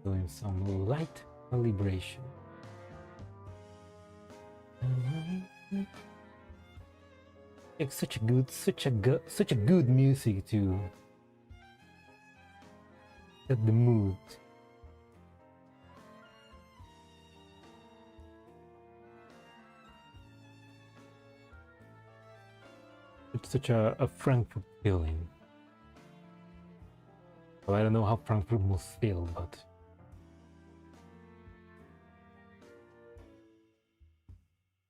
Doing some light calibration. It's such a good music to set the mood. It's such a Frankfurt feeling. Well, I don't know how Frankfurt must feel, but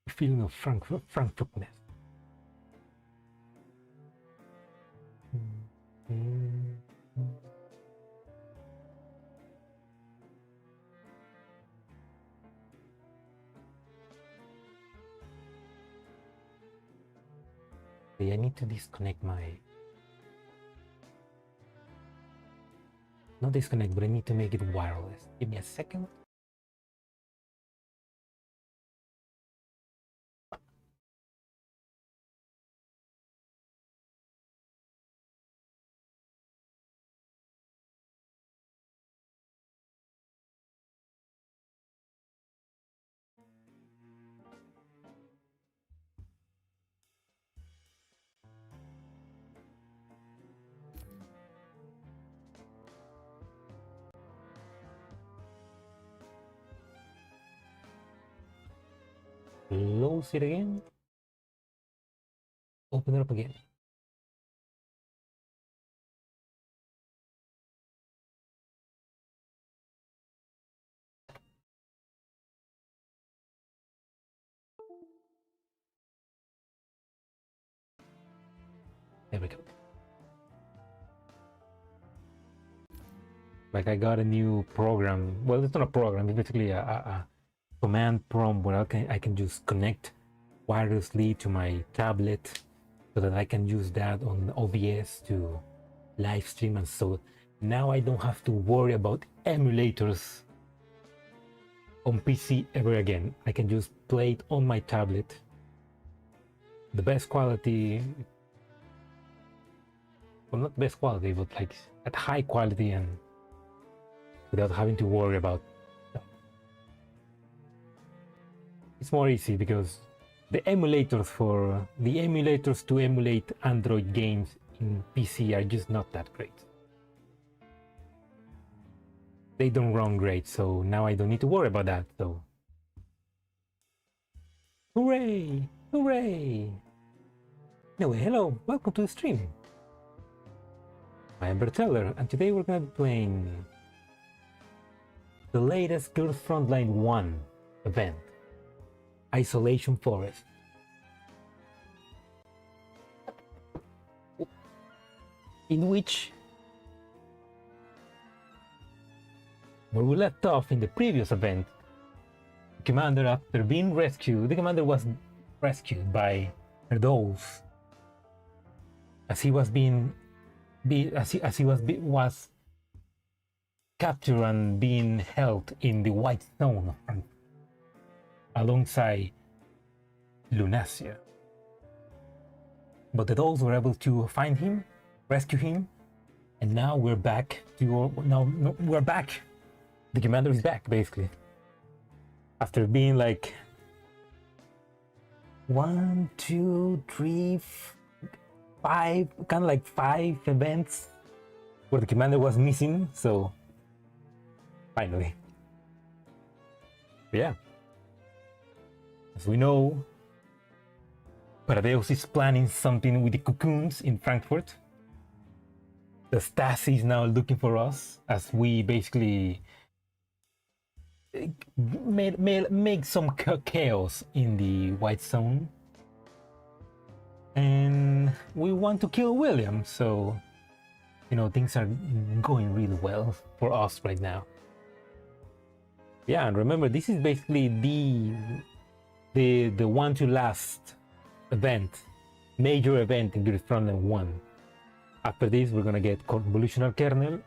a feeling of Frankfurtness. Okay, I need to disconnect my... Not disconnect, but I need to make it wireless. Give me a second. Close it again. Open it up again. There we go. Like I got a new program. Well, it's not a program. It's basically a command prompt where I can just connect wirelessly to my tablet so that I can use that on OBS to live stream, and so now I don't have to worry about emulators on PC ever again. I can just play it on my tablet. The best quality, well, not best quality, but like at high quality and without having to worry about. It's more easy because the emulators to emulate Android games in PC are just not that great. They don't run great, so now I don't need to worry about that. So, hooray! Hooray! Anyway, hello, welcome to the stream. I am Berteller, and today we're gonna be playing the latest Girls Frontline 1 event. Isolation Forest. In which, where we left off in the previous event, the commander, after being rescued, the commander was rescued by her dolls as he was was captured and being held in the white zone alongside Lunacia. But the dolls were able to find him, rescue him, and now we're back to we're back. The commander is back, basically. After being like 1, 2, 3, 5, kind of like 5 events where the commander was missing, so finally. But yeah. As we know, Paradeus is planning something with the cocoons in Frankfurt. The Stasi is now looking for us as we basically make some chaos in the white zone. And we want to kill William, so you know things are going really well for us right now. Yeah, and remember, this is basically the one to last event, major event in Girls Frontline 1. After this, we're gonna get convolutional kernel,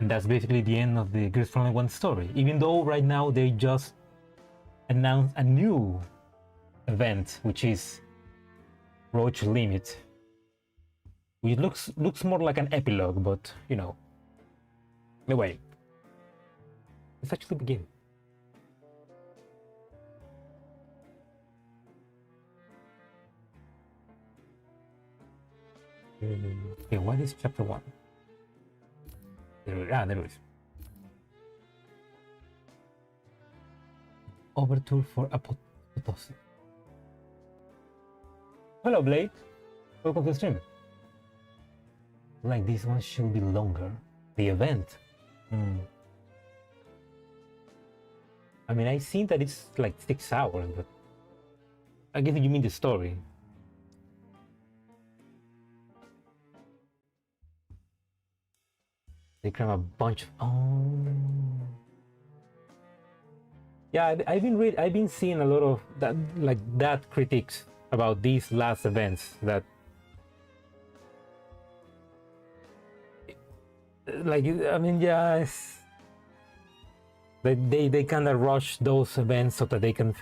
and that's basically the end of the Girls Frontline 1 story. Even though right now they just announced a new event, which is Roach Limit, which looks more like an epilogue, but you know. Anyway, Let's actually begin. Okay, what is chapter 1? There it is. Overture for Apoptosis. Hello, Blade. Welcome to the stream. Like this one should be longer. The event. I mean, I think that it's like 6 hours, but I guess you mean the story. They cram a bunch of yeah, I've been seeing a lot of that critics about these last events that I mean, yeah, they kind of rush those events so that they can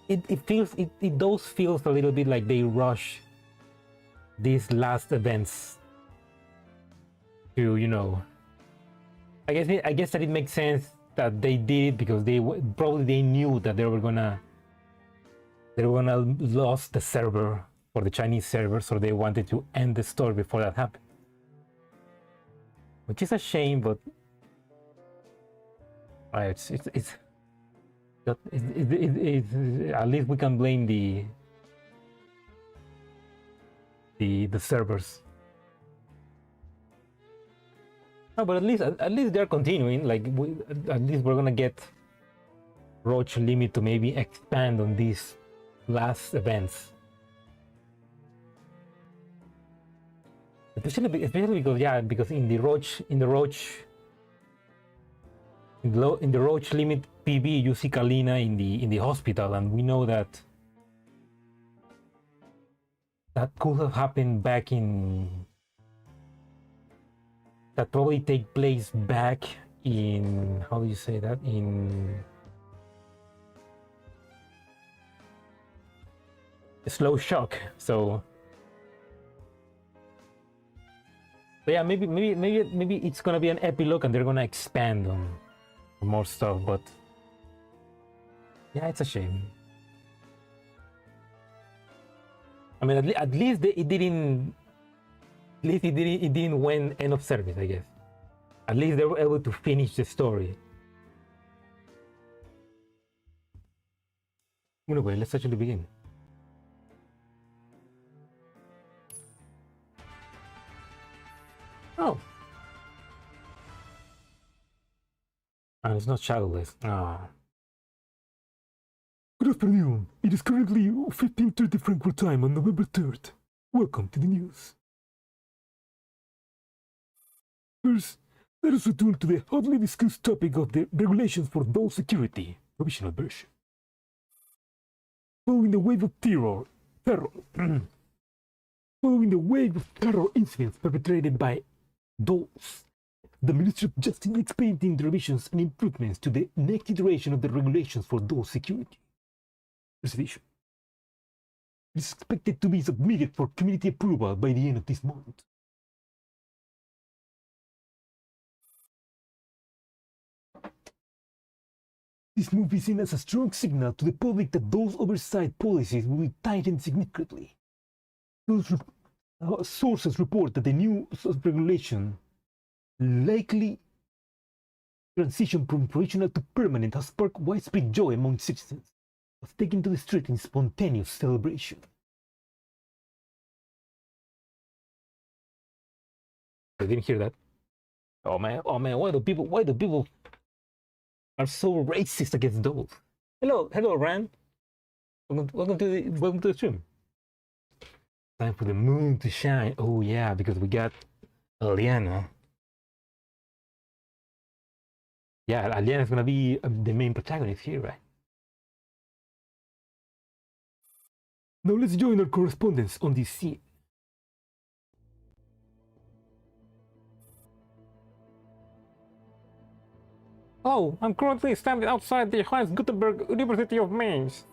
it does feels a little bit like they rush these last events to, you know, I guess that it makes sense that they did because they knew that they were gonna lose the server for the Chinese server, so they wanted to end the story before that happened, which is a shame. But it's at least we can blame the servers. No, but at least they're continuing. Like at least we're gonna get Roach Limit to maybe expand on these last events. Especially because, yeah, because in the Roach Limit PB, you see Kalina in the hospital, and we know that could have happened back in. That probably take place back in, how do you say that, in Slow Shock. So yeah, maybe it's gonna be an epilogue and they're gonna expand on more stuff. But yeah, it's a shame. I mean, at least it didn't win end of service, I guess. At least they were able to finish the story. Anyway, let's actually begin. Oh. And it's not shadowless. Ah. Good afternoon. It is currently 15:30 Frankfurt time on November 3rd. Welcome to the news. First, let us return to the hotly discussed topic of the regulations for Dolls security, provisional version. Following the wave of terror incidents perpetrated by Dolls, the Ministry of Justice is expediting the revisions and improvements to the next iteration of the regulations for Dolls security. Revision. It is expected to be submitted for community approval by the end of this month. This move is seen as a strong signal to the public that those oversight policies will be tightened significantly. Sources report that the new regulation likely transition from provisional to permanent has sparked widespread joy among citizens, has taken to the street in spontaneous celebration. I didn't hear that. Oh man, why do people are so racist against Dolls? Hello, Rand. Welcome to the stream. Time for the moon to shine. Oh yeah, because we got Aliana. Yeah, Aliana's gonna be the main protagonist here, right? Now let's join our correspondents on this scene. Oh, I'm currently standing outside the Hans Gutenberg University of Mainz.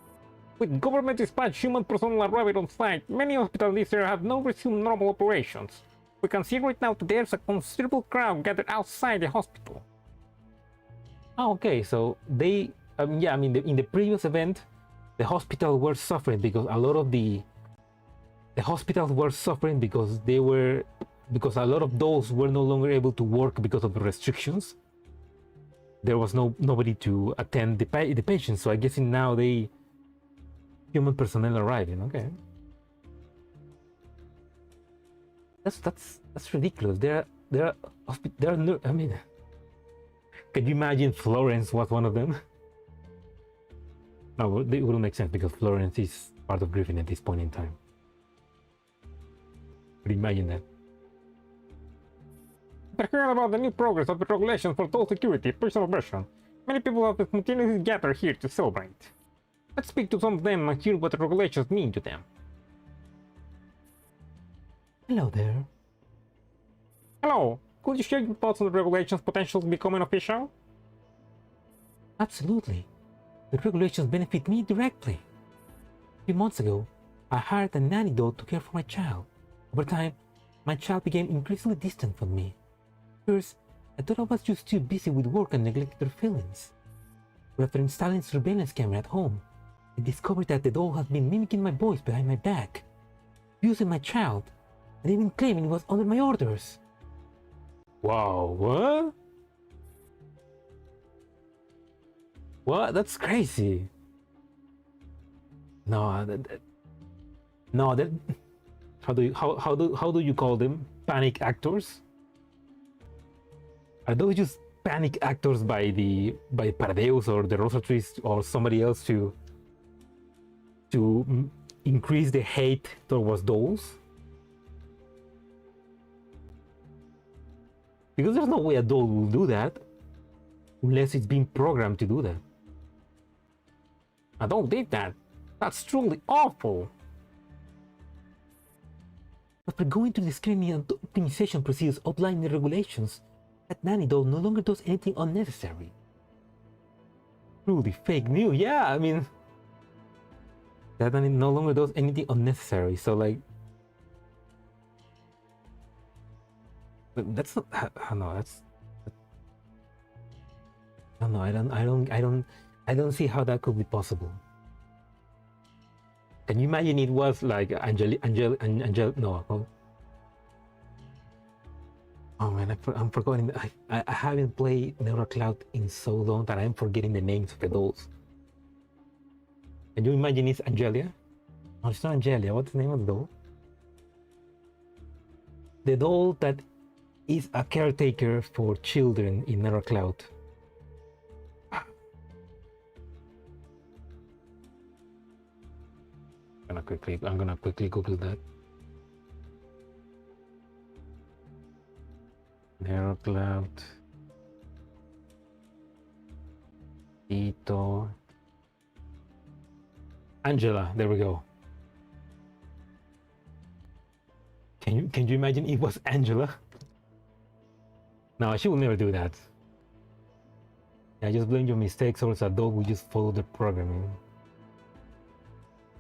With government dispatch human personnel arriving on site, many hospitals there have now resumed normal operations. We can see right now that there's a considerable crowd gathered outside the hospital. Oh, okay, so they, yeah, I mean, in the previous event, the hospital were suffering because a lot of the hospitals were suffering because because a lot of those were no longer able to work because of the restrictions. There was nobody to attend the patients, so I guess now human personnel arriving. Okay, that's ridiculous. I mean, can you imagine Florence was one of them? No, it wouldn't make sense because Florence is part of Griffin at this point in time. But imagine that. I heard about the new progress of the regulations for toll security, personal version. Many people have continuously gathered here to celebrate. Let's speak to some of them and hear what the regulations mean to them. Hello there. Hello, could you share your thoughts on the regulations potentially becoming official? Absolutely. The regulations benefit me directly. A few months ago, I hired a nanny dog to care for my child. Over time, my child became increasingly distant from me. First, I thought I was just too busy with work and neglected her feelings. But after installing a surveillance camera at home, I discovered that the dog had been mimicking my voice behind my back, abusing my child, and even claiming it was under my orders. Wow, what? What? That's crazy. No, that how do you call them? Panic actors? Are those just panic actors by Paradeus or the Rosatris or somebody else to increase the hate towards dolls? Because there's no way a doll will do that unless it's been programmed to do that. I don't did that. That's truly awful. After going through the screening and optimization procedures outlined in the regulations, that nanny doll no longer does anything unnecessary. Truly fake news. Yeah, I mean, that nanny no longer does anything unnecessary. So like, that's not. No, that's. No, I don't see how that could be possible. Can you imagine it was like no. Oh man, I'm forgetting. I haven't played Neurocloud in so long that I'm forgetting the names of the dolls. Can you imagine it's Angelia? Oh, it's not Angelia. What's the name of the doll? The doll that is a caretaker for children in Neurocloud. I'm gonna quickly Google that. Neurocloud. Ito. Angela, there we go. Can you imagine it was Angela? No, she will never do that. I just blame your mistakes, or as a dog will just follow the programming.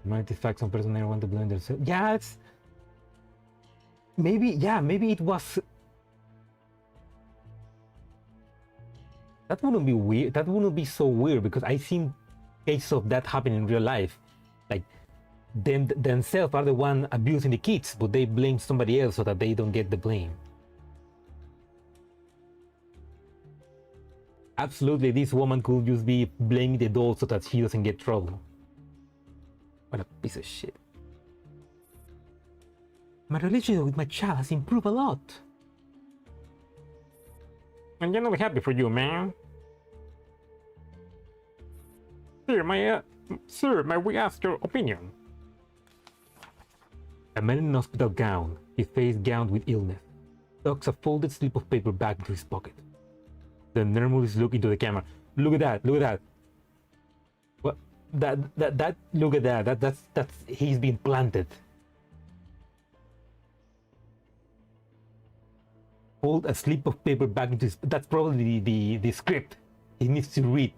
Might fact some person never want to blame themselves. Yeah, it's maybe it was. That wouldn't be weird. That wouldn't be so weird because I've seen cases of that happen in real life. Like themselves are the one abusing the kids, but they blame somebody else so that they don't get the blame. Absolutely, this woman could just be blaming the doll so that she doesn't get trouble. What a piece of shit. My relationship with my child has improved a lot. I'm genuinely happy for you, man. Sir, may we ask your opinion? A man in an hospital gown, his face gowned with illness, tucks a folded slip of paper back into his pocket. The nurse looks into the camera. Look at that! Look at that! What? That! Look at that! That's he's been planted. Hold a slip of paper back into his. That's probably the script he needs to read.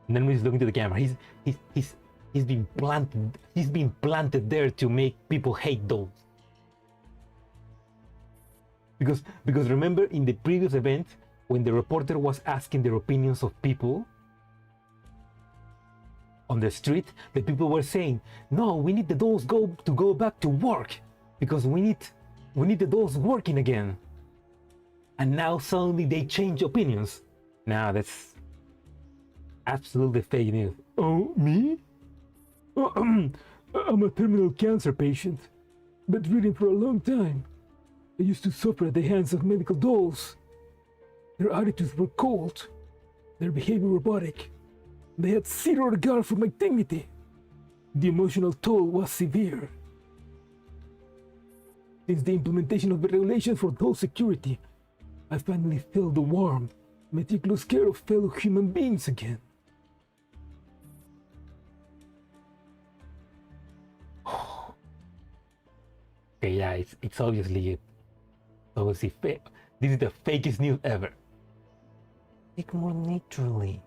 And then he's looking to the camera. He's been planted. He's been planted there to make people hate dolls. Because remember in the previous event, when the reporter was asking their opinions of people on the street, the people were saying, no, we need the dolls to go back to work because we need the dolls working again. And now suddenly they change opinions. Now that's absolutely fake news. Oh, me? I'm a terminal cancer patient, bedridden for a long time. I used to suffer at the hands of medical dolls. Their attitudes were cold, their behavior robotic. They had zero regard for my dignity. The emotional toll was severe. Since the implementation of the regulations for doll security, I finally felt the warm, meticulous care of fellow human beings again. Okay, yeah, it's obviously fake. This is the fakest news ever. Speak more naturally.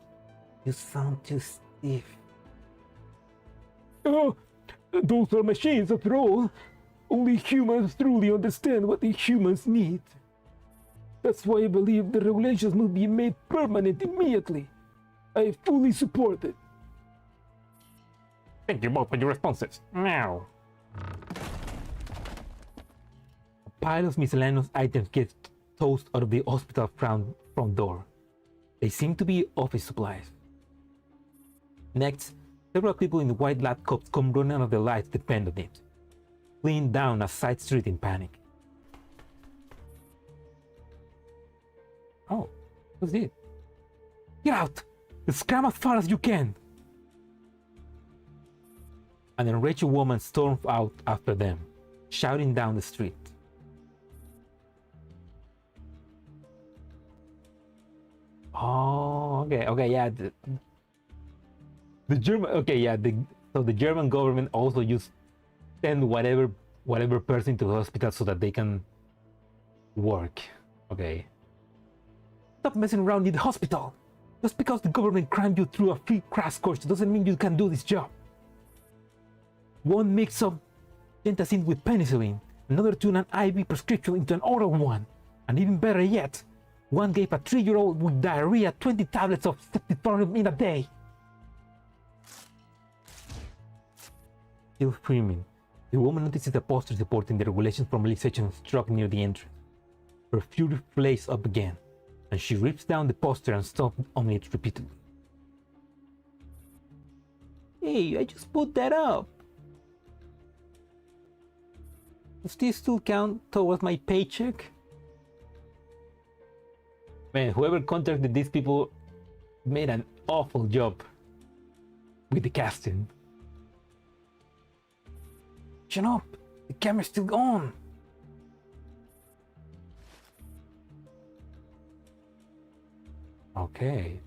You sound too stiff. Oh, those are machines after all. Only humans truly understand what the humans need. That's why I believe the regulations must be made permanent immediately. I fully support it. Thank you both for your responses. Now. A pile of miscellaneous items gets tossed out of the hospital front door. They seem to be office supplies. Next, several people in white lab coats come running out of the lights depend on it, fleeing down a side street in panic. Oh, who's it? Get out! Scram as far as you can! An enraged woman storms out after them, shouting down the street. Oh, okay, yeah. The German, okay, yeah. So the German government also send whatever person to the hospital so that they can work. Okay. Stop messing around in the hospital. Just because the government crammed you through a free crash course doesn't mean you can do this job. One mixed some gentacin with penicillin, another turned an IV prescription into an oral one, and even better yet, one gave a 3-year-old with diarrhea 20 tablets of ceftriaxone in a day. Still screaming, the woman notices a poster supporting the regulations for mobilization struck near the entrance. Her fury flares up again, and she rips down the poster and stomps on it repeatedly. Hey, I just put that up. Does this still count towards my paycheck? Man, whoever contacted these people made an awful job with the casting. Shut up! The camera's still on! Okay.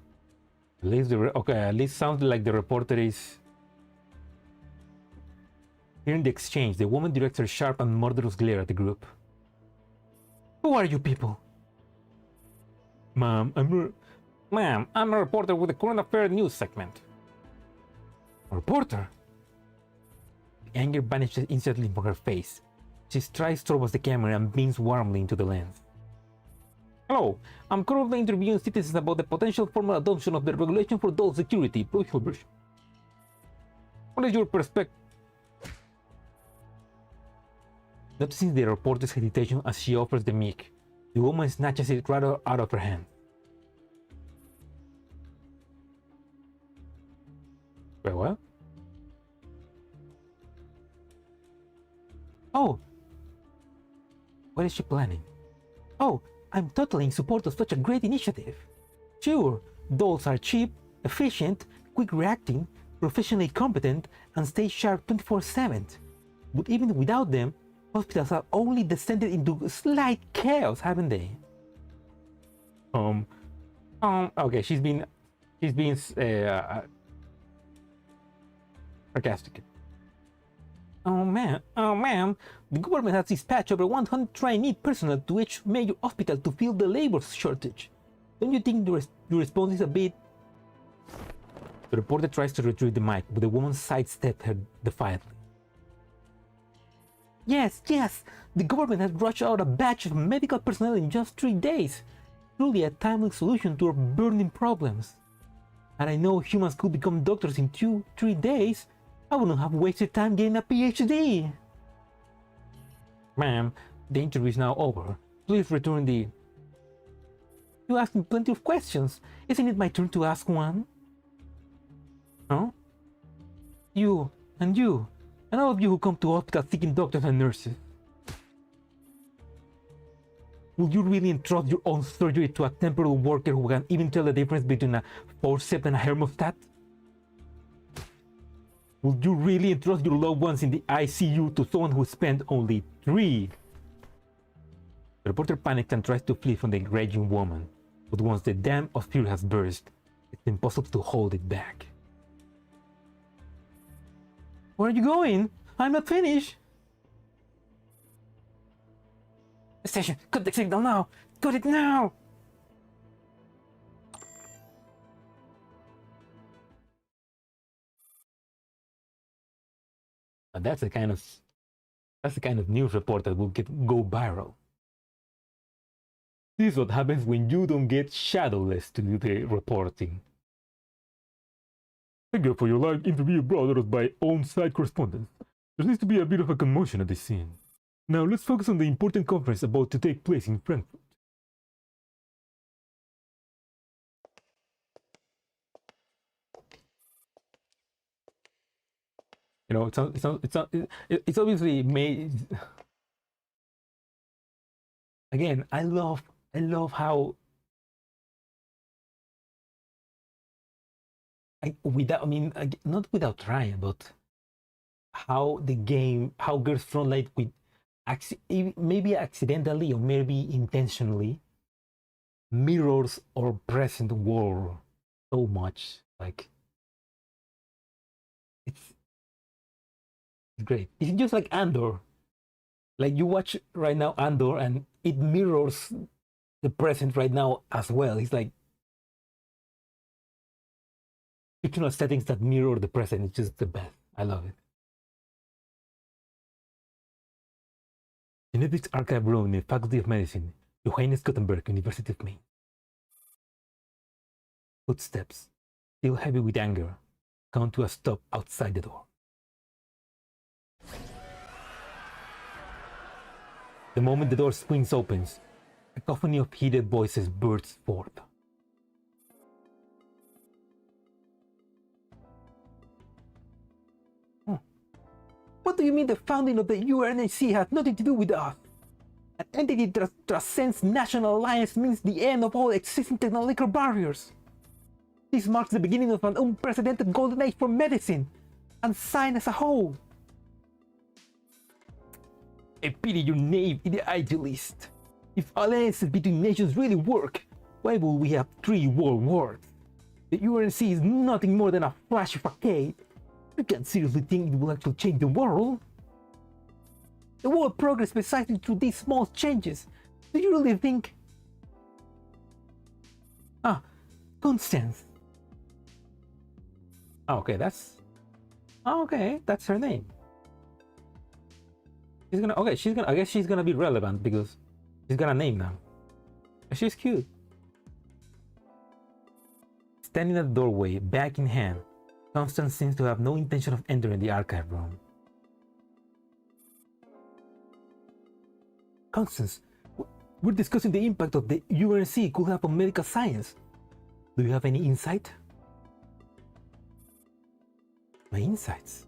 At least sounds like the reporter is... Hearing the exchange, the woman directs her sharp and murderous glare at the group. Who are you people? Ma'am, I'm a reporter with the current affairs news segment. A reporter? The anger vanishes instantly from her face. She strides towards the camera and beams warmly into the lens. Hello, I'm currently interviewing citizens about the potential formal adoption of the regulation for doll security. What is your perspective? Noticing the reporter's hesitation as she offers the mic, the woman snatches it right out of her hand. Wait, what? Oh! What is she planning? Oh, I'm totally in support of such a great initiative. Sure, dolls are cheap, efficient, quick reacting, professionally competent, and stay sharp 24/7. But even without them, hospitals have only descended into slight chaos, haven't they? Okay, she's being sarcastic. Oh ma'am, the government has dispatched over 100 trainee personnel to each major hospital to fill the labor shortage. Don't you think your response is a bit... The reporter tries to retrieve the mic, but the woman sidesteps her defiantly. Yes, the government has rushed out a batch of medical personnel in just 3 days. truly a timely solution to our burning problems. And I know humans could become doctors in 2-3 days. I wouldn't have wasted time getting a PhD. Ma'am, the interview is now over. Please return the... You asked me plenty of questions. Isn't it my turn to ask one? Huh? You, and all of you who come to hospital seeking doctors and nurses. Will you really entrust your own surgery to a temporary worker who can even tell the difference between a forceps and a thermostat? Will you really entrust your loved ones in the ICU to someone who spent only 3? The reporter panics and tries to flee from the raging woman, but once the dam of fury has burst, it's impossible to hold it back. Where are you going? I'm not finished! Station, cut the signal now! Cut it now! That's the kind of news report that will go viral. This is what happens when you don't get Shadowless to do the reporting. Thank you for your live interview brought to us by on-site correspondents. There needs to be a bit of a commotion at this scene. Now let's focus on the important conference about to take place in Frankfurt. You know, it's obviously made. Again, I love how not without trying, but how Girls Frontline with maybe accidentally or maybe intentionally mirrors our present world so much. Like it's great. It's just like Andor. Like you watch right now Andor and it mirrors the present right now as well. It's like fictional settings that mirror the present. It's just the best. I love it. Genetics Archive Room in the Faculty of Medicine, Johannes Gutenberg, University of Maine. Footsteps, still heavy with anger, come to a stop outside the door. The moment the door swings open, a cacophony of heated voices bursts forth. What do you mean the founding of the UNHC has nothing to do with us? An entity that transcends national alliance means the end of all existing technological barriers. This marks the beginning of an unprecedented golden age for medicine and science as a whole. I pity your naive idealist. If alliances between nations really work, why would we have 3 world wars? The UNHC is nothing more than a flash facade. You can't seriously think it will actually change the world. The world progresses precisely through these small changes. Do you really think? Constance. Okay, that's her name. I guess she's gonna be relevant because she's got a name now. She's cute. Standing at the doorway, bag in hand, Constance seems to have no intention of entering the archive room. Constance, we're discussing the impact of the UNC could have on medical science. Do you have any insight? My insights?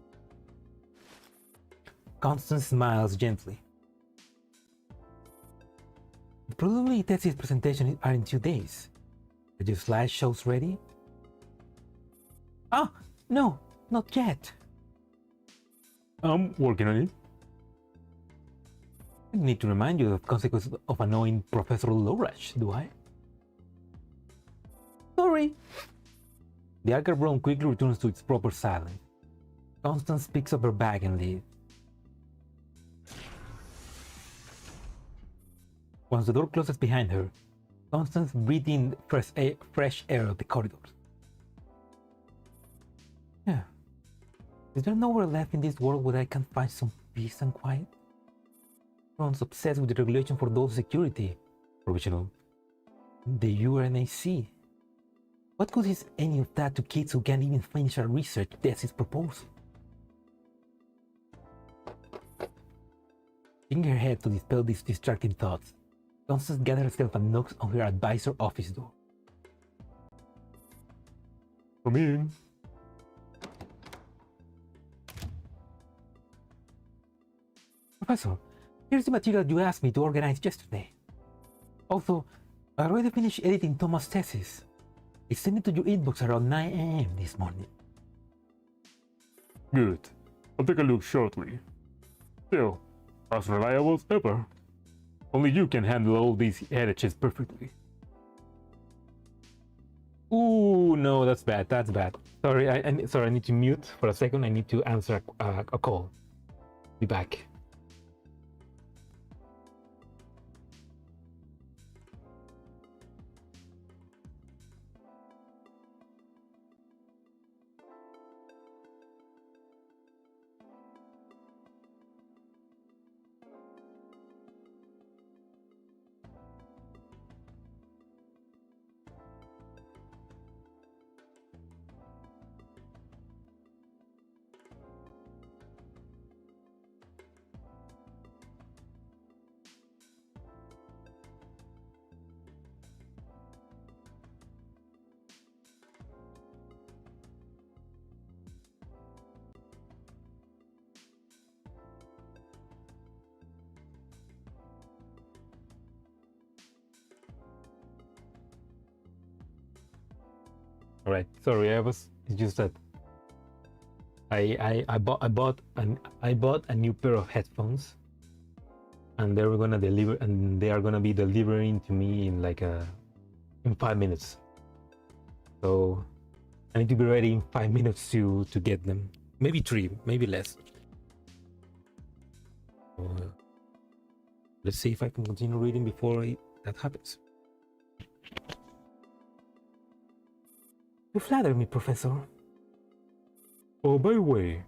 Constance smiles gently. The preliminary thesis presentation are in 2 days. Are your slideshows ready? No, not yet. I'm working on it. I need to remind you of the consequences of annoying Professor Lorach, do I? Sorry. The archive room quickly returns to its proper silence. Constance picks up her bag and leaves. Once the door closes behind her, Constance breathes in fresh air of the corridors. Yeah. Is there nowhere left in this world where I can find some peace and quiet? Everyone's obsessed with the regulation for those security. Provisional. The UNAC. What good is any of that to kids who can't even finish a research thesis proposal? Shaking her head to dispel these distracting thoughts, Constance gathered herself and knocks on her advisor office door. Come in. Professor, here's the material you asked me to organize yesterday. Also, I already finished editing Thomas' thesis. I sent it to your inbox around 9 a.m. this morning. Good. I'll take a look shortly. Still, as reliable as ever. Only you can handle all these edits perfectly. Ooh, no, that's bad. That's bad. Sorry, I need to mute for a second. I need to answer a call. Be back. All right. Sorry, it's just that I bought a new pair of headphones, and they are gonna be delivering to me in in 5 minutes. So I need to be ready in 5 minutes to get them. Maybe 3, maybe less. So, let's see if I can continue reading before that happens. You flatter me, Professor. Oh, by the way,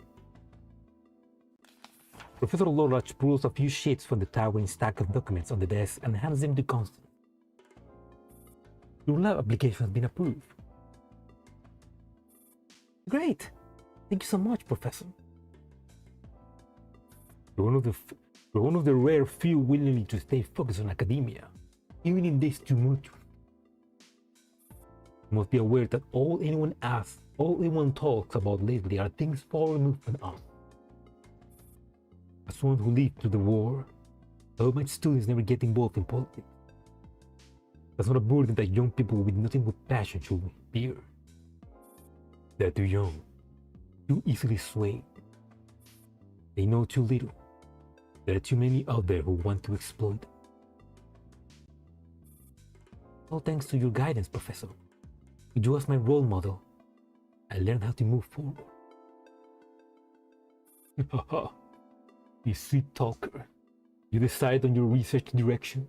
Professor Lorach pulls a few sheets from the towering stack of documents on the desk and hands them to Constance. Your lab application has been approved. Great! Thank you so much, Professor. you're one of the rare few willing to stay focused on academia, even in this tumultuous. You must be aware that all anyone asks, all anyone talks about lately are things far removed from us. As someone who lived through the war, I hope my students never get involved in politics. That's not a burden that young people with nothing but passion should bear. They're too young, too easily swayed. They know too little. There are too many out there who want to exploit them. All thanks to your guidance, Professor. With you as my role model, I learned how to move forward. Haha, you sweet talker. You decide on your research direction.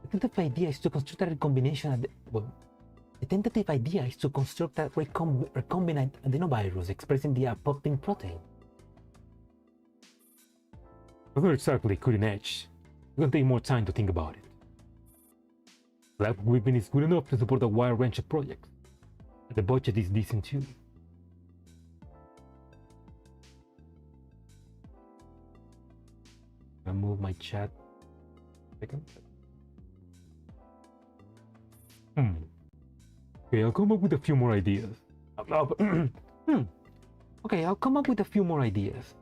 The tentative idea is to construct a recombination the tentative idea is to construct a recombinant adenovirus expressing the apoptosis protein. It's not exactly cutting edge. It's gonna take more time to think about it. Lab equipment is good enough to support a wide range of projects, and the budget is decent too. I'll move my chat. Second. Okay, I'll come up with a few more ideas. Okay, I'll come up with a few more ideas.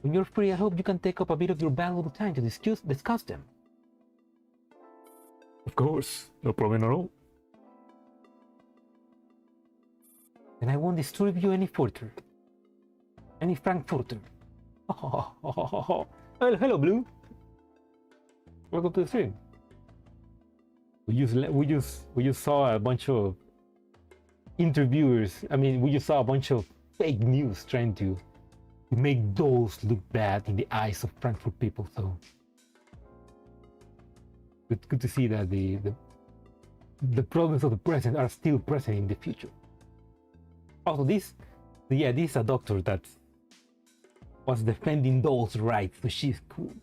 When you're free, I hope you can take up a bit of your valuable time to discuss them. Of course, no problem at all. Then I won't disturb you any further. Any Frankfurter. Hello, Blue. Welcome to the stream. We just saw a bunch of interviewers. I mean, we just saw a bunch of fake news trying to make dolls look bad in the eyes of Frankfurt people. So good to see that the problems of the present are still present in the future. Also, this is a doctor that was defending Doll's rights, so she's cool.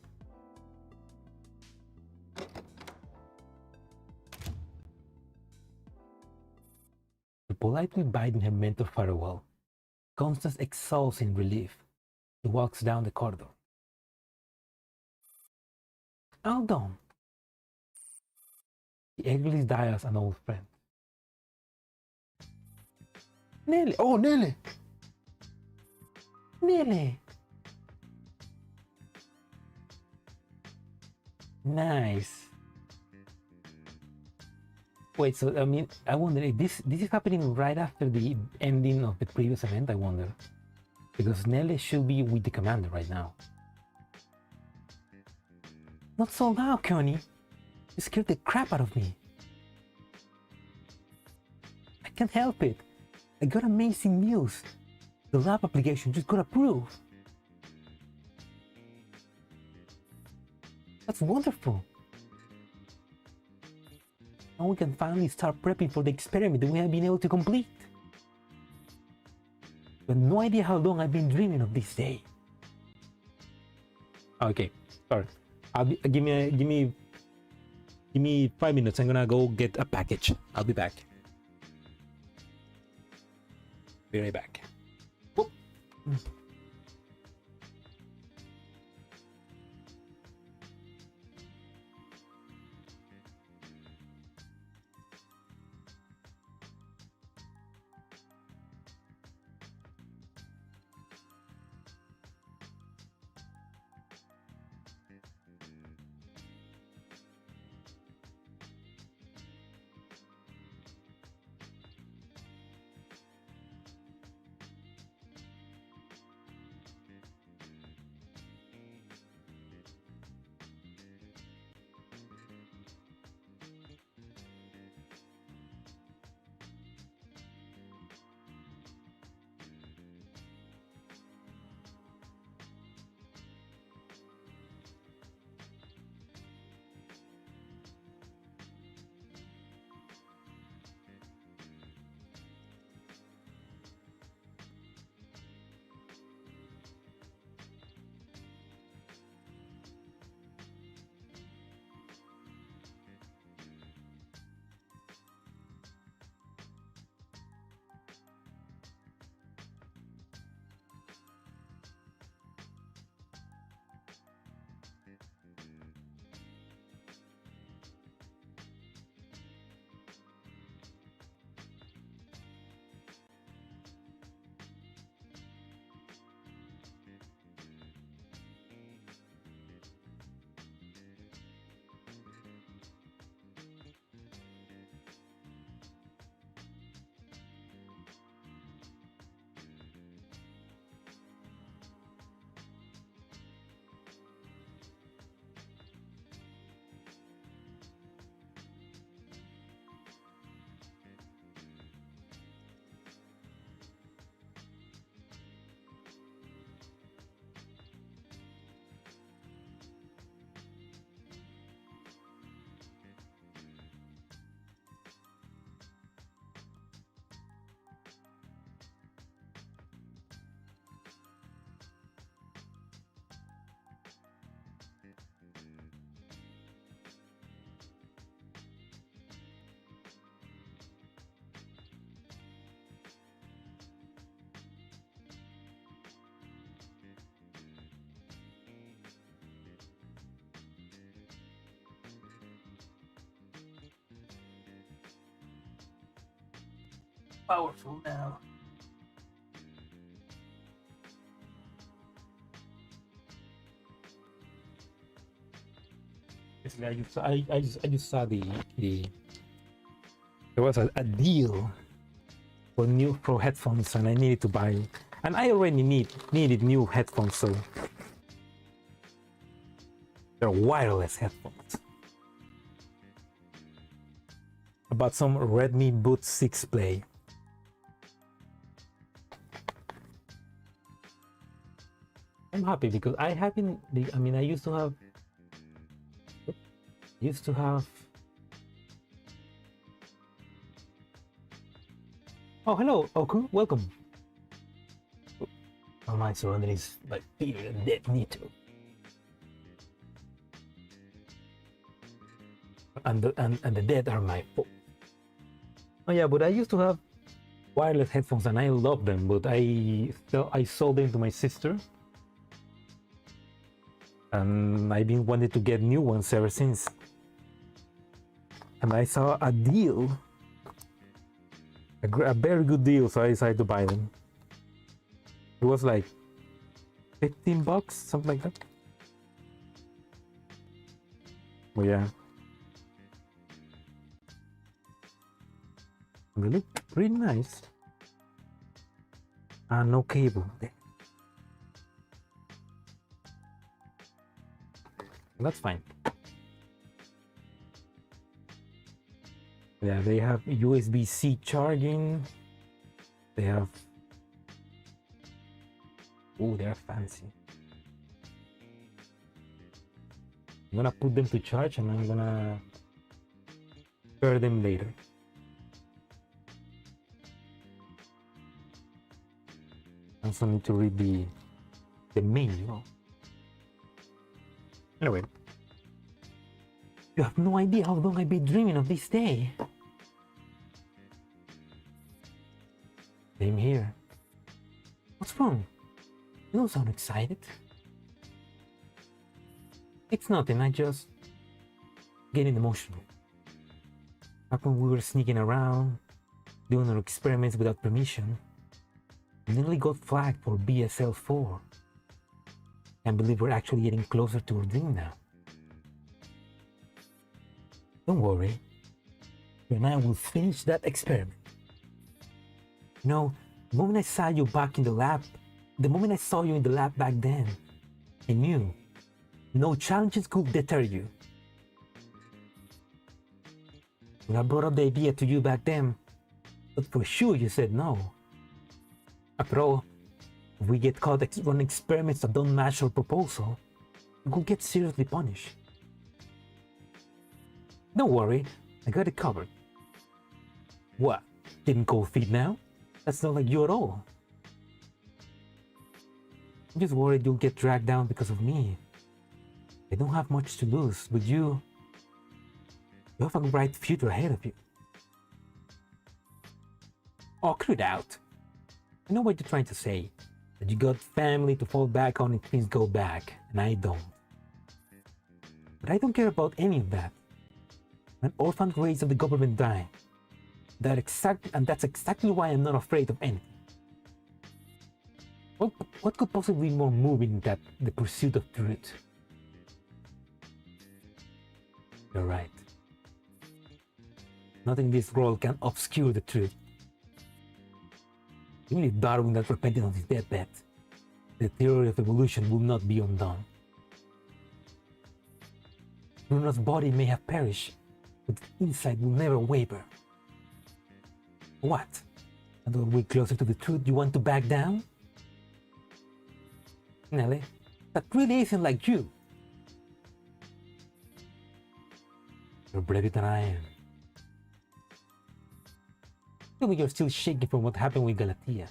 Politely biting her mentor farewell, Constance exhales in relief. She walks down the corridor. All done. She eagerly dials an old friend. Nelly! Oh, Nelly! Nelly! Nice. Wait, so I mean, I wonder if this is happening right after the ending of the previous event, I wonder. Because Nelly should be with the commander right now. Not so loud, Connie. You scared the crap out of me. I can't help it. I got amazing news. The lab application just got approved. That's wonderful. Now we can finally start prepping for the experiment that we have been able to complete. You have no idea how long I've been dreaming of this day. Okay, sorry. Give me 5 minutes. I'm gonna go get a package. I'll be back. Be right back. Whoop. Powerful now. Basically, I just saw the there was a deal for new pro headphones, and I needed to buy, and I already needed new headphones, so they're wireless headphones. I bought some Redmi Boot 6 Play. I'm happy because I haven't. I mean, I used to have Oh, hello, Oku. Welcome. All my surroundings like fear and death need to. And the dead are my fault. Oh yeah, but I used to have wireless headphones and I love them, but I sold them to my sister. And I've been wanting to get new ones ever since. And I saw a deal, a very good deal, so I decided to buy them. It was like $15, something like that. Oh yeah. They look pretty nice. No cable. That's fine. Yeah, they have USB-C charging. They have... Oh, they're fancy. I'm gonna put them to charge and I'm gonna pair them later. I also need to read the menu. Anyway, you have no idea how long I've been dreaming of this day. Same here. What's wrong? You don't sound excited. It's nothing, I just getting emotional. Back when we were sneaking around, doing our experiments without permission, we nearly got flagged for BSL 4. Can't believe we're actually getting closer to our dream now. Don't worry, you and I will finish that experiment. You know, the moment I saw you back in the lab, the moment I saw you in the lab back then, I knew no challenges could deter you. When I brought up the idea to you back then, but for sure you said no. After all, if we get caught running experiments that don't match our proposal, we could get seriously punished. Don't worry, I got it covered. What? Didn't cold feet now? That's not like you at all. I'm just worried you'll get dragged down because of me. I don't have much to lose, but you have a bright future ahead of you. Oh, cut it out. I know what you're trying to say, that you got family to fall back on if things go back, and I don't. But I don't care about any of that. An orphan raised of the government dying. That's exactly why I'm not afraid of anything. What could possibly be more moving than the pursuit of truth? You're right. Nothing in this world can obscure the truth. Even if Darwin had repented on his deathbed, the theory of evolution will not be undone. Bruno's body may have perished, but inside will never waver. What? Another way closer to the truth, you want to back down? Nelly, that really isn't like you. You're braver than I am. Tell me you're still shaking from what happened with Galatea.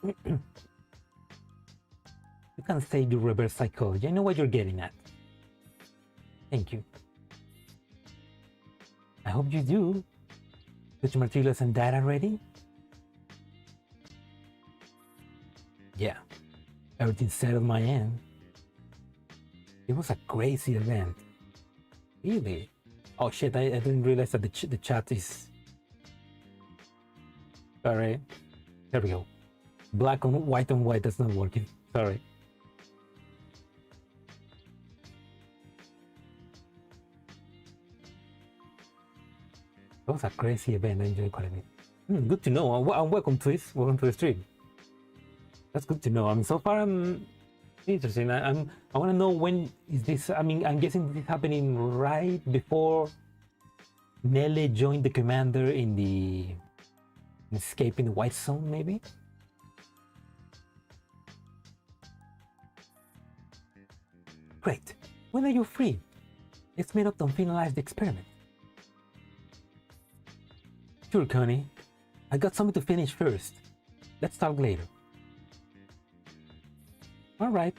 You can't say you reverse psychology. I know what you're getting at. Thank you. I hope you do. Got your materials and data ready? Yeah, everything's set on my end. It was a crazy event. Really? Oh shit, I didn't realize that the chat is... Sorry. There we go. Black on white, that's not working. Sorry. It was a crazy event. I enjoyed quite a bit. Good to know. And welcome to this. Welcome to the stream. That's good to know. I mean, so far I'm interested. I want to know when is this. I mean, I'm guessing this is happening right before Nele joined the commander in the escaping the white zone, maybe. Great. When are you free? Let's meet up and finalize the experiment. Sure, Connie. I got something to finish first. Let's talk later. Alright.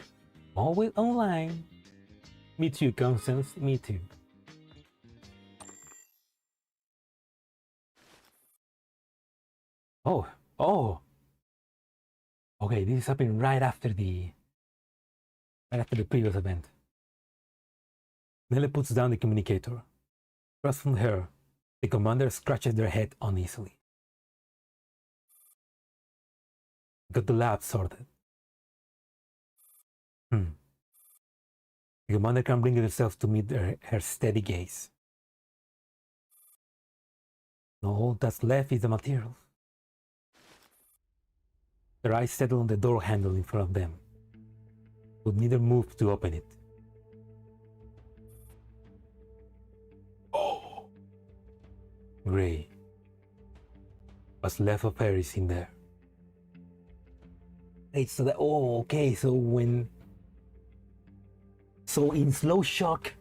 Always online. Me too, Constance. Me too. Oh. Okay, this is happening right after the previous event. Nelly puts down the communicator. Across from her, the commander scratches their head uneasily. Got the lab sorted. The commander can't bring herself to meet her steady gaze. All that's left is the material. Their eyes settle on the door handle in front of them, but neither move to open it. Oh! Gray. What's left of her is in there. Right, so okay, so in slow shock,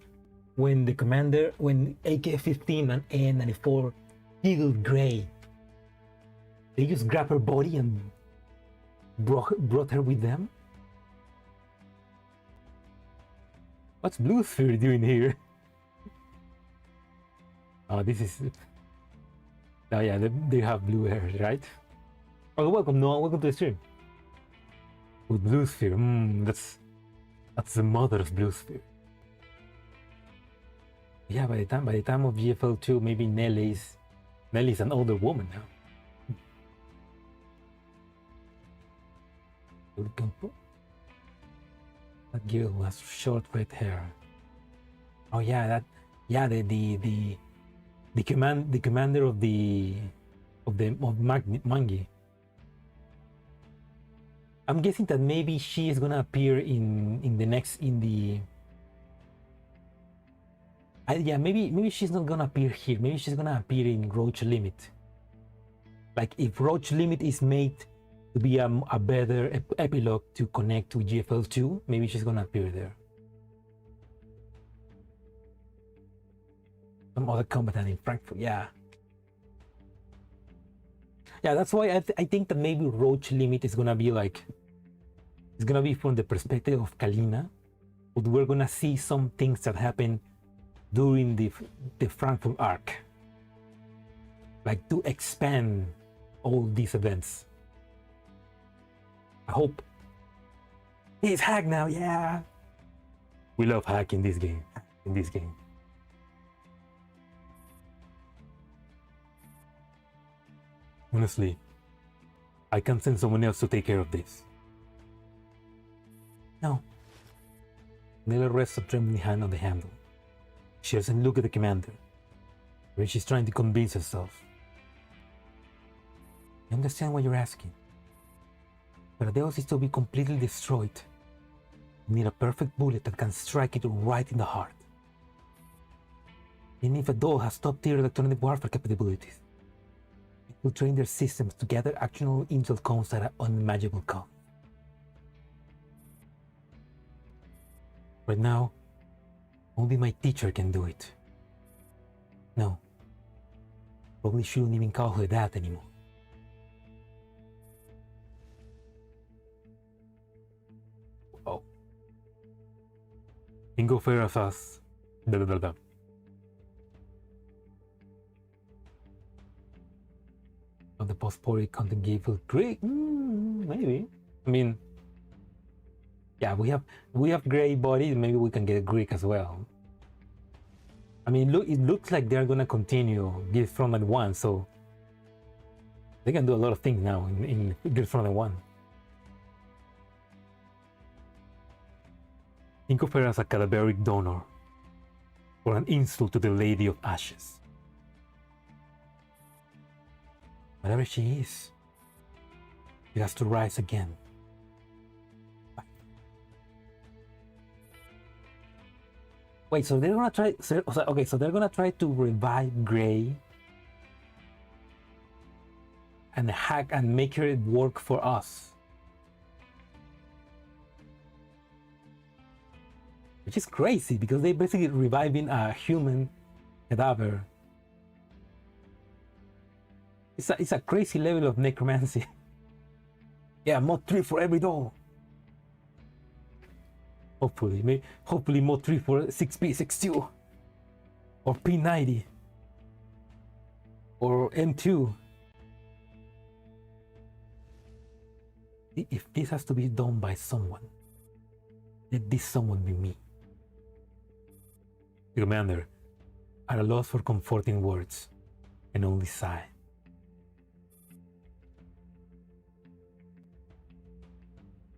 when AK-15 and N-94 killed Gray, they just grabbed her body and brought her with them? What's Blue Sphere doing here? Oh, this is... Oh yeah, they have blue hair, right? Oh, welcome, Noah, welcome to the stream. With Blue Sphere, that's the mother of Blue Sphere. Yeah, by the time of GFL2, maybe Nelly's an older woman now. That girl has short red hair. Oh yeah, the commander of Mangi. I'm guessing that maybe she is gonna appear maybe she's not gonna appear here. Maybe she's gonna appear in Roach Limit. Like if Roach Limit is made to be a better epilogue to connect to GFL2, maybe she's gonna appear there. Some other combatant in Frankfurt, yeah. Yeah, that's why I think that maybe Roach Limit is gonna be like, it's gonna be from the perspective of Kalina, but we're gonna see some things that happen during the Frankfurt arc, like to expand all these events. I hope. He's hack now, yeah. We love hack in this game. Honestly, I can send someone else to take care of this. No. Nella rests a trembling hand on the handle. She doesn't look at the commander, where she's trying to convince herself. I understand what you're asking. But Adeos is to be completely destroyed. You need a perfect bullet that can strike it right in the heart. Even if a doll has top-tier electronic warfare capabilities, it will train their systems to gather actionable intel codes at an unimaginable cost. Right now, only my teacher can do it. No, probably shouldn't even call her that anymore. Oh. Ingo Ferras us. Blah, blah, blah. On the post-pori content gave a Greek? Maybe. I mean, yeah, we have gray bodies. Maybe we can get Greek as well. I mean, it looks like they're gonna continue Girls Frontline 1, so they can do a lot of things now in Girls Frontline 1. Think of her as a cadaveric donor, or an insult to the Lady of Ashes. Whatever she is, she has to rise again. Wait, so they're gonna try. Okay, so they're gonna try to revive Gray and hack and make her work for us, which is crazy because they're basically reviving a human cadaver It's a crazy level of necromancy. Yeah, mod 3 for every doll. Hopefully mod 3 for 6P, 6Q. Or P90. Or M2. If this has to be done by someone, let this someone be me. The commander, at a loss for comforting words, can only sigh.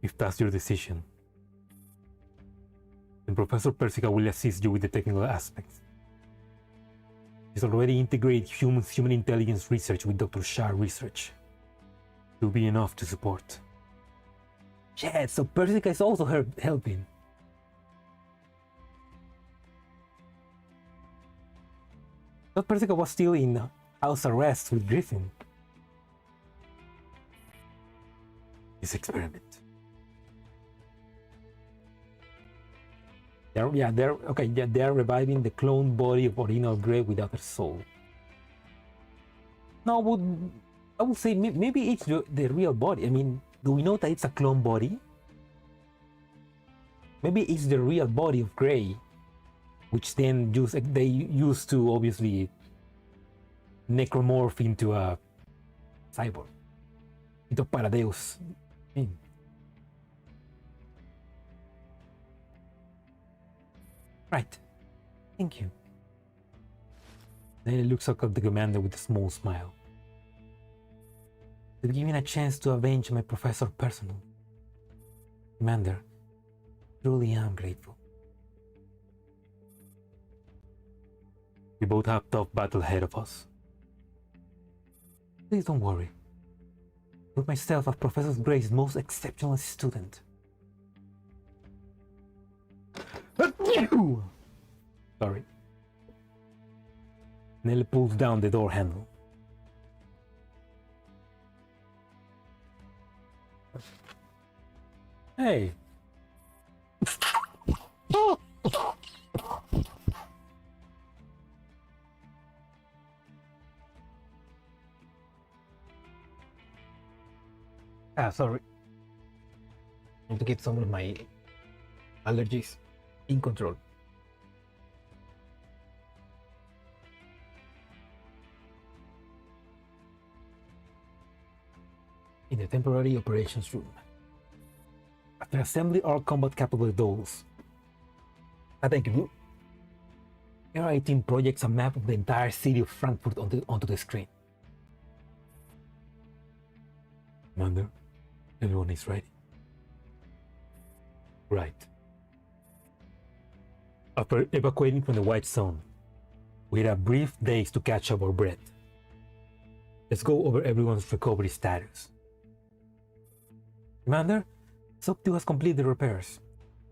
If that's your decision, then Professor Persica will assist you with the technical aspects. He's already integrated human intelligence research with Dr. Shah research. It will be enough to support. Yeah, so Persica is also helping. But Persica was still in house arrest with Griffin. This experiment. They're reviving the clone body of original Grey without her soul. No, I would say maybe it's the real body. I mean, do we know that it's a clone body? Maybe it's the real body of Grey, which then they used to obviously necromorph into a cyborg, into Paradeus. Right. Thank you. Then he looks up at the commander with a small smile. You've given a chance to avenge my professor personally. Commander, truly am grateful. We both have tough battle ahead of us. Please don't worry. I put myself as Professor Gray's most exceptional student. Sorry. Nell pulls down the door handle. Hey. Sorry. I need to keep some of my allergies in control. In the temporary operations room, after assembling all combat-capable dolls, thank you. MICA Team projects a map of the entire city of Frankfurt onto the screen. Commander, everyone is ready. Right. After evacuating from the White Zone, we had a brief days to catch up our breath. Let's go over everyone's recovery status. Commander, Sub-2 has completed the repairs.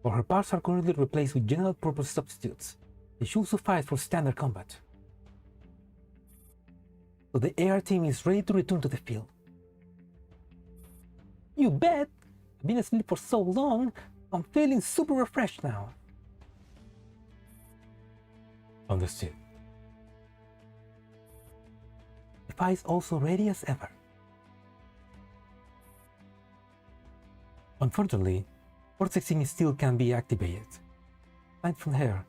While her parts are currently replaced with general-purpose substitutes, they should suffice for standard combat. So the AR team is ready to return to the field. You bet! I've been asleep for so long, I'm feeling super refreshed now. Understood. The fight is also ready as ever. Unfortunately, Port 16 still can be activated. Aside from her,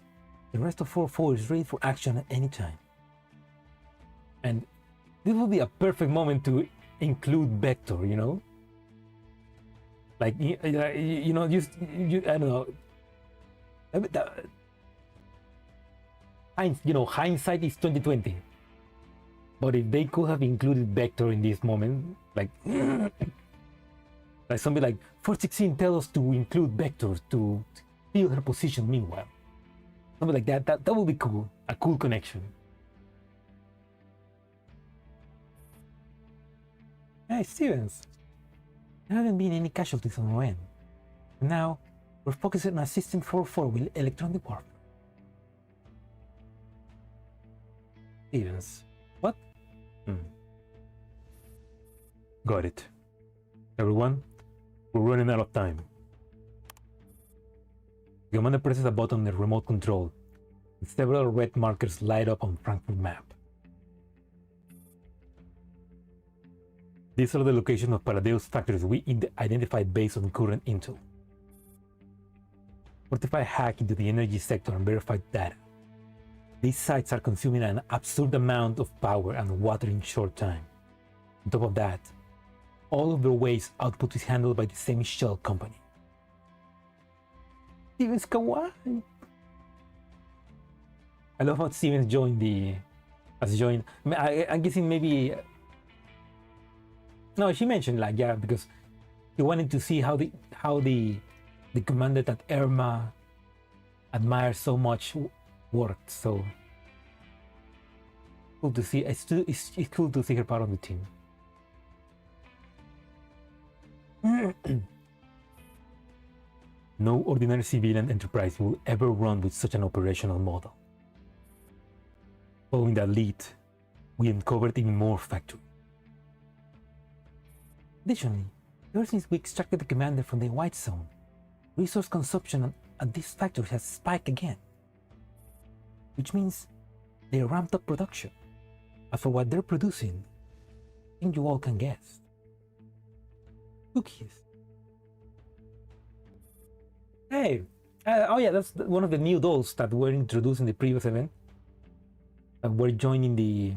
the rest of 4-4 is ready for action at any time. And this will be a perfect moment to include Vector, you know? Like, you know, I don't know. Hindsight is 2020. But if they could have included Vector in this moment, like, like something like 416 tells us to include Vector to fill her position meanwhile. Something like that. That would be cool. A cool connection. Hey, Stevens. There haven't been any casualties on our end. Now, we're focusing on assisting 4-4 with electronic warfare. Stevens. What? Got it. Everyone, we're running out of time. The commander presses a button on the remote control, and several red markers light up on Frankfurt map. These are the locations of Paradeus factories we identified based on current intel. Fortify hack into the energy sector and verified data. These sites are consuming an absurd amount of power and water in short time. On top of that, all of their waste output is handled by the same shell company. Steven's kawaii. I love how Stevens joined the... I'm guessing maybe... No, she mentioned like, yeah, because he wanted to see how the commander that Irma admires so much worked. So cool to see. It's cool to see her part of the team. No ordinary civilian enterprise will ever run with such an operational model. Following that lead, we uncovered even more factories. Additionally, ever since we extracted the commander from the White Zone, resource consumption at this factory has spiked again, which means they ramped up production. As for what they're producing, I think you all can guess. Cookies. Hey! Oh yeah, that's one of the new dolls that were introduced in the previous event. That were joining the...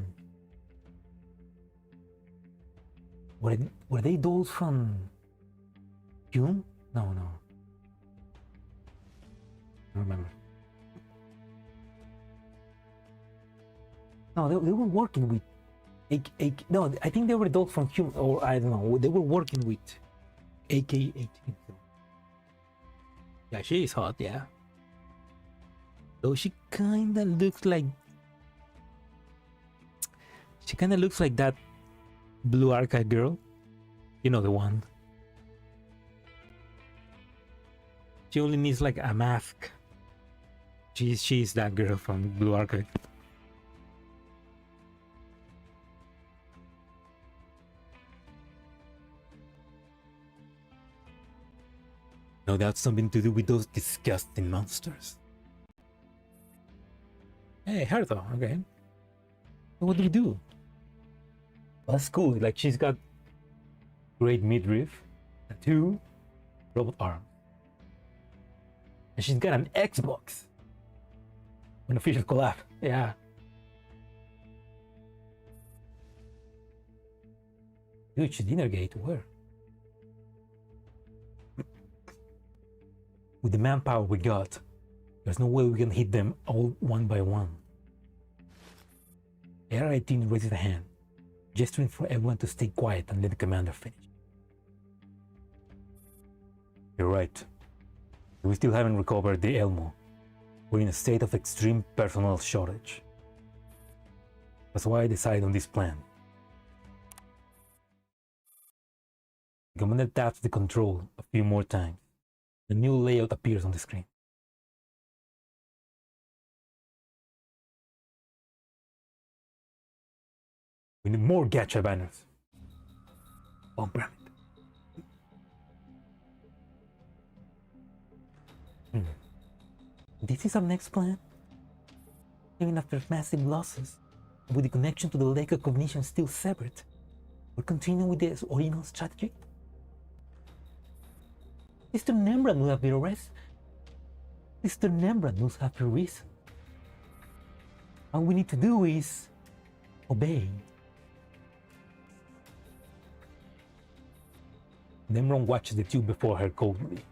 Were they dolls from June? No. I don't remember. No, they were working with... No, I think they were dolls from Hume, or I don't know. They were working with AK-18. Yeah, she is hot, yeah. Though she kinda looks like... She kinda looks like that blue archive girl. You know the one. She only needs like a mask. She's that girl from Blue Archive. No, that's something to do with those disgusting monsters. Hey, Hertha, okay. What do we do? Well, that's cool. Like, she's got great midriff, and 2 robot arms. And she's got an Xbox. An official collab. Yeah. Dude, she dinner gate. Where? With the manpower we got, there's no way we can hit them all one by one. AR-18 raises a hand, gesturing for everyone to stay quiet and let the commander finish. You're right. We still haven't recovered the Elmo. We're in a state of extreme personnel shortage. That's why I decided on this plan. The commander taps the control a few more times. The new layout appears on the screen. We need more gacha banners. Oh, damn it. This is our next plan. Even after massive losses, with the connection to the lake of cognition still severed, we're continuing with the original strategy. Mr. Nembrand will have been arrested. Mr. Nembrand must have a reason. All we need to do is obey. Nembrand watches the tube before her coldly.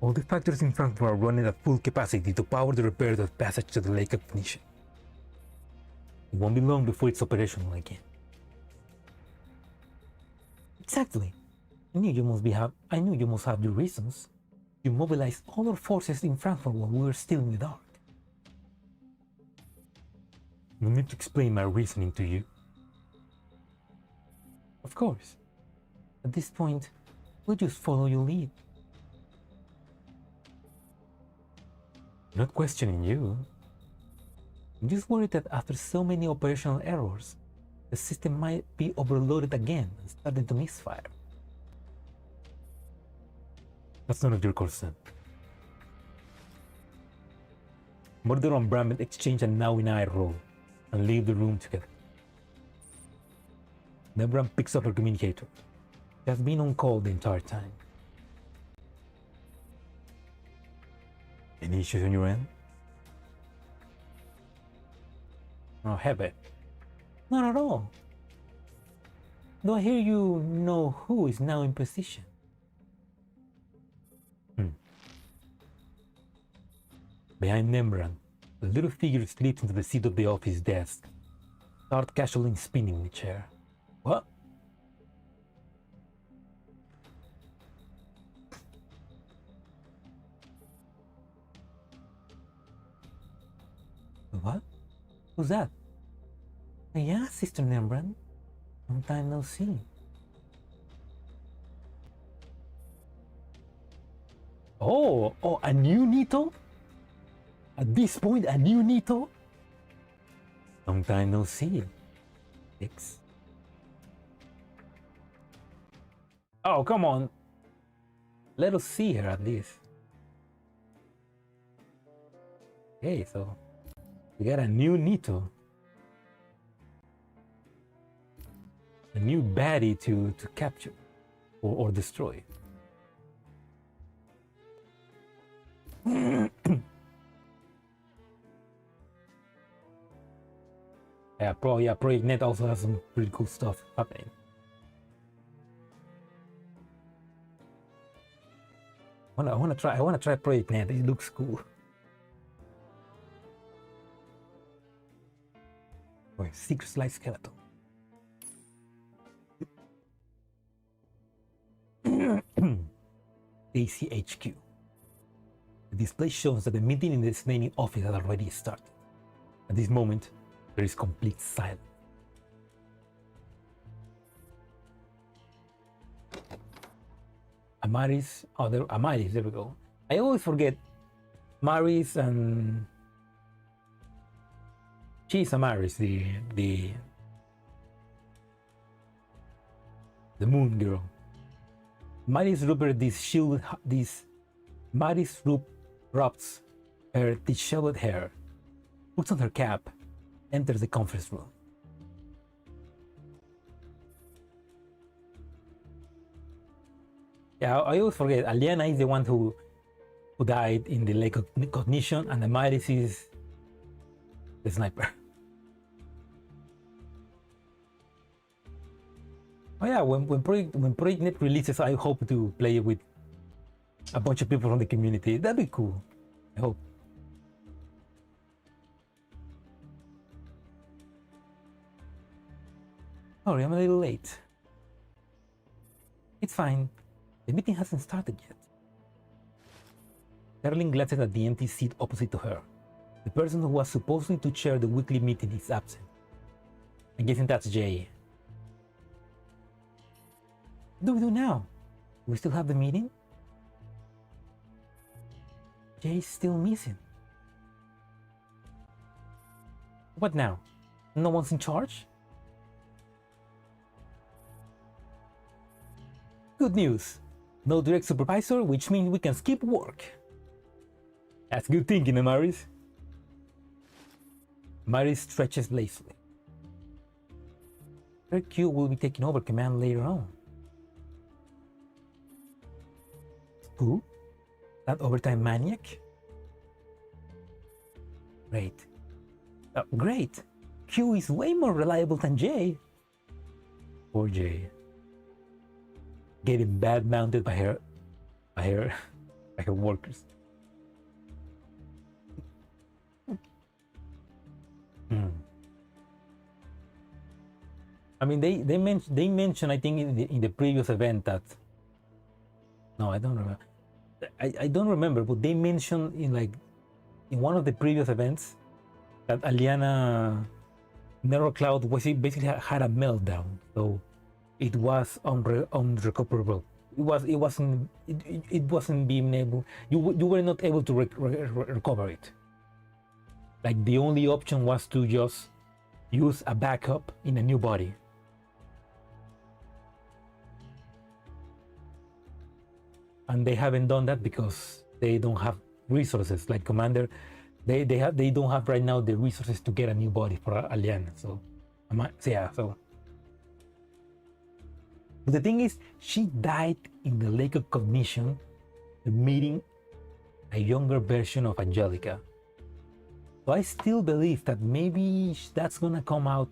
All the factories in Frankfurt are running at full capacity to power the repairs of passage to the lake of cognition. It won't be long before it's operational again. Exactly. I knew you must have the reasons. You mobilized all our forces in Frankfurt while we were still in the dark. No need to explain my reasoning to you. Of course. At this point, we'll just follow your lead. I'm not questioning you. I'm just worried that after so many operational errors, the system might be overloaded again and starting to misfire. That's none of your concern. Murder and Brahmin exchange an now in eye roll and leave the room together. Nebran picks up her communicator. She has been on call the entire time. Any issues on your end? Oh, heavy. Not at all. Though I hear you know who is now in position. Behind Nemran, a little figure slips into the seat of the office desk, start casually spinning in the chair. What? What? Who's that? Yeah, Sister Nemran. Long time no see. Oh, a new Nito? At this point, a new Nito? Long time no see. Six. Oh, come on. Let us see her at least. Okay, so we got a new Nito. A new baddie to capture or destroy. Project Net also has some pretty cool stuff happening. I wanna try Project Net. It looks cool. Oh, secret slide skeleton. ACHQ. The display shows that the meeting in the designated office had already started. At this moment, there is complete silence. Amaris, Amaris, there we go. I always forget Maris and she's Amaris, the moon girl. Maris Rupert Maris rubs her disheveled hair, puts on her cap, enters the conference room. Yeah, I always forget. Aliana is the one who died in the lake of cognition, and Amaris is the sniper. Oh yeah, when Project Net releases, I hope to play it with a bunch of people from the community. That'd be cool. I hope. Sorry, I'm a little late. It's fine. The meeting hasn't started yet. Sterling glances at the empty seat opposite to her. The person who was supposedly to chair the weekly meeting is absent. I'm guessing that's Jay. What do we do now? Do we still have the meeting? Jay's still missing. What now? No one's in charge? Good news. No direct supervisor, which means we can skip work. That's good thinking, Amaris. Amaris stretches lazily. Her Q will be taking over command later on. Who? That overtime maniac? Great. Great. Q is way more reliable than Jay. Poor Jay. Getting bad mounted by her workers. I mean, they mentioned I think in the previous event that. No, I don't remember. I don't remember, but they mentioned in one of the previous events that Aliana Narrow Cloud basically had a meltdown, so it was unrecoverable. It wasn't being able. You were not able to recover it. Like the only option was to just use a backup in a new body. And they haven't done that because they don't have resources. Like Commander, they don't have right now the resources to get a new body for Aliana. So yeah, so But the thing is, she died in the lake of cognition, meeting a younger version of Angelica. So I still believe that maybe that's gonna come out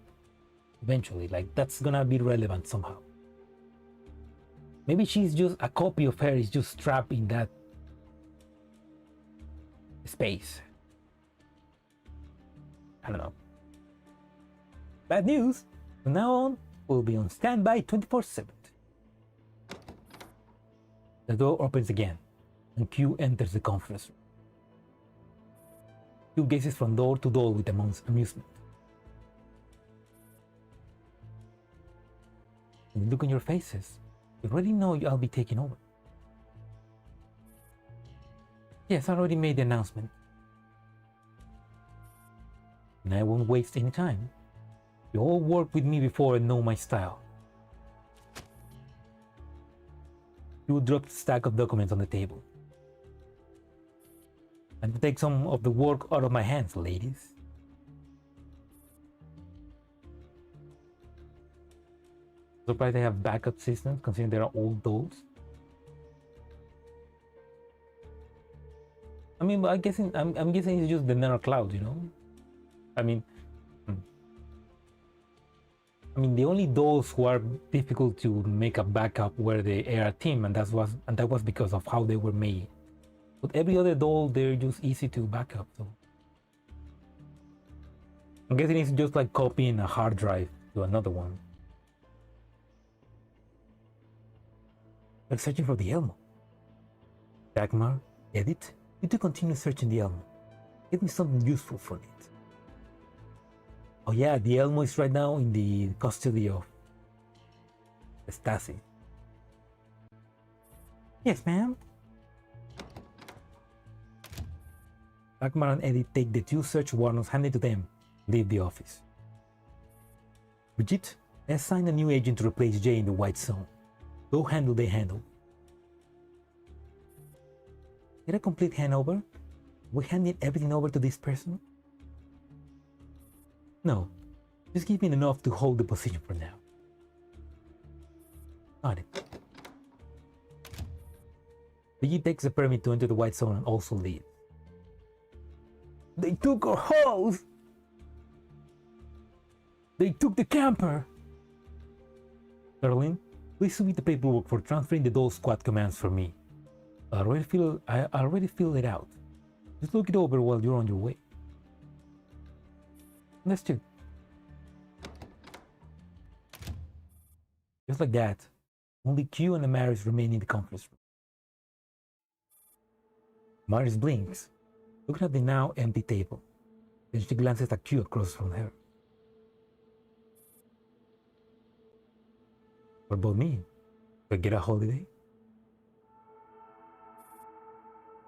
eventually, like that's gonna be relevant somehow. Maybe she's just a copy of her, is just trapped in that space. I don't know. Bad news, from now on, we'll be on standby 24/7. The door opens again, and Q enters the conference room. Q gazes from door to door with amusement. And look on your faces. You already know I'll be taking over. Yes, I already made the announcement. And I won't waste any time. You all worked with me before and know my style. You dropped a stack of documents on the table. And to take some of the work out of my hands, ladies. Surprised they have backup systems considering they are old dolls. I mean, I'm guessing it's just the Nether Cloud, you know. I mean, the only dolls who are difficult to make a backup were the AR team, and that was because of how they were made. But every other doll, they're just easy to back up. So I'm guessing it's just like copying a hard drive to another one. They're searching for the Elmo. Dagmar, Edith, you two continue searching the Elmo. Get me something useful from it. Oh yeah, the Elmo is right now in the custody of Stasi. Yes, ma'am. Dagmar and Edith take the 2 search warrants handed to them, leave the office. Brigitte, I assigned a new agent to replace Jay in the white zone. Go handle the handover. Get a complete handover? We handing everything over to this person? No, just give me enough to hold the position for now. Got it. Brigitte takes a permit to enter the white zone and also leave. They took our hose! They took the camper! Caroline, please submit the paperwork for transferring the doll squad commands for me. I already filled it out. Just look it over while you're on your way. Understood. Just like that, only Q and Amaris remain in the conference room. Amaris blinks, looking at the now empty table. Then she glances at Q across from her. What about me? Do I get a holiday?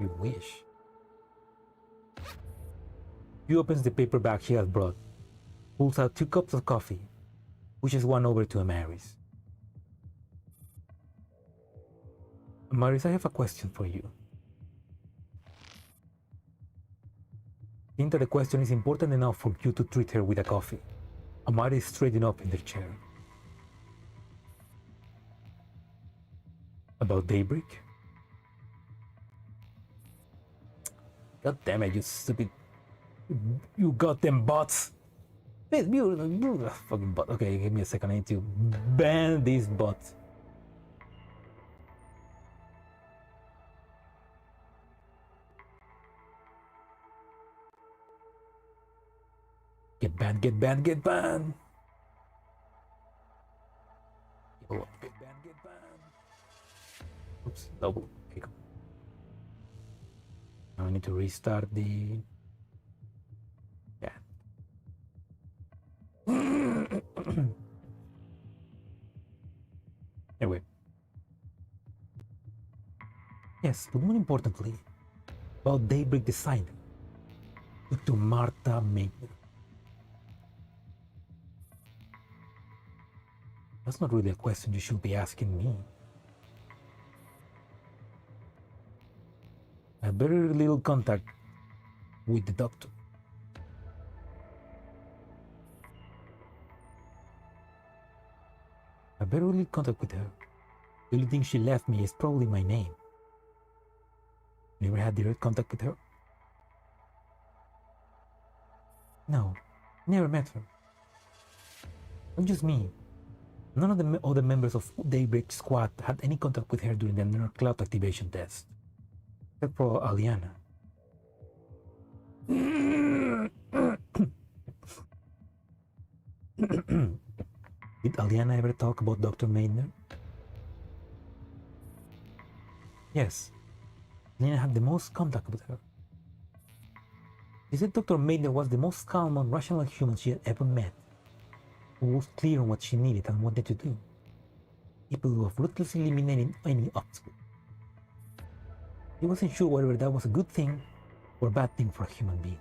You wish. Q opens the paper bag she has brought, pulls out 2 cups of coffee, pushes one over to Amaris. Amaris, I have a question for you. I think that the question is important enough for you to treat her with a coffee. Amaris straightened up in their chair. About Daybreak? God damn it, you stupid... You goddamn bots! This fucking bot. Okay, give me a second, I need to ban these bots. Get banned, get banned, get banned! Get banned, get banned! Oops, double. Okay, cool. Now I need to restart the... Yeah. Anyway. Yes, but more importantly, about Daybreak Designer. To Martha Maker. That's not really a question you should be asking me. I have very little contact with the doctor. I very little contact with her. The only thing she left me is probably my name. Never had direct contact with her? No, never met her. Not just me. None of the other members of Daybreak Squad had any contact with her during the Nerve Cloud activation test. Except for Aliana. Did Aliana ever talk about Dr. Maynard? Yes. Aliana had the most contact with her. She said Dr. Maynard was the most calm and rational human she had ever met. Who was clear on what she needed and wanted to do. Capable of ruthlessly eliminating any obstacle. He wasn't sure whether that was a good thing or a bad thing for a human being.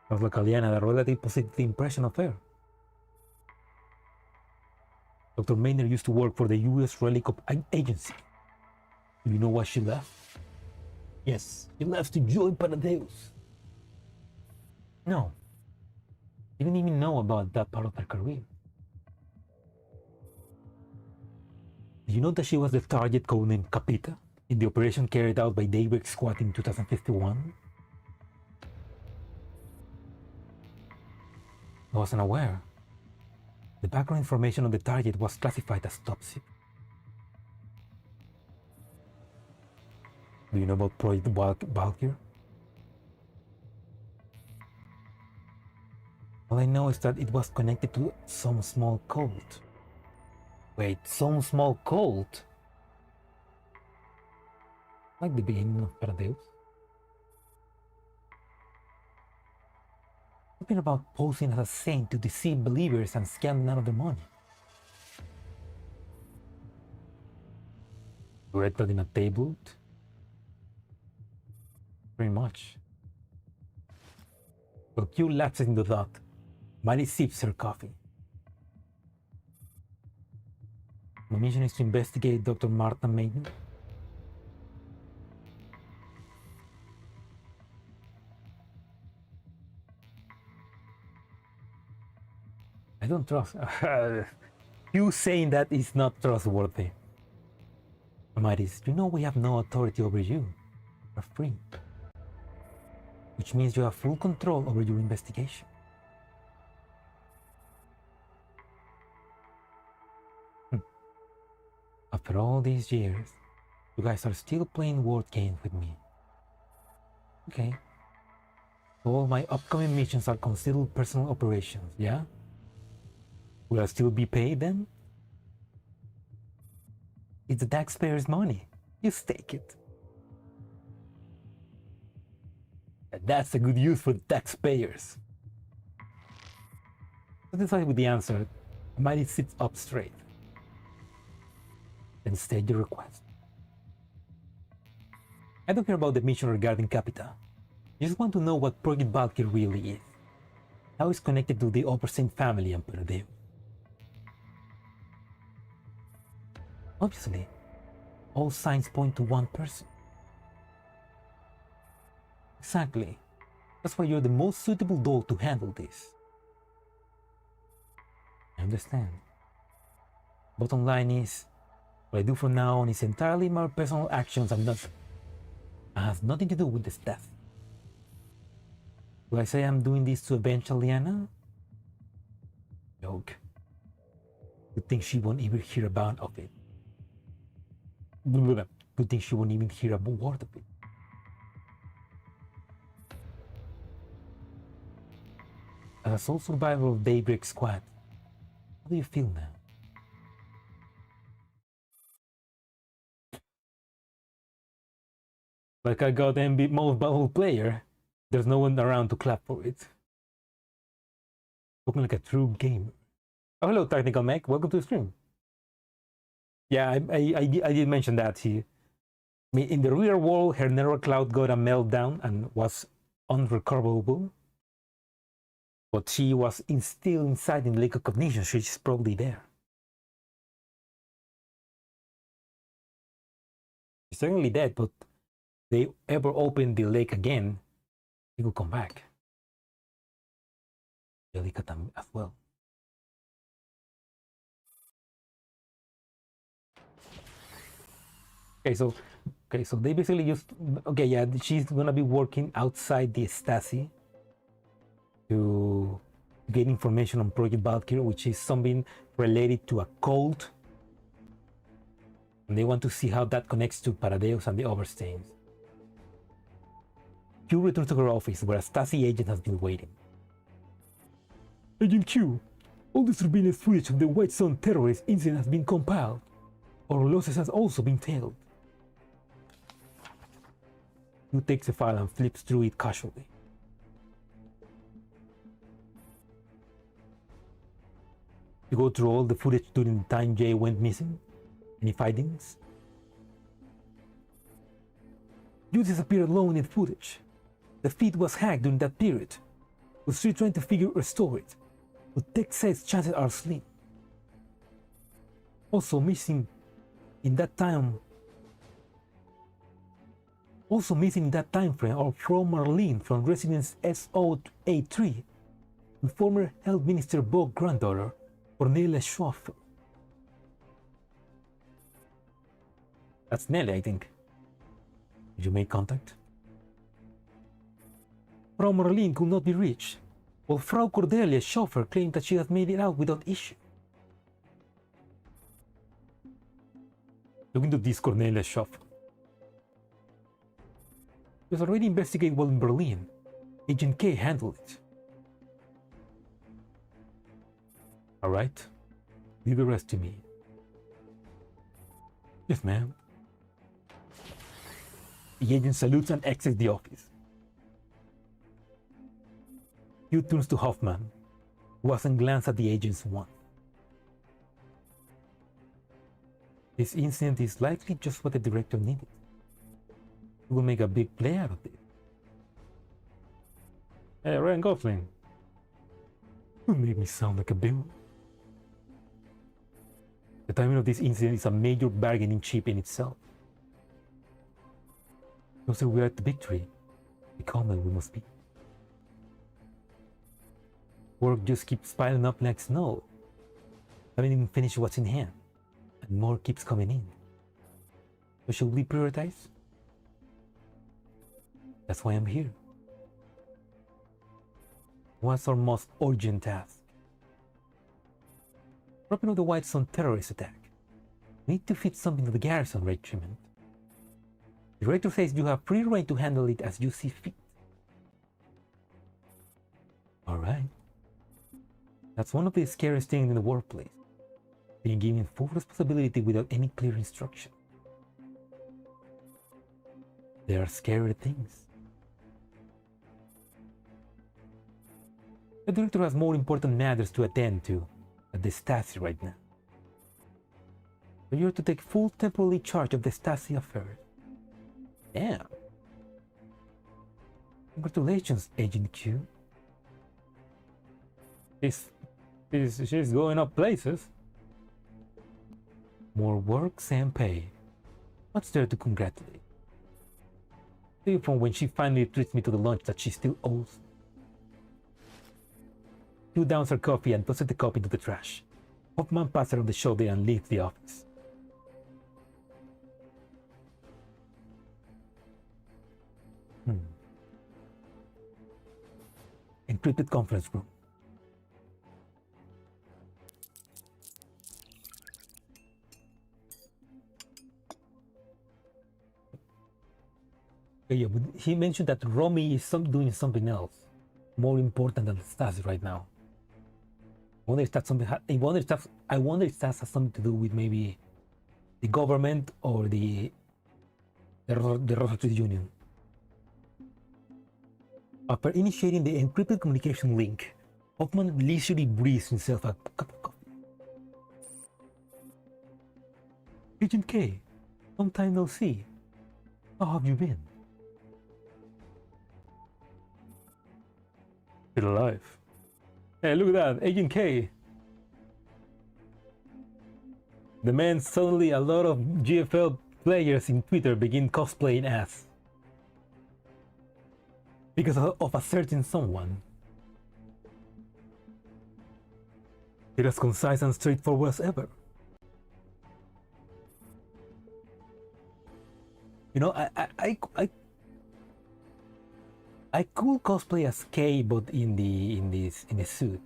Sounds like Aliana had a relatively positive impression of her. Dr. Maynard used to work for the US Relic Agency. Do you know why she left? Yes, she left to join Paradeus. No. She didn't even know about that part of her career. Did you know that she was the target codenamed Capita in the operation carried out by Daybreak Squad in 2051? I wasn't aware. The background information on the target was classified as top secret. Do you know about Project Valkyr? All I know is that it was connected to some small cult. Wait, some small cult? Like the beginning of Paradeus? Something about posing as a saint to deceive believers and scam none of the money. You read that in a table? Very much. Well, Q lapses into that. Mary sips her coffee. My mission is to investigate Dr. Martha Maiden. I don't trust. You saying that is not trustworthy. Amaris, you know we have no authority over you. You're free. Which means you have full control over your investigation. After all these years, you guys are still playing word games with me. Okay. All my upcoming missions are considered personal operations, yeah? Will I still be paid then? It's the taxpayers' money. Just take it. And that's a good use for the taxpayers. Satisfied with the answer, Mighty sits up straight. Then state your request. I don't care about the mission regarding Capita. I just want to know what Project Valkyr really is. How it's connected to the Upper Saint family and Perdeu. Obviously, all signs point to one person. Exactly. That's why you're the most suitable doll to handle this. I understand. Bottom line is, what I do from now on is entirely my personal actions and has nothing to do with this death. Do I say I'm doing this to avenge Aliana? Joke. Good thing she won't even hear about of it. Good thing she won't even hear a word of it. As a sole survivor of Daybreak Squad, how do you feel now? Like I got MB most valuable player, there's no one around to clap for it. Looking like a true gamer. Oh, hello, Technical Mech. Welcome to the stream. Yeah, I did mention that here. I mean, in the real world, her neural cloud got a meltdown and was unrecoverable. But she was still inside in the lake of cognition. She's probably there. She's certainly dead, but if they ever open the lake again, she will come back. Delicat as well. Okay, so they basically just okay, yeah, she's gonna be working outside the Stasi to get information on Project Valkyrie, which is something related to a cult, and they want to see how that connects to Paradeus and the Overstains. Q returns to her office where a Stasi agent has been waiting. Agent Q, all the surveillance footage of the White Sun terrorist incident has been compiled. Our losses has also been tailed. Q takes the file and flips through it casually. You go through all the footage during the time Jay went missing. Any findings? You disappeared alone in footage. The feed was hacked during that period. We're still trying to restore it, but tech says chances are slim. Also missing in that time frame are from Marlene from residence SO83 and former Health Minister Bo's granddaughter, Cornelia Schwafel. That's Nelly, I think. Did you make contact? Frau Marlene could not be reached, while Frau Cordelia Schoffer claimed that she has made it out without issue. Look into this Cornelia Schoffer. It was already investigated while in Berlin. Agent K handled it. Alright. Leave the rest to me. Yes, ma'am. The agent salutes and exits the office. Q turns to Hoffman, who hasn't glanced at the agents once. This incident is likely just what the director needed. He will make a big play out of it. Hey, Ryan Gosling. You made me sound like a bill. The timing of this incident is a major bargaining chip in itself. Closer we are at the victory, the calmer we must be. Work just keeps piling up like snow. Haven't even finished what's in hand, and more keeps coming in. So should we prioritize? That's why I'm here. What's our most urgent task? Dropping of the White Sun terrorist attack. We need to fit something to the garrison regiment. The director says you have free rein to handle it as you see fit. Alright. That's one of the scariest things in the workplace. Being given full responsibility without any clear instruction. There are scarier things. The director has more important matters to attend to at the Stasi right now. So you're to take full temporary charge of the Stasi affairs. Damn. Congratulations, Agent Q. She's going up places. More work, same pay. What's there to congratulate? See from when she finally treats me to the lunch that she still owes. Q downs her coffee and tosses the cup into the trash. Hoffman pats her on the shoulder and leaves the office. Encrypted conference room. Yeah, but he mentioned that Romy is doing something else more important than the Stasi right now. I wonder if that's something. I wonder if that has something to do with maybe the government or the Rosa Union. After initiating the encrypted communication link, Hoffman leisurely breathes himself a cup of coffee. Agent K, long time no see. How have you been? Still alive. Hey, look at that, Agent K. The man suddenly a lot of GFL players in Twitter begin cosplaying as. Because of a certain someone. It is concise and straightforward as ever. You know, I could cosplay as Kay, but in the suit.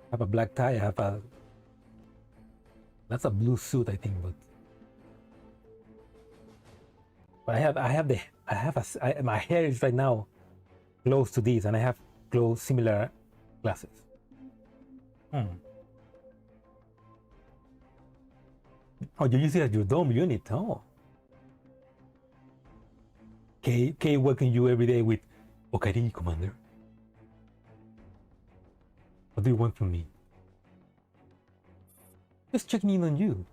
I have a black tie. I have a that's a blue suit, I think, but my hair is right now close to this, and I have close similar glasses. Oh, you use it as your dome unit. Oh. Kay welcome you every day with Okairi, Commander. What do you want from me? Just checking in on you.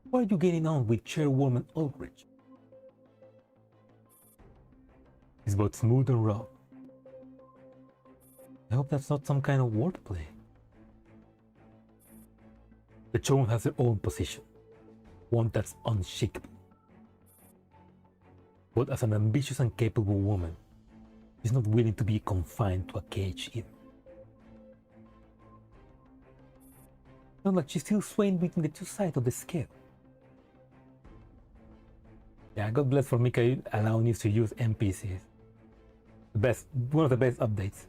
Why are you getting on with Chairwoman Ulrich? It's both smooth and rough. I hope that's not some kind of wordplay. The Chairwoman has her own position, one that's unshakable. But as an ambitious and capable woman, she's not willing to be confined to a cage either. Not like she's still swaying between the two sides of the scale. Yeah, God bless for MICA allowing us to use NPCs. One of the best updates.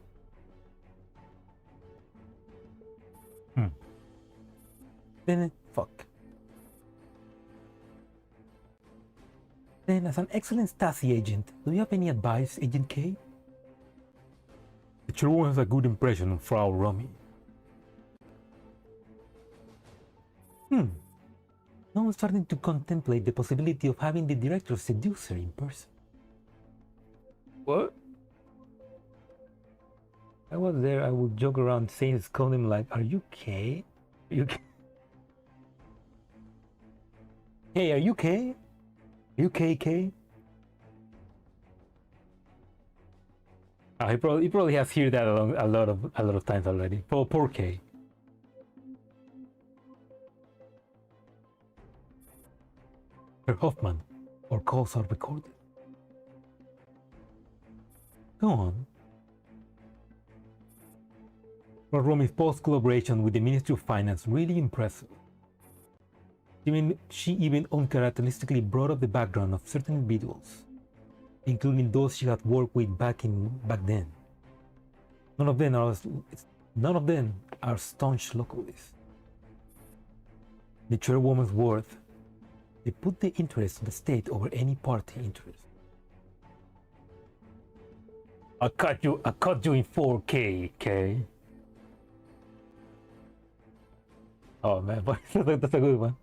Then, fuck. Then, as an excellent Stasi agent, do you have any advice, Agent K? The Chairwoman has a good impression of Frau Romy. Now I'm starting to contemplate the possibility of having the director seduce her in person. What? I was there, I would joke around saying, call him like, are you okay? Are you okay? Hey, are you okay? Are you okay? He probably has heard that a lot of times already. Poor K. Herr Hoffman, our calls are recorded. Go on. Romy's post-collaboration with the Ministry of Finance really impressive. She even uncharacteristically brought up the background of certain individuals, including those she had worked with back then. None of them are staunch localists. The Chairwoman's worth, they put the interest of the state over any party interest. I cut you in 4K, K. Oh man, that's a good one.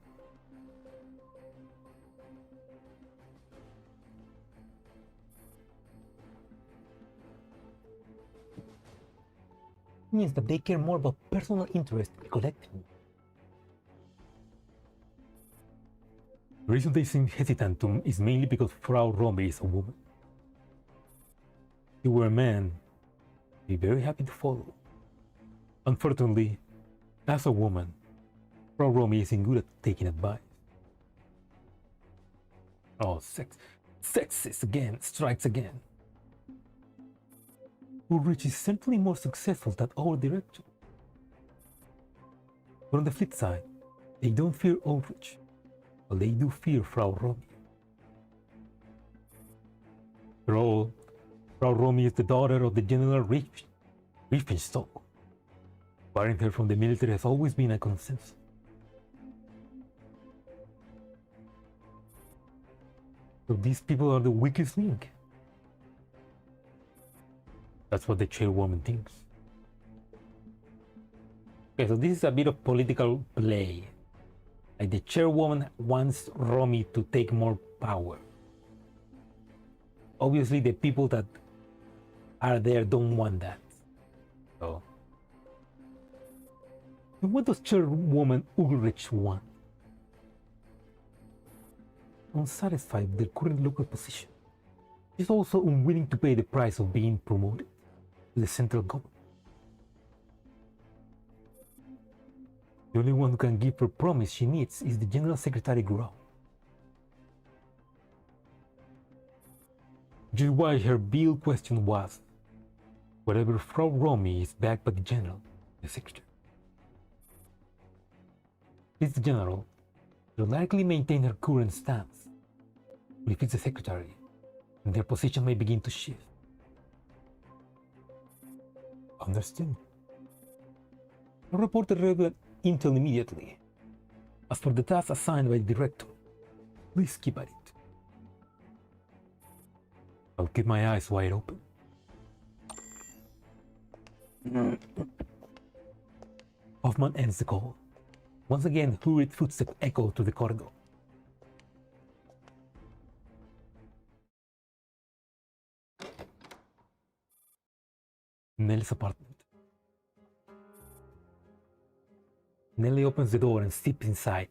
Means that they care more about personal interest than collective. The reason they seem hesitant is mainly because Frau Romy is a woman. If you were a man, I'd be very happy to follow. Unfortunately, as a woman, Frau Romy isn't good at taking advice. Oh, sexist again, strikes again. Ulrich is certainly more successful than our director. But on the flip side, they don't fear Ulrich, but they do fear Frau Romy. After all, Frau Romy is the daughter of the General Riefenstahl. Firing her from the military has always been a consensus. So these people are the weakest link. That's what the Chairwoman thinks. Okay, so this is a bit of political play. Like the Chairwoman wants Romy to take more power. Obviously, the people that are there don't want that. So, and what does Chairwoman Ulrich want? Unsatisfied with their current local position, she's also unwilling to pay the price of being promoted to the central government. The only one who can give her promise she needs is the General Secretary Grau. Which is why her real question was, whatever Frau Romy is backed by the General, the Secretary. This General will likely maintain her current stance, If it's the secretary, their position may begin to shift. Understood. I'll report the regular intel immediately. As for the task assigned by the director, please keep at it. I'll keep my eyes wide open. Hoffman ends the call. Once again, hurried footsteps echo through the corridor. Nell's apartment. Nelly opens the door and steps inside,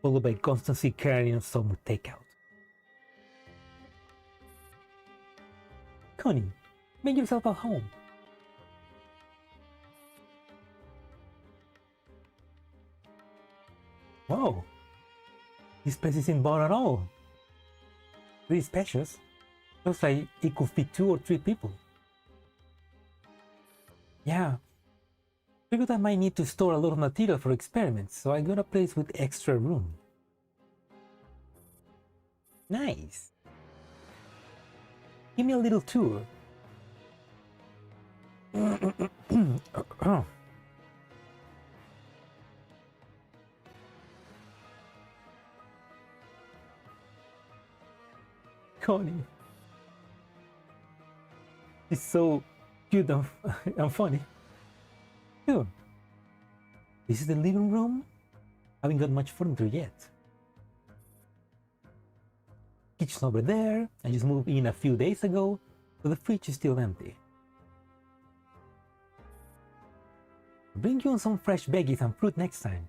followed by Constancy carrying some takeout. Connie, make yourself at home. Wow, this place isn't bad at all. Pretty spacious. Looks like it could fit 2 or 3 people. Yeah, figured I might need to store a lot of material for experiments, so I got a place with extra room. Nice. Give me a little tour. Connie. She's so cute and funny. Sure. This is the living room? Haven't got much furniture yet. Kitchen over there. I just moved in a few days ago, so the fridge is still empty. I'll bring you some fresh veggies and fruit next time.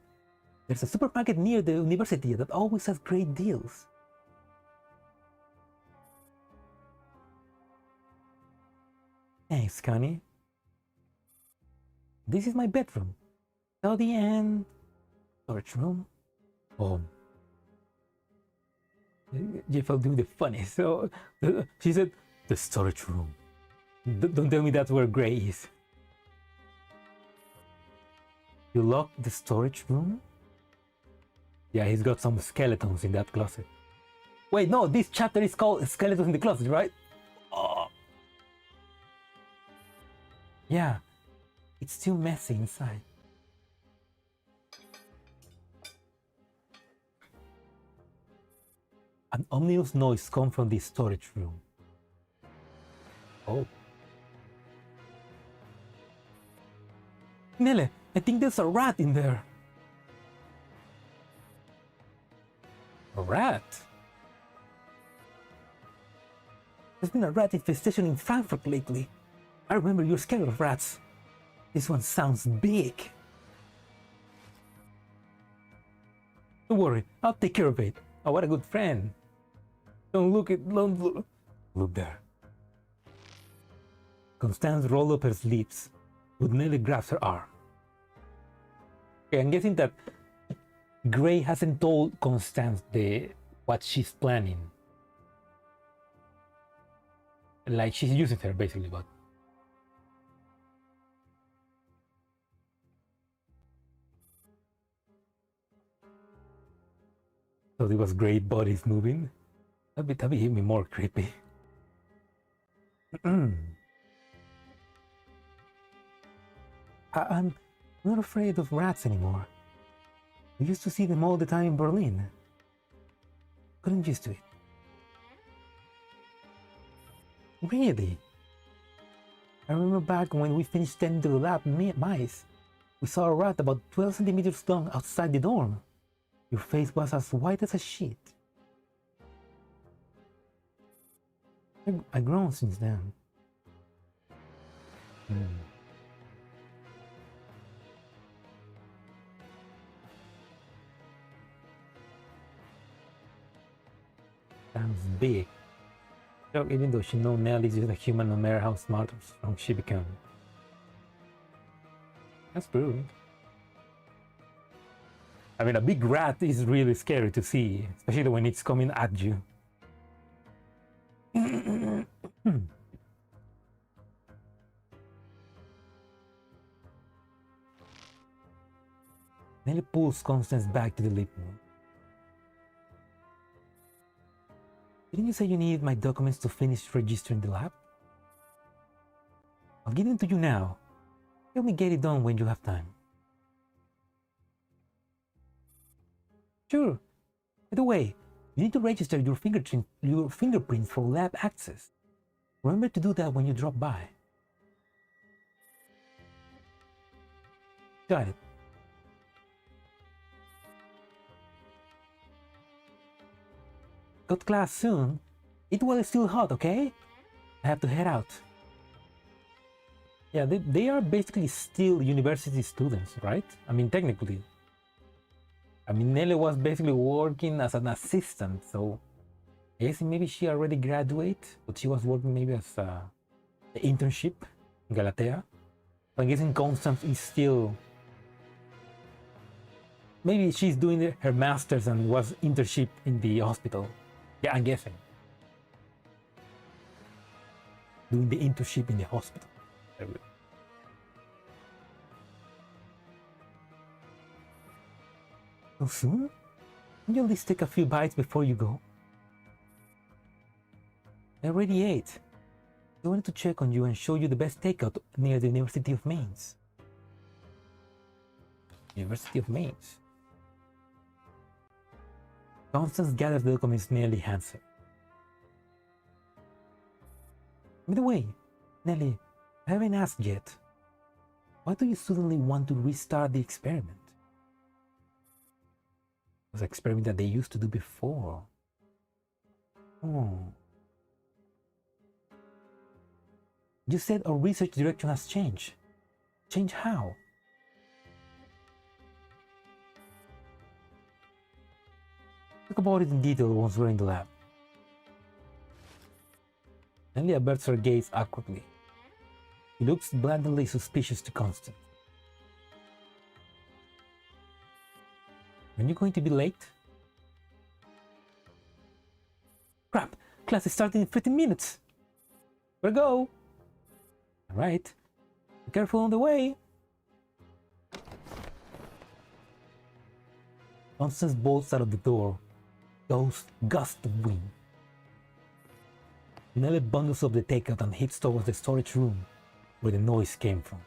There's a supermarket near the university that always has great deals. Thanks, Connie. This is my bedroom. Study and storage room. Oh. Jeff, I'll do the funny. So, she said, the storage room. Don't tell me that's where Gray is. You locked the storage room? Yeah, he's got some skeletons in that closet. Wait, no, this chapter is called Skeletons in the Closet, right? Oh. Yeah, it's too messy inside. An ominous noise comes from the storage room. Oh. Nele, I think there's a rat in there. A rat? There's been a rat infestation in Frankfurt lately. I remember you're scared of rats. This one sounds big. Don't worry, I'll take care of it. Oh, what a good friend. Don't look. Look there. Constance rolled up her sleeves, but Nelly grabs her arm. Okay, I'm guessing that Gray hasn't told Constance what she's planning. Like, she's using her, basically, but... So it was great bodies moving. That'd be even more creepy. I'm not afraid of rats anymore. We used to see them all the time in Berlin. Couldn't used to it. Really? I remember back when we finished tending to the lab mice. We saw a rat about 12 centimeters long outside the dorm. Your face was as white as a sheet. I've grown since then. Sounds big. So even though she knows Nellie's just a human, no matter how smart or strong she becomes. That's brilliant. I mean, a big rat is really scary to see, especially when it's coming at you. Nellie pulls Constance back to the living room. Didn't you say you needed my documents to finish registering the lab? I'll give them to you now. Help me get it done when you have time. Sure. By the way, you need to register your fingerprints for lab access. Remember to do that when you drop by. Got it. Got class soon. Eat while it's still hot, okay? I have to head out. Yeah, they are basically still university students, right? I mean, technically. I mean, Nelly was basically working as an assistant, so I guess maybe she already graduated, but she was working maybe as an internship in Galatea. So I'm guessing Constance is still... Maybe she's doing her master's and was internship in the hospital. Yeah, I'm guessing. Doing the internship in the hospital. So soon? Can you at least take a few bites before you go? I already ate. I wanted to check on you and show you the best takeout near the University of Mainz. University of Mainz. Constance gathers the documents nearly hands her. By the way, Nelly, I haven't asked yet. Why do you suddenly want to restart the experiment? It was an experiment that they used to do before. Oh. You said our research direction has changed. Change how? Talk about it in detail once we're in the lab. Nelly averts her gaze awkwardly. He looks blandly suspicious to Constance. Are you going to be late? Crap! Class is starting in 15 minutes! Where go? Alright. Be careful on the way! Constance bolts out of the door. Gust of wind. Nelly bundles up the takeout and heads towards the storage room where the noise came from.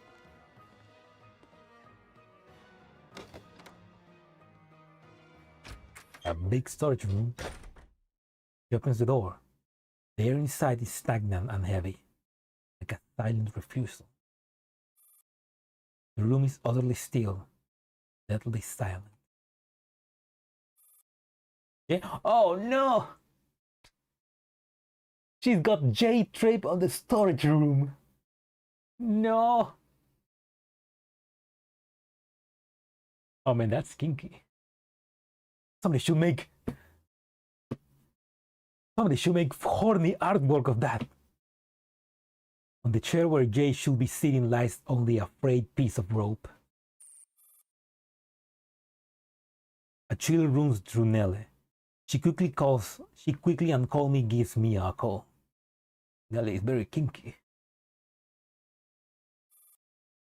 A big storage room. She opens the door. The air inside is stagnant and heavy, like a silent refusal. The room is utterly still, deadly silent. Yeah. Oh no! She's got J tape on the storage room. No! Oh man, that's kinky. Somebody should make horny artwork of that. On the chair where Jay should be sitting lies only a frayed piece of rope. A chill runs through Nelly. She quickly and calmly gives Mia a call. Nelly is very kinky.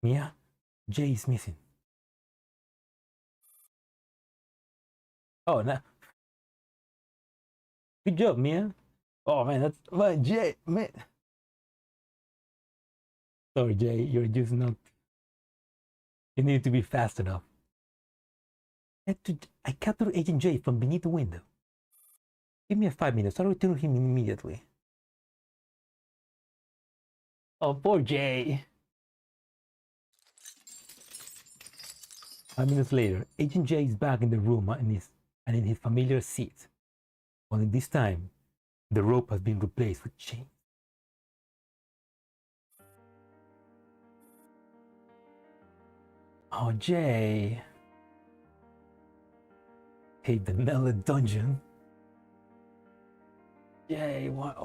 Mia, Jay is missing. Oh, no. Good job, Mia. Oh man, that's man, Jay, man. Sorry, Jay, you're just not. You need to be fast enough. I captured Agent J from beneath the window. Give me 5 minutes. I'll return him immediately. Oh, poor Jay. 5 minutes later, Agent J is back in the room and in his familiar seat. Only this time, the rope has been replaced with chains. Oh, Jay. Hate the Nelly dungeon. Jay, what?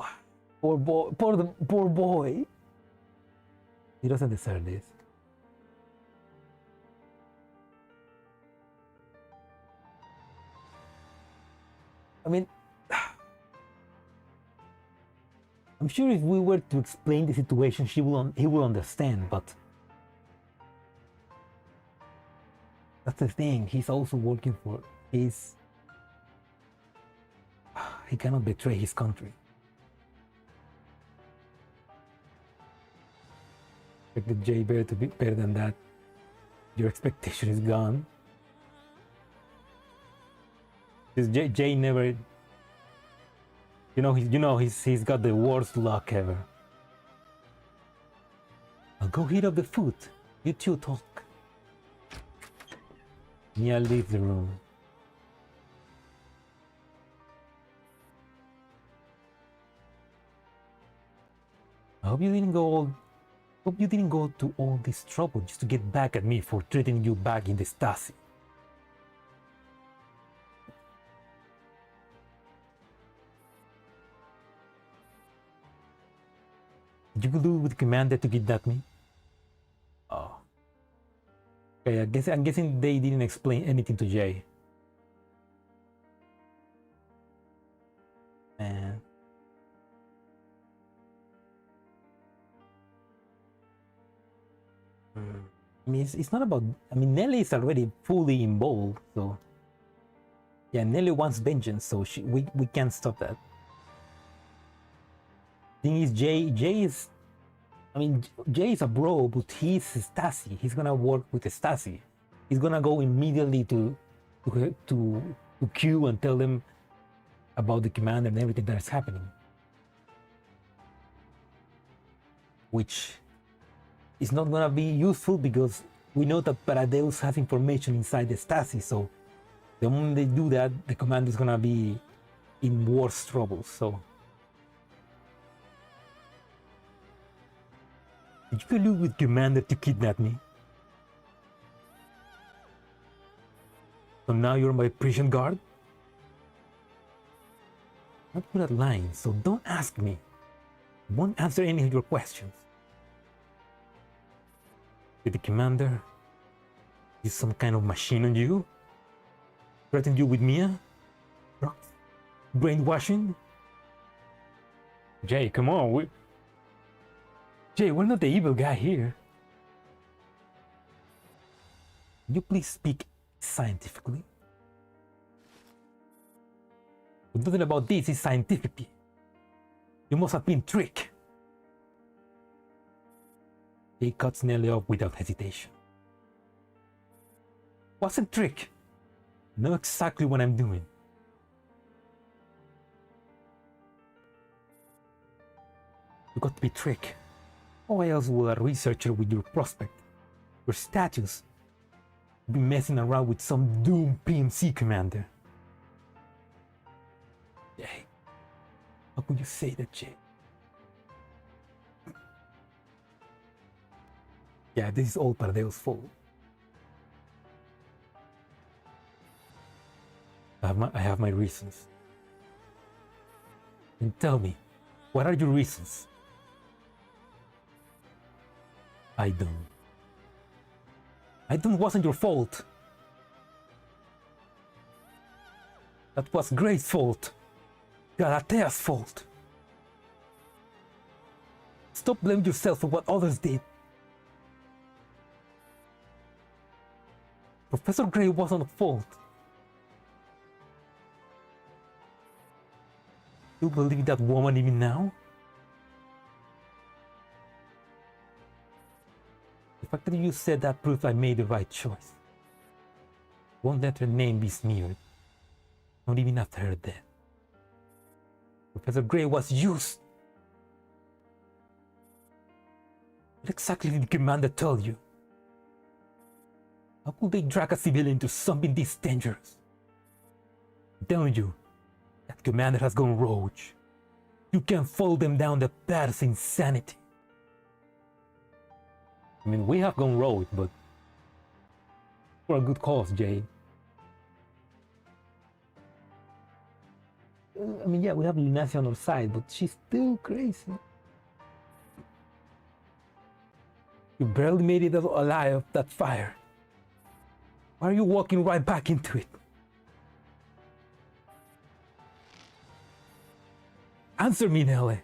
Poor boy. Poor boy. He doesn't deserve this. I mean, I'm sure if we were to explain the situation, he will understand, but that's the thing. He's also working for his. he cannot betray his country. Expected Jay better to be better than that. Your expectation is gone. This Jay never. He's got the worst luck ever. I'll go heat up the food. You two talk. Mia leaves the room. I hope you didn't go to all this trouble just to get back at me for treating you back in the Stasi. Did you collude with the commander to kidnap me? Oh. Okay, I'm guessing they didn't explain anything to Jay. Man. I mean, it's not about. I mean, Nelly is already fully involved, so yeah, Nelly wants vengeance, so we can't stop that. Thing is, Jay is. I mean, Jay is a bro, but he's Stasi. He's gonna work with the Stasi. He's gonna go immediately to Q and tell them about the commander and everything that is happening, which is not gonna be useful because we know that Paradeus has information inside the Stasi. So the moment they do that, the commander is gonna be in worse trouble. So. Did you collude with commander to kidnap me? So now you're my prison guard? I'm not good at lying, so don't ask me. I won't answer any of your questions. Did the commander use some kind of machine on you? Threaten you with Mia? Drugs? Brainwashing? Jay, come on. Jay, we're not the evil guy here. Can you please speak scientifically? But nothing about this is scientific. You must have been tricked. He cuts Nelly off without hesitation. Wasn't trick. Know exactly what I'm doing. You got to be tricked. Why else would a researcher with your prospect, your status, be messing around with some doomed PMC commander? Jay, how could you say that, Jay? Yeah, this is all Paradeo's fault. I have my reasons. And tell me, what are your reasons? I don't wasn't your fault. That was Gray's fault. Galatea's fault. Stop blaming yourself for what others did. Professor Gray wasn't at fault. You believe that woman even now? The fact that you said that proves I made the right choice. Won't let her name be smeared, not even after her death. Professor Gray was used. What exactly did the commander tell you? How could they drag a civilian into something this dangerous? I'm telling you, that commander has gone rogue. You can't follow them down the path of insanity. I mean, we have gone rogue, but for a good cause, Jay. I mean, yeah, we have Lunacia on our side, but she's still crazy. You barely made it alive of that fire. Why are you walking right back into it? Answer me, Nelly.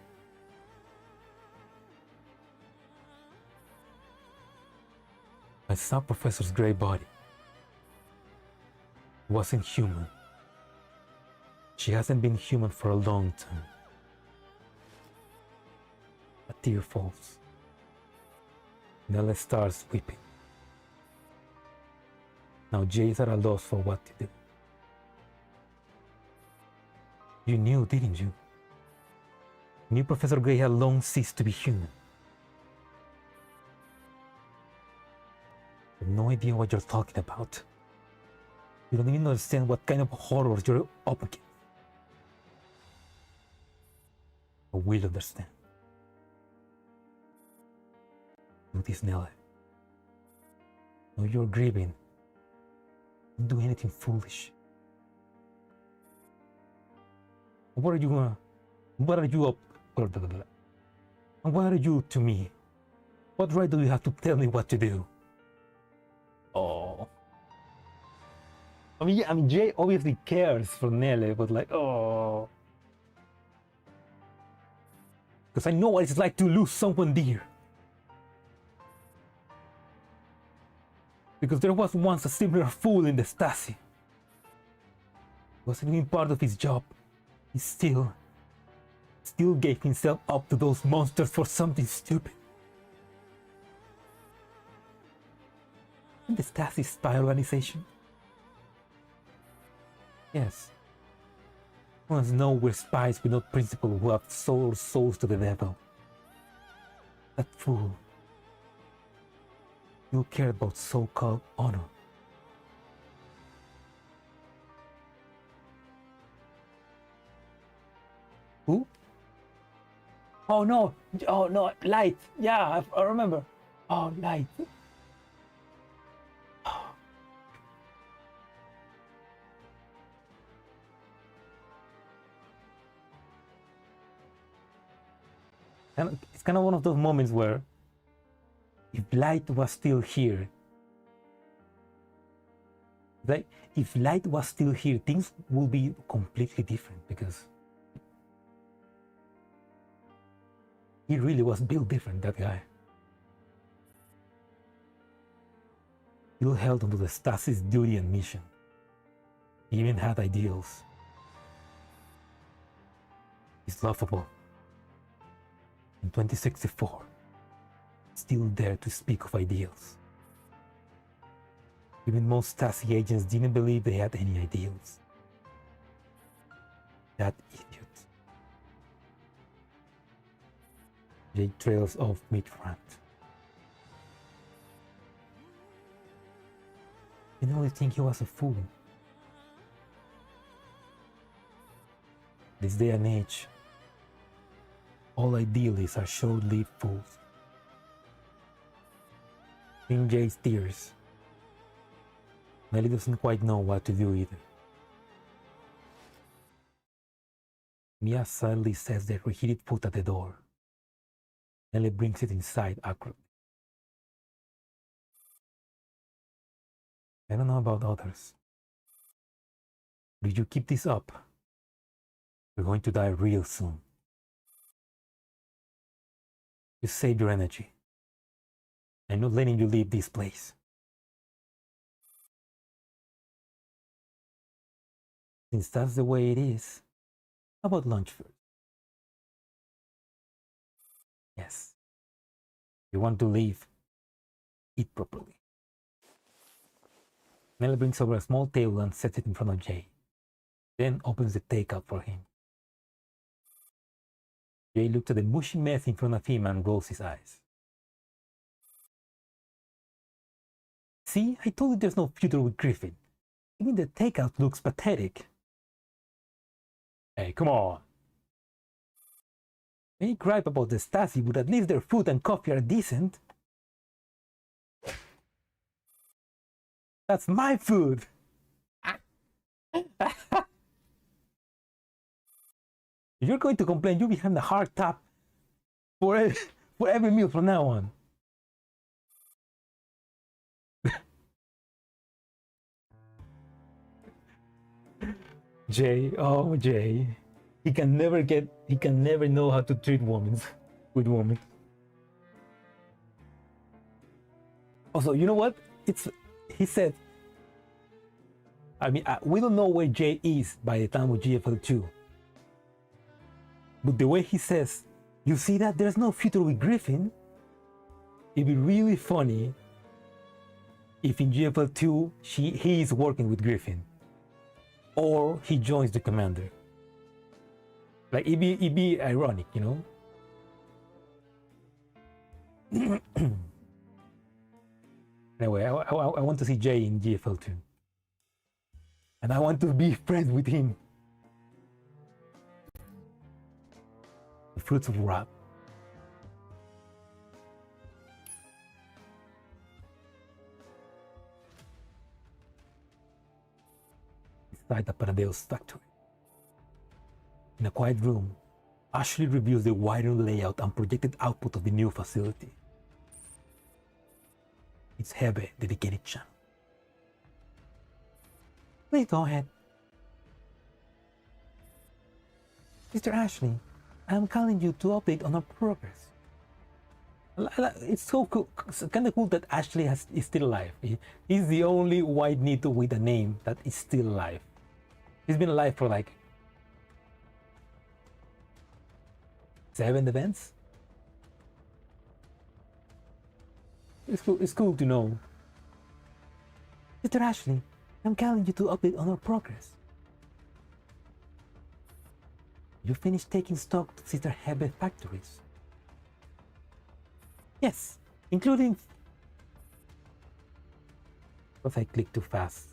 I saw Professor's gray body. It wasn't human. She hasn't been human for a long time. A tear falls. Nella starts weeping. Now Jay is at a loss for what to do. You knew, didn't you? You knew Professor Gray had long ceased to be human. I have no idea what you're talking about. You don't even understand what kind of horrors you're up against. I will understand. Do this, Nella. Know you're grieving. Don't do anything foolish. What are you up? And what are you to me? What right do you have to tell me what to do? Oh. I mean, Jay obviously cares for Nelle, but like, oh. Because I know what it's like to lose someone dear. Because there was once a similar fool in the Stasi. It wasn't even part of his job. He still gave himself up to those monsters for something stupid. In the Stasi spy organization? Yes. Once know we're spies without principle who have sold souls to the devil. That fool. You care about so-called honor. Who? Oh no, Light. Yeah, I remember. Oh, Light. And it's kind of one of those moments where if Light was still here, like if Light was still here, things would be completely different because he really was built different, that guy. Still held onto the Stasi's duty and mission. He even had ideals. He's lovable. In 2064, still there to speak of ideals. Even most Stasi agents didn't believe they had any ideals. That idiot. Jay trails off mid-front. You know, I think he was a fool. This day and age, all idealists are short-lived fools. In Jay's tears, Nelly doesn't quite know what to do either. Mia suddenly sets their reheated foot at the door. Nelly brings it inside awkwardly. I don't know about others. If you keep this up, you're going to die real soon. You save your energy. I'm not letting you leave this place. Since that's the way it is, how about lunch first? Yes. If you want to leave, eat properly. Nella brings over a small table and sets it in front of Jay, then opens the takeout for him. Jay looks at the mushy mess in front of him and rolls his eyes. See, I told you there's no future with Griffin. Even the takeout looks pathetic. Hey, come on. Any gripe about the Stasi, but at least their food and coffee are decent. That's my food. If you're going to complain, you'll be having a hard tap for every meal from now on. Jay, oh Jay, he can never know how to treat women with women. Also, you know what? He said, I mean, we don't know where Jay is by the time of GFL2. But the way he says, you see that there's no future with Griffin? It'd be really funny if in GFL2 he is working with Griffin. Or he joins the commander. Like, it'd be ironic, you know? Anyway, I want to see Jay in GFL2. And I want to be friends with him. The fruits of rap. Inside the Paradeo's factory. In a quiet room, Ashley reviews the wider layout and projected output of the new facility. It's Hebe, dedicated channel. Please go ahead. Mr. Ashley, I'm calling you to update on our progress. It's so cool, it's kind of cool that Ashley is still alive. He's the only white Nito with a name that is still alive. He's been alive for like 7 events. It's cool to know. Mr. Ashley, I'm calling you to update on our progress. You finished taking stock to Sister Hebe factories? Yes, including... What if I click too fast?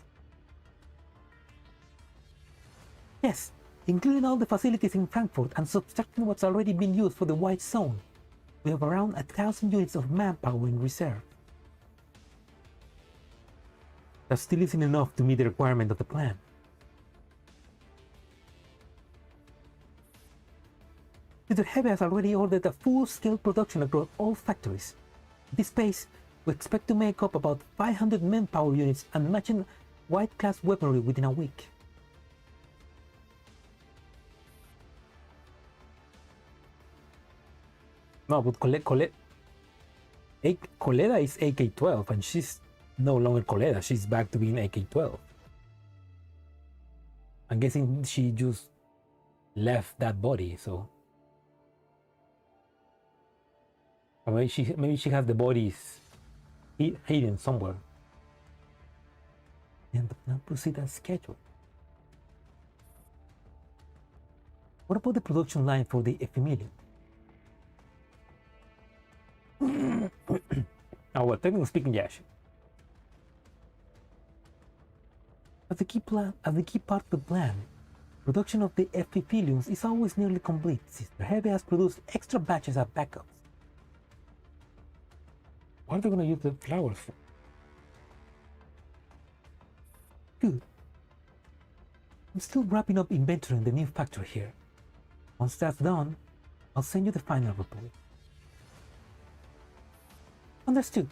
Yes, including all the facilities in Frankfurt and subtracting what's already been used for the white zone. We have around 1,000 units of manpower in reserve. That still isn't enough to meet the requirement of the plan. Mr. Hebe has already ordered a full-scale production across all factories. At this pace, we expect to make up about 500 manpower units and matching white-class weaponry within a week. No, but Coletta is AK-12 and she's no longer Coletta, she's back to being AK-12. I'm guessing she just left that body, so... Or maybe she has the bodies hidden somewhere. And now proceed as scheduled. What about the production line for the ephemeral? Oh, well, technically speaking, yes. As the key part of the plan, production of the ephemerals is always nearly complete. Sister Hebe has produced extra batches as backups. What are they going to use the flowers for? Good. I'm still wrapping up inventory in the new factory here. Once that's done, I'll send you the final report. Understood.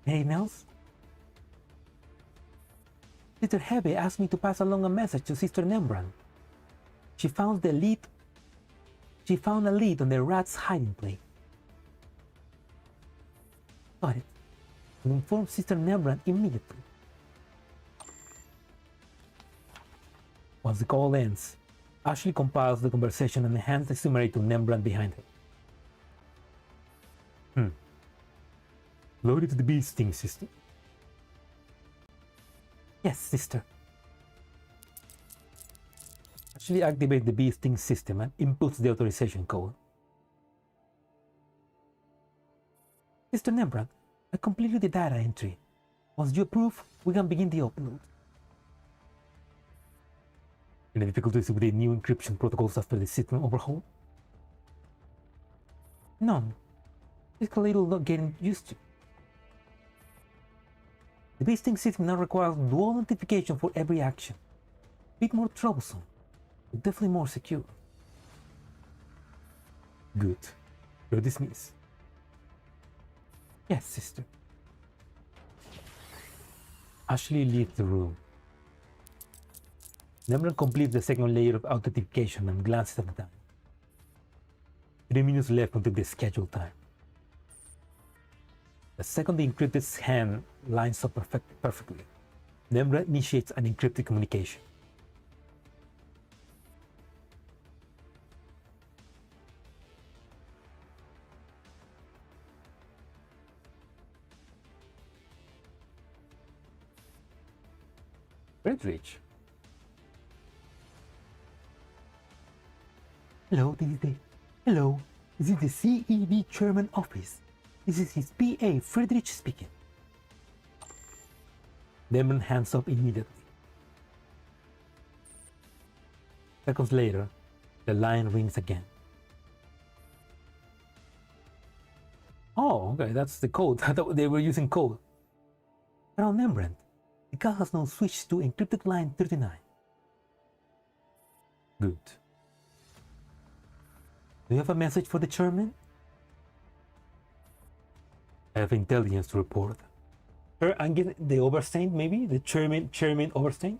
Anything else? Sister Hebe asked me to pass along a message to Sister Nembran. She found a lead on the rat's hiding place. Got it. We'll inform Sister Nembran immediately. Once the call ends, Ashley compiles the conversation and hands the summary to Nembran behind her. Loaded to the bee sting system. Yes, sister. Ashley activates the bee sting system and inputs the authorization code. Sister Nembran, I completed the data entry. Once you approve, we can begin the upload. Any difficulties with the new encryption protocols after the system overhaul? None. It's a little not getting used to. The bee-sting system now requires dual authentication for every action. A bit more troublesome, but definitely more secure. Good. You're dismissed. Yes, sister. Ashley leaves the room. Nembran completes the second layer of authentication and glances at the time. 3 minutes left until the scheduled time. The second the encrypted hand lines up perfectly, Nemra initiates an encrypted communication. Friedrich. Hello, this is the CEB Chairman office. This is his PA, Friedrich speaking. Demon hands up immediately. Seconds later, the line rings again. Oh, okay, that's the code. I thought they were using code. Around Rembrandt, the car has now switched to encrypted line 39. Good. Do you have a message for the chairman? I have intelligence to report. I'm getting the Oberstein, maybe? The chairman Oberstein?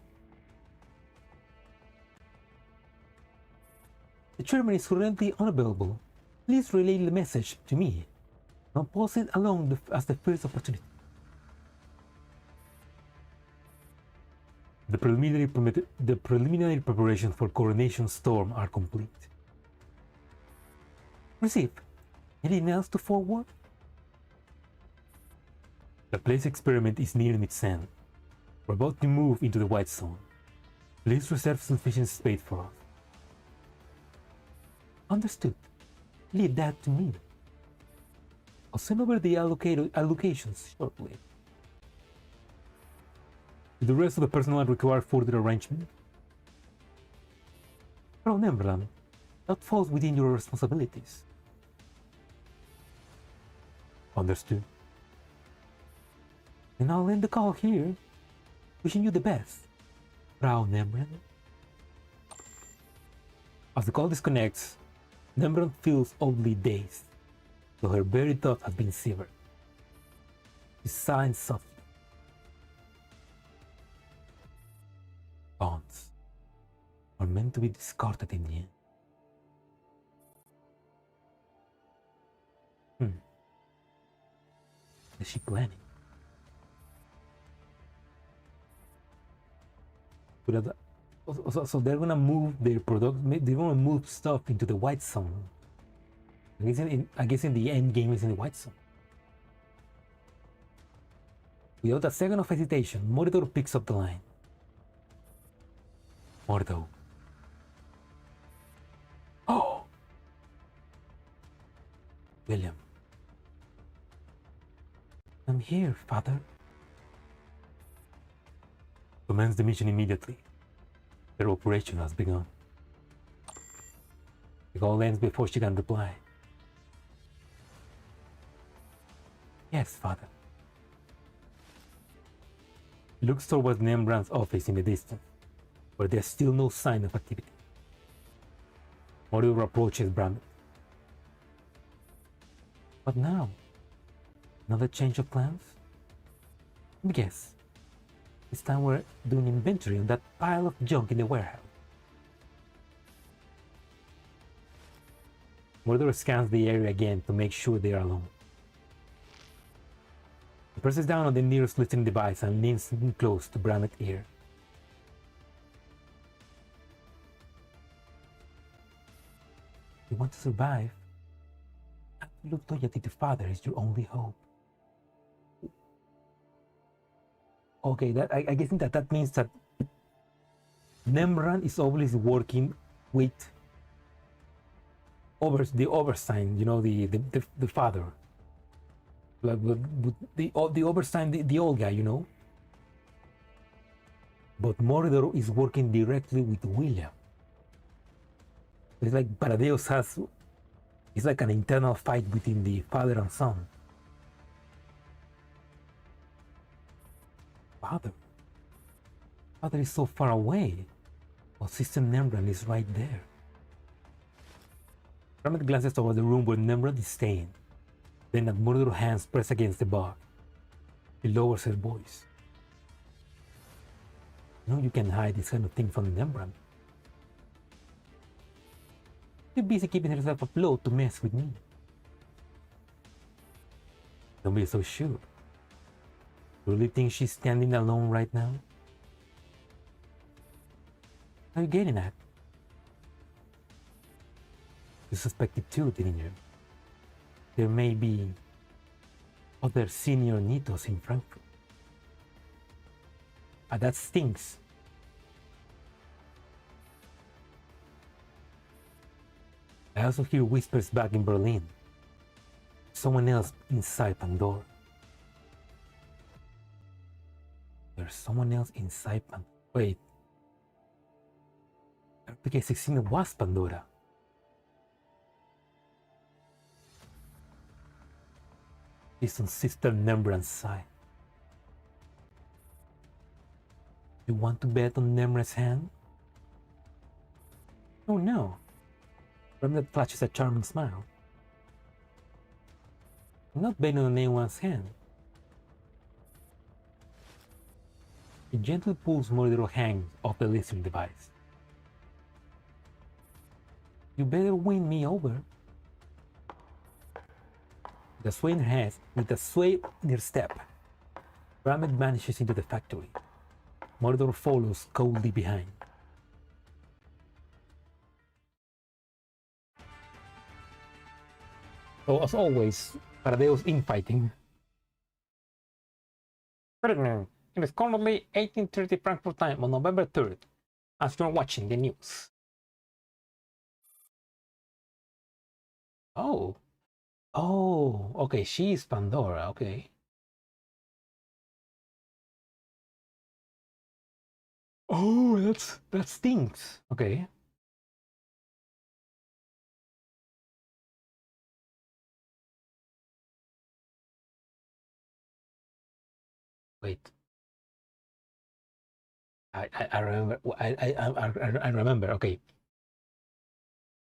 The chairman is currently unavailable. Please relay the message to me. I'll pass it along as the first opportunity. The preliminary preparations for Coronation Storm are complete. Received. Anything else to forward? The place experiment is nearing its end. We're about to move into the white zone. Please reserve sufficient space for us. Understood. Leave that to me. I'll send over the allocations shortly. Do the rest of the personnel require further arrangement? Frau Nemberland, that falls within your responsibilities. Understood. And I'll end the call here. Wishing you the best, Frau Nemberland. As the call disconnects, Nemberland feels oddly dazed, though her very thought has been severed. She sighs softly. Bonds are meant to be discarded in the end. Is she planning? So they're gonna move their product. They're gonna move stuff into the white zone. I guess in the end game is in the white zone. Without a second of hesitation, Mordor picks up the line. Mordor. Oh! William. I'm here, father. Commence the mission immediately. Their operation has begun. The call ends before she can reply. Yes, father. He looks towards Nembrandt's office in the distance, where there's still no sign of activity. Mordor approaches Bramit. What now? Another change of plans? Let me guess. This time we're doing inventory on that pile of junk in the warehouse. Mordor scans the area again to make sure they are alone. He presses down on the nearest listening device and leans in close to Bramit's ear. You want to survive? Absolute loyalty to father is your only hope. Okay, I guess that means that Nembrand is always working with the Oberstein, you know, the father, like the Oberstein, the old guy, you know. But Mordor is working directly with William. It's like Paradeus has, it's like an internal fight between the father and son. Father is so far away, while Sister Nembrand is right there. Bramit glances toward the room where Nembrand is staying, then at Mordor's hands pressed against the bar. He lowers her voice. You know you can hide this kind of thing from Nembrand. You're busy keeping herself afloat to mess with me. Don't be so sure. You really think she's standing alone right now? What are you getting at? You suspected too, didn't you? There may be other senior Nitos in Frankfurt. That stinks. I also hear whispers back in Berlin. Someone else inside Pandora. There's someone else inside Pandora. Wait. RPK 16 was Pandora. It's on Sister Nemran's side. You want to bet on Nemra's hand? Oh no. Remnant flashes a charming smile. I'm not betting on anyone's hand. He gently pulls Mordor hands off the listening device. You better win me over. With a sway in her step, Ramet vanishes into the factory. Mordor follows coldly behind. So as always, Paradeo's infighting. Good evening. It is currently 18:30 Frankfurt time on November 3rd, as you're watching the news. Oh. Oh, okay, she is Pandora, okay. Oh, that stinks. Okay. Wait. I remember. I remember. Okay.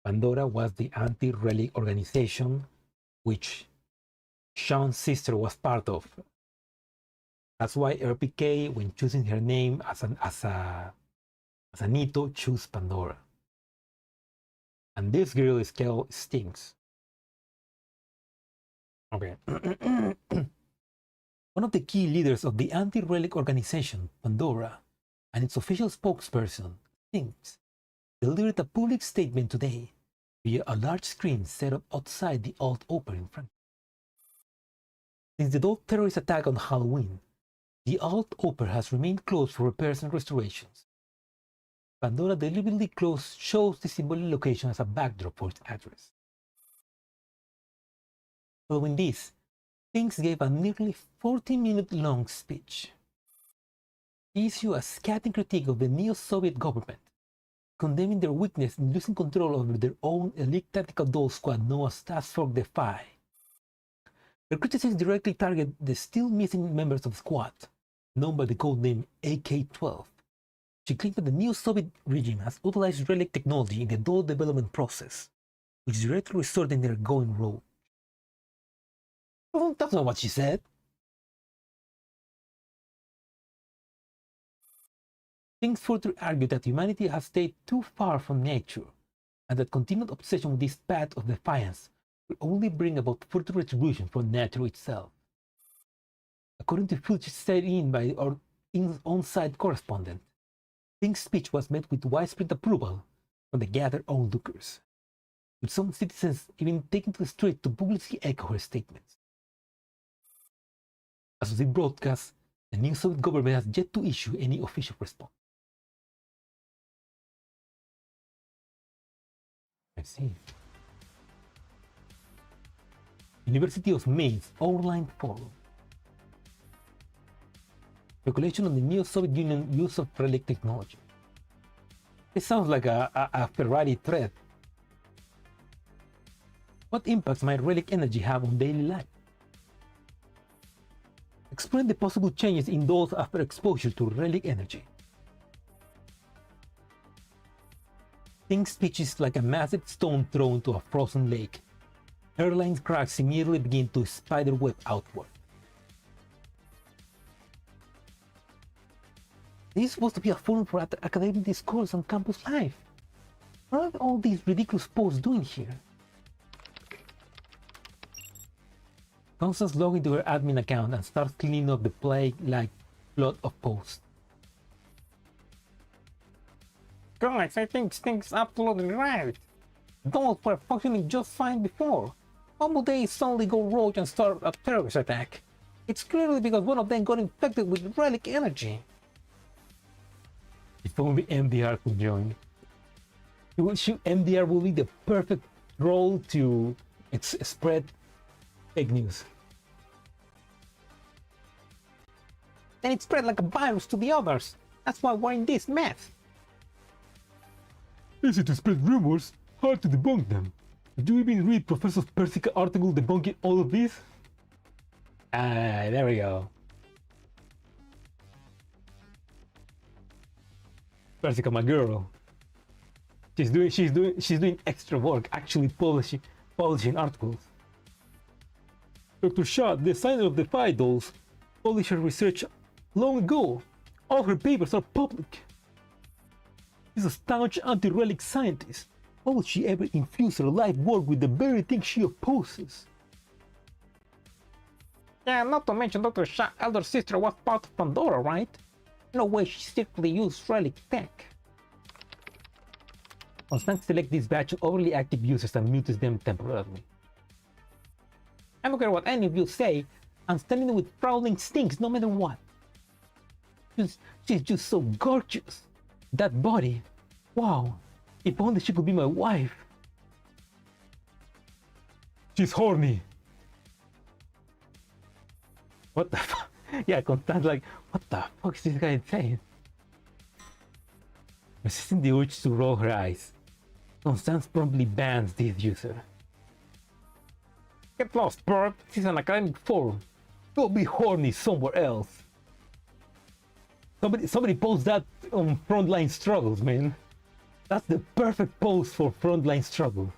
Pandora was the anti-relic organization which Sean's sister was part of. That's why RPK, when choosing her name as a Nito, chose Pandora. And this girl is called Stinks. Okay. One of the key leaders of the anti-relic organization, Pandora, and its official spokesperson, Stinks, delivered a public statement today via a large screen set up outside the Alt Oper in Frankfurt. Since the Dolls terrorist attack on Halloween, the Alt Oper has remained closed for repairs and restorations. Pandora deliberately chose the symbolic location as a backdrop for its address. Following this, Stinks gave a nearly 40-minute-long speech. He issued a scathing critique of the neo-Soviet government, condemning their weakness in losing control over their own elite tactical doll squad known as Task Force Defy. Their criticisms directly target the still missing members of the squad, known by the code name AK-12. She claimed that the neo-Soviet regime has utilized relic technology in the doll development process, which directly resulted in their going rogue. Well, that's not what she said. Things further argue that humanity has stayed too far from nature, and that continued obsession with this path of defiance will only bring about further retribution for nature itself. According to footage sent in by our on-site correspondent, Pink's speech was met with widespread approval from the gathered onlookers, with some citizens even taking to the street to publicly echo her statements. As of the broadcast, the new Soviet government has yet to issue any official response. I see. University of Mainz online forum. Speculation on the new Soviet Union use of relic technology. It sounds like a Ferrari threat. What impacts might relic energy have on daily life? Explain the possible changes in those after exposure to relic energy. Think speech is like a massive stone thrown to a frozen lake. Airline cracks immediately begin to spiderweb outward. This is supposed to be a forum for academic discourse on campus life. What are all these ridiculous posts doing here? Constance logs into her admin account and starts cleaning up the plague-like flood of posts. Guys, I think things absolutely right. Dolls were functioning just fine before. Why would they suddenly go rogue and start a terrorist attack? It's clearly because one of them got infected with relic energy. If only MDR could join. MDR will be the perfect role to spread fake news. Then it spread like a virus to the others. That's why we're in this mess. Easy to spread rumors, hard to debunk them. Did you even read Professor Persica's article debunking all of this? Ah, there we go. Persica, my girl. She's doing extra work, actually publishing articles. Dr. Shah, the designer of the Fire Dolls, published her research long ago. All her papers are public. She's a staunch anti-relic scientist. Why would she ever infuse her life work with the very thing she opposes? Yeah, not to mention Dr. Shah's elder sister was part of Pandora, right? No way she secretly used relic tech. Constance selects this batch of overly active users and mutes them temporarily. I don't care what any of you say, I'm standing there with prowling stinks no matter what. She's just so gorgeous. That body. Wow. If only she could be my wife. She's horny. What the fuck? Yeah, Constance like, what the fuck is this guy saying? Resisting the urge to roll her eyes, Constance promptly bans this user. Get lost, Bert. This is an academic forum. Go be horny somewhere else. Somebody post that on Frontline Struggles, man. That's the perfect post for Frontline Struggles.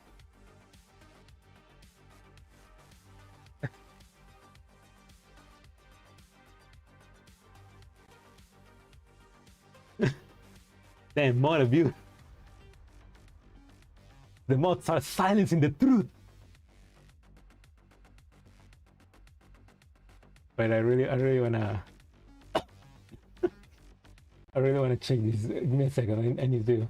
Damn, mod of you. The mods are silencing the truth. But I really wanna I really wanna check this. Give me a second, I need to.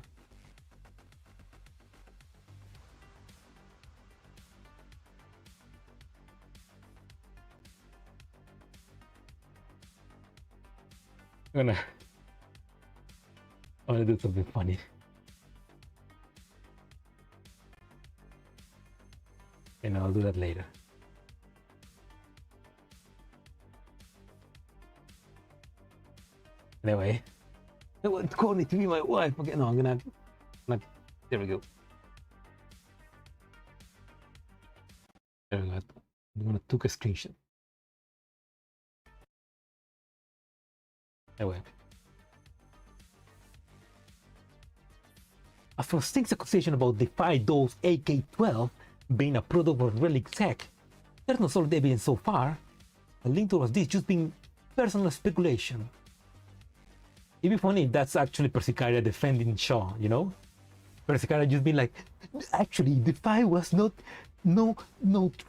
I wanna do something funny. And I'll do that later. Anyway, I want Courtney to be my wife. Okay, no, I'm gonna there we go. There we go. I'm gonna take a screenshot. Anyway. As for Sting's accusation about the Fire Dolls AK-12 being a product of relic tech, there's no solid evidence so far. A link towards this just being personal speculation. It'd be funny if that's actually Persicaria defending Shaw, you know? Persicaria just being like, actually, the fire was no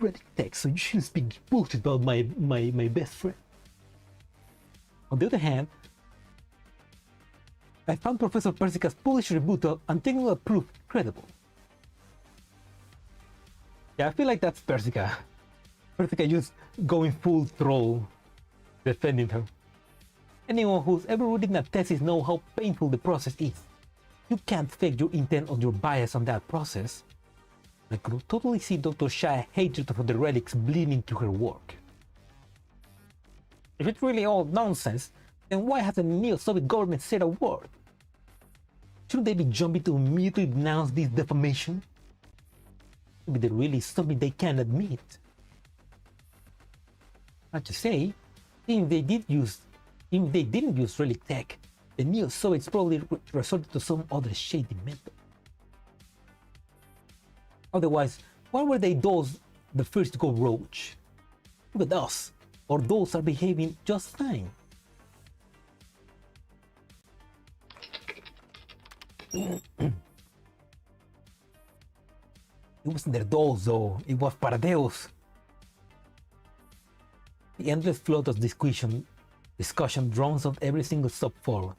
relic tech, so you shouldn't speak bullshit about my best friend. On the other hand, I found Professor Persica's Polish rebuttal and technical proof credible. Yeah, I feel like that's Persica. Persica just going full troll, defending her. Anyone who's ever written a thesis knows how painful the process is. You can't fake your intent or your bias on that process. I could totally see Dr. Shah's hatred of the relics bleeding through her work. If it's really all nonsense, then why hasn't the neo-Soviet government said a word? Shouldn't they be jumping to immediately denounce this defamation? Maybe there really is something they can't admit. Not to say, even if they didn't use relic tech, the neo-Soviets probably resorted to some other shady method. Otherwise, why were they those the first to go rogue? Look at us, our dolls are behaving just fine. It wasn't their dolls though, it was Paradeos. The endless flood of discussion drowns out every single step forward.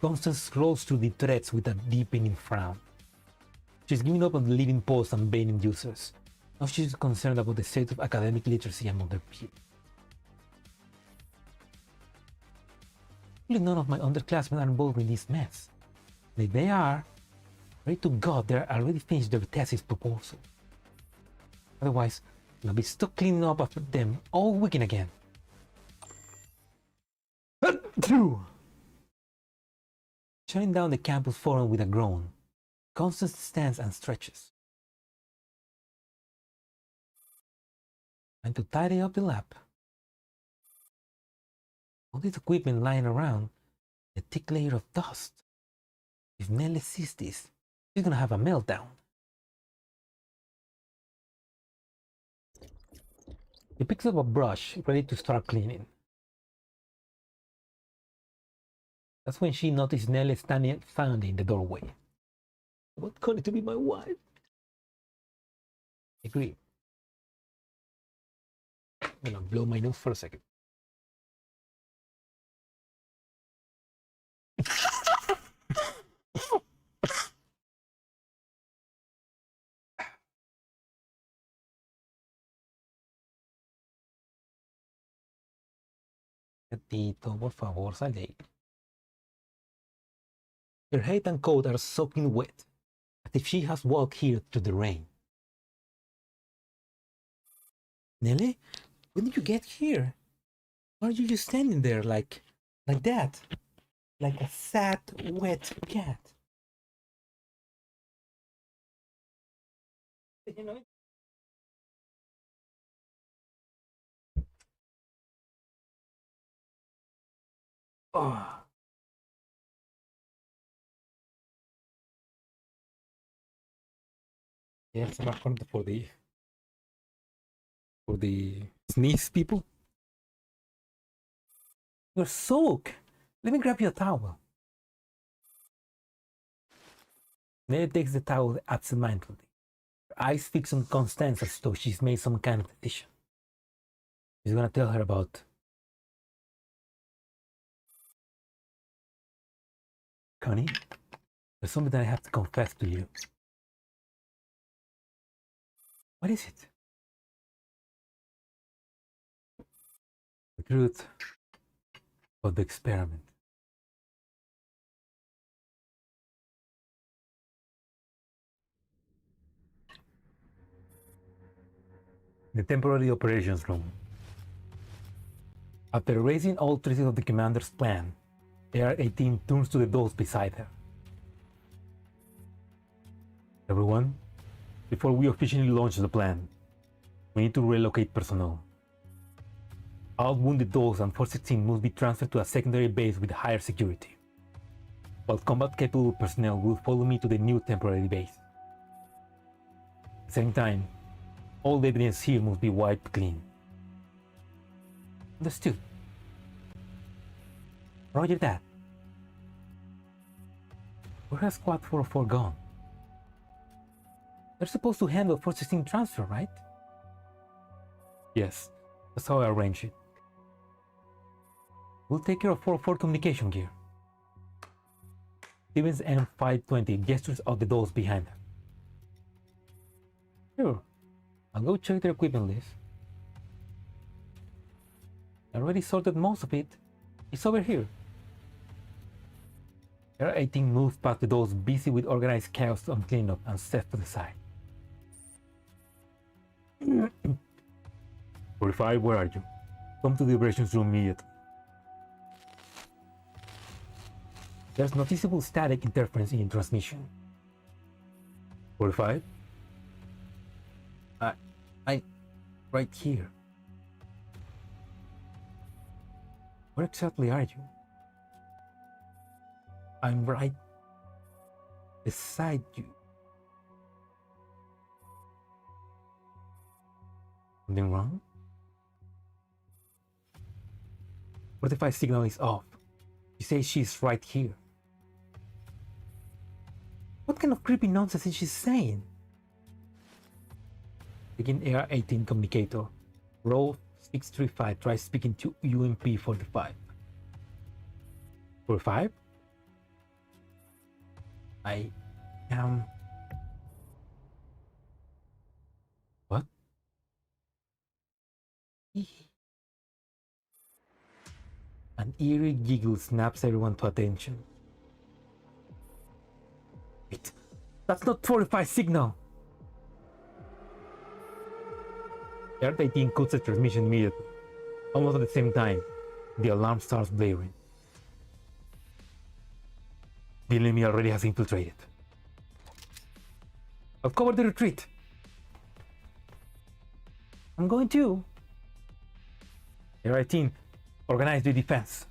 Constance scrolls through the threads with a deepening frown. She's giving up on the leading posts and baiting users. Now she's concerned about the state of academic literacy among their peers. None of my underclassmen are involved in this mess. And if they are, pray to God they're already finished their thesis proposal. Otherwise, I'll be stuck cleaning up after them all weekend again. Shutting down the campus forum with a groan, Constance stands and stretches. Time to tidy up the lab. All this equipment lying around, a thick layer of dust. If Nelly sees this, she's gonna have a meltdown. He picks up a brush, ready to start cleaning. That's when she noticed Nelly standing in the doorway. I want Connie to be my wife. Agree. I'm gonna blow my nose for a second. Gatito, por favor, sal de ahí. Her head and coat are soaking wet, as if she has walked here through the rain. Nelly, when did you get here? Why are you just standing there like that? Like a sad, wet cat. You know? Oh. Yes, I'm not for the sneeze people. You're soaked. Let me grab you a towel. Nelly takes the towel absentmindedly. Her eyes fix on Constance as though she's made some kind of decision. She's gonna tell her about Connie. There's something that I have to confess to you. What is it? The truth of the experiment. The temporary operations room. After erasing all traces of the commander's plan, AR-18 turns to the dolls beside her. Everyone, before we officially launch the plan, we need to relocate personnel. All wounded dolls and 416 must be transferred to a secondary base with higher security, while combat-capable personnel will follow me to the new temporary base. At the same time, all the evidence here must be wiped clean. Understood. Roger that. Where has Squad 404 gone? They're supposed to handle 416 transfer, right? Yes, that's how I arranged it. We'll take care of 404 communication gear. Stevens M520 gestures out the dolls behind her. Sure, I'll go check their equipment list. I already sorted most of it. It's over here. AR-18 moves past the dolls busy with organized chaos on cleanup and steps to the side. 45, where are you? Come to the operations room immediately. There's noticeable static interference in transmission. 45? I right here. Where exactly are you? I'm right beside you. Something wrong? 45 signal is off. She says she's right here. What kind of creepy nonsense is she saying? Begin AR-18 communicator. Roll 635. Try speaking to UMP 45. 45? I am. What? An eerie giggle snaps everyone to attention. Wait, that's not 45 signal! Earth 18 cuts the transmission immediately. Almost at the same time, the alarm starts blaring. The enemy already has infiltrated. I'll cover the retreat. I'm going to. Air 18, organize the defense.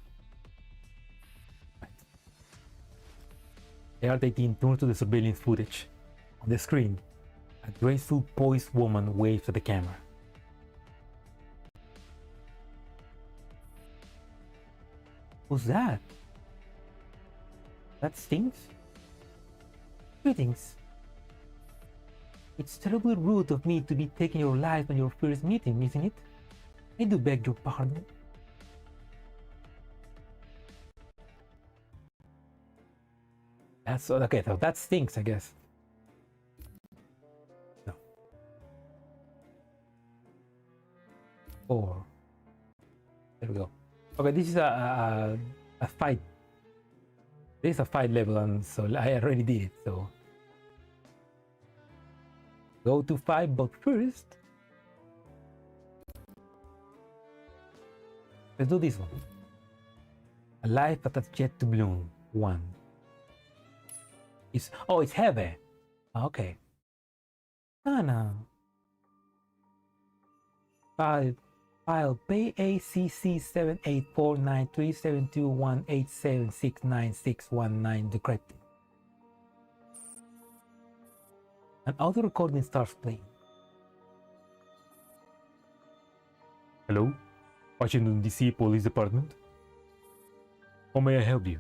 Air 18 turns to the surveillance footage. On the screen, a graceful, poised woman waves at the camera. Who's that? That stings? Greetings. It's terribly rude of me to be taking your life on your first meeting, isn't it? I do beg your pardon. That's okay, so that stinks, I guess. No. 4. There we go. Okay, this is a fight. This is a fight level, and so I already did it, so go to 5, but first let's do this one. A life that has yet to bloom. 1. It's heavy. Okay. Anna. 5. File PACC 7849372187696919 decrypted. An audio recording starts playing. Hello? Washington DC Police Department? How may I help you?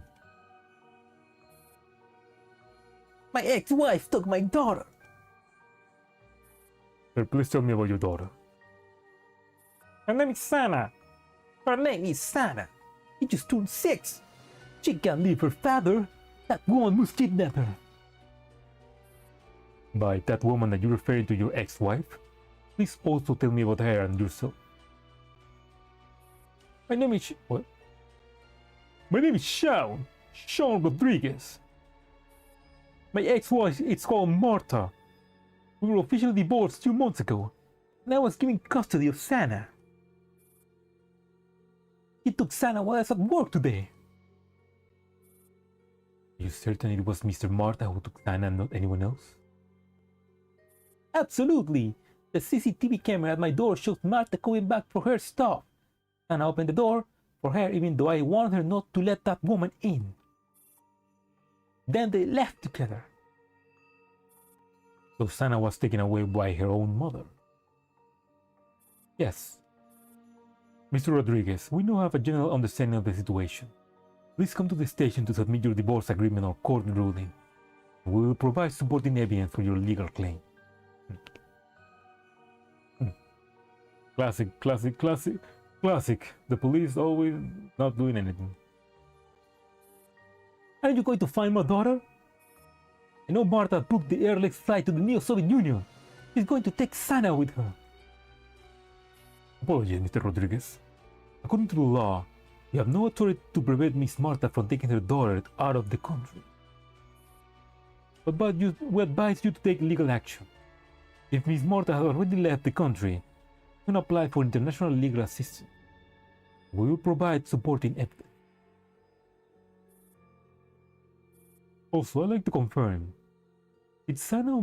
My ex-wife took my daughter. Sir, please tell me about your daughter. Her name is Sana. Her name is Sana. She just turned 6. She can't leave her father. That woman must kidnap her. By that woman that you're referring to, your ex-wife? Please also tell me about her and yourself. My name is What? My name is Sean Rodriguez. My ex-wife is called Marta. We were officially divorced 2 months ago, and I was given custody of Sana. He took Sana while I was at work today. Are you certain it was Mr. Marta who took Sana and not anyone else? Absolutely. The CCTV camera at my door shows Marta coming back for her stuff. And I opened the door for her even though I warned her not to let that woman in. Then they left together. So Sana was taken away by her own mother. Yes. Mr. Rodriguez, we now have a general understanding of the situation. Please come to the station to submit your divorce agreement or court ruling. We will provide supporting evidence for your legal claim. Classic. The police always not doing anything. Are you going to find my daughter? I know Marta booked the airless flight to the Neo-Soviet Union. She's going to take Sana with her. Apologies, Mr. Rodriguez. According to the law, you have no authority to prevent Miss Marta from taking her daughter out of the country. But we advise you to take legal action. If Miss Marta has already left the country, you can apply for international legal assistance. We will provide supporting evidence. Also, I'd like to confirm, did Sana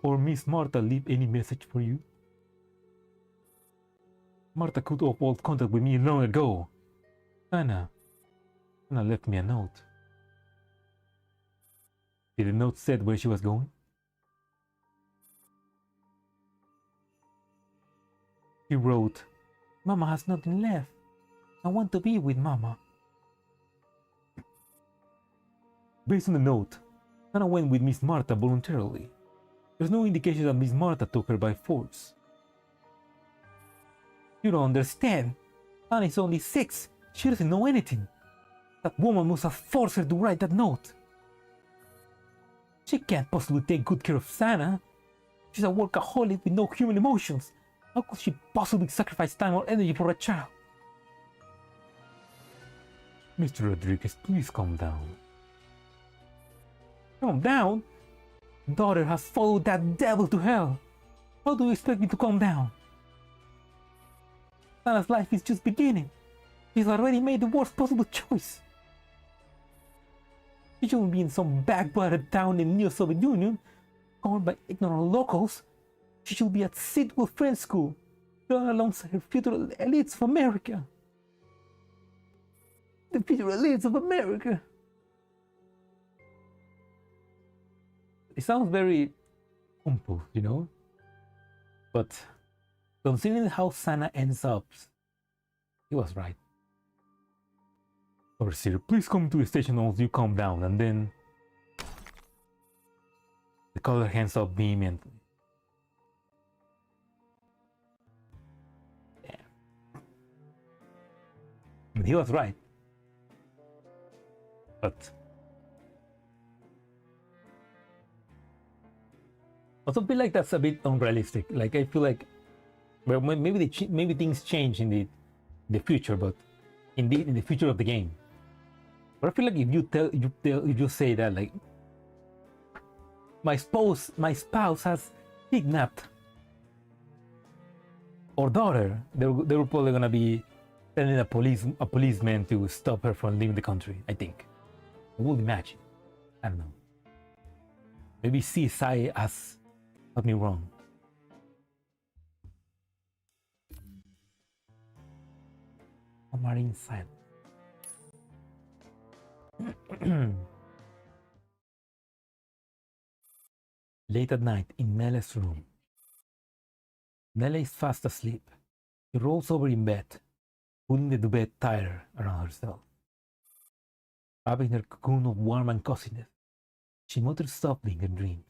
or Miss Marta leave any message for you? Marta cut off all contact with me long ago. Sana left me a note. Did the note say where she was going? He wrote, Mama has nothing left. I want to be with Mama. Based on the note, Sana went with Miss Marta voluntarily. There's no indication that Miss Marta took her by force. You don't understand. Anna is only 6. She doesn't know anything. That woman must have forced her to write that note. She can't possibly take good care of Sana. She's a workaholic with no human emotions. How could she possibly sacrifice time or energy for a child? Mr. Rodriguez, please calm down. Calm down? Daughter has followed that devil to hell. How do you expect me to calm down? Sana's life is just beginning. She's already made the worst possible choice. She shouldn't be in some backwater town in the New Soviet Union, governed by ignorant locals. She should be at Sidwell French School, learn alongside her future elites of America. The future elites of America. It sounds very composed, you know? But considering how Sana ends up, he was right. Overseer, please come to the station once you calm down, and then the caller hands up vehemently. Yeah. But he was right. But I also feel like that's a bit unrealistic. Like I feel like, well, maybe things change in the future, but in the future of the game. But I feel like if you say that, like, my spouse has kidnapped our daughter, they were probably gonna be sending a policeman to stop her from leaving the country. I think. I would imagine. I don't know. Maybe CSI has got me wrong. A marine silence. Late at night in Nele's room. Nele is fast asleep. She rolls over in bed, pulling the duvet tighter around herself. Wrapping her cocoon of warmth and coziness, she mutters softly in her dreams.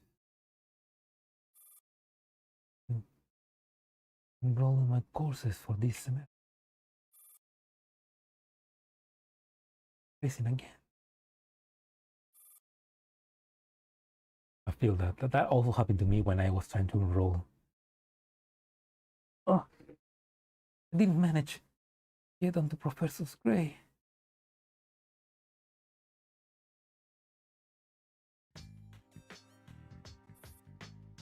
Enroll in my courses for this semester. Listen again. I feel that also happened to me when I was trying to enroll. Oh, I didn't manage to get onto Professor's grade.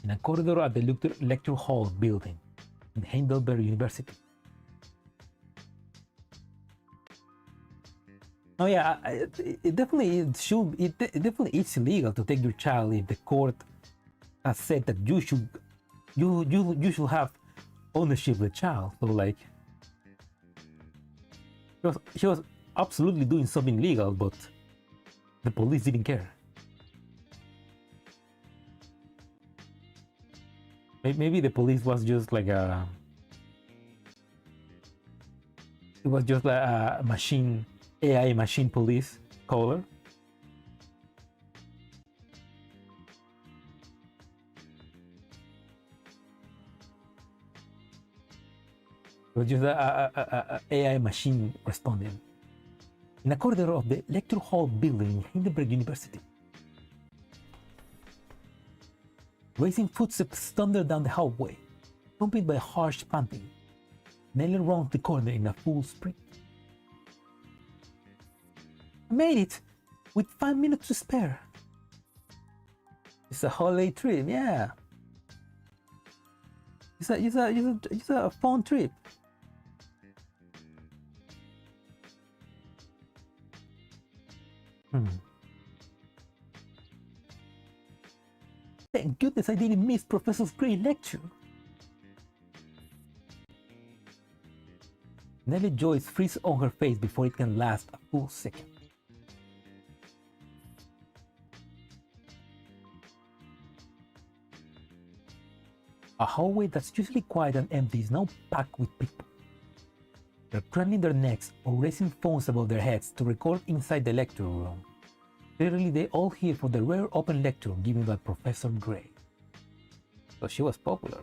In a corridor at the lecture hall building in Heidelberg University. Oh yeah, it definitely is illegal to take your child if the court has said that you should have ownership of the child. So like, she was absolutely doing something legal, but the police didn't care. Maybe the police was just like a AI machine police caller. It was just a AI machine responding. In a corridor of the lecture hall building in Heidelberg University. Racing footsteps thunder down the hallway, accompanied by harsh panting. Nelly rounds the corner in a full sprint. I made it, with 5 minutes to spare. It's a holiday trip, yeah. It's a fun trip. Thank goodness I didn't miss Professor's great lecture. Nelly Joyce freezes on her face before it can last a full second. A hallway that's usually quiet and empty is now packed with people. They're craning their necks or raising phones above their heads to record inside the lecture room. Clearly, they all here for the rare open lecture given by Professor Gray. So she was popular.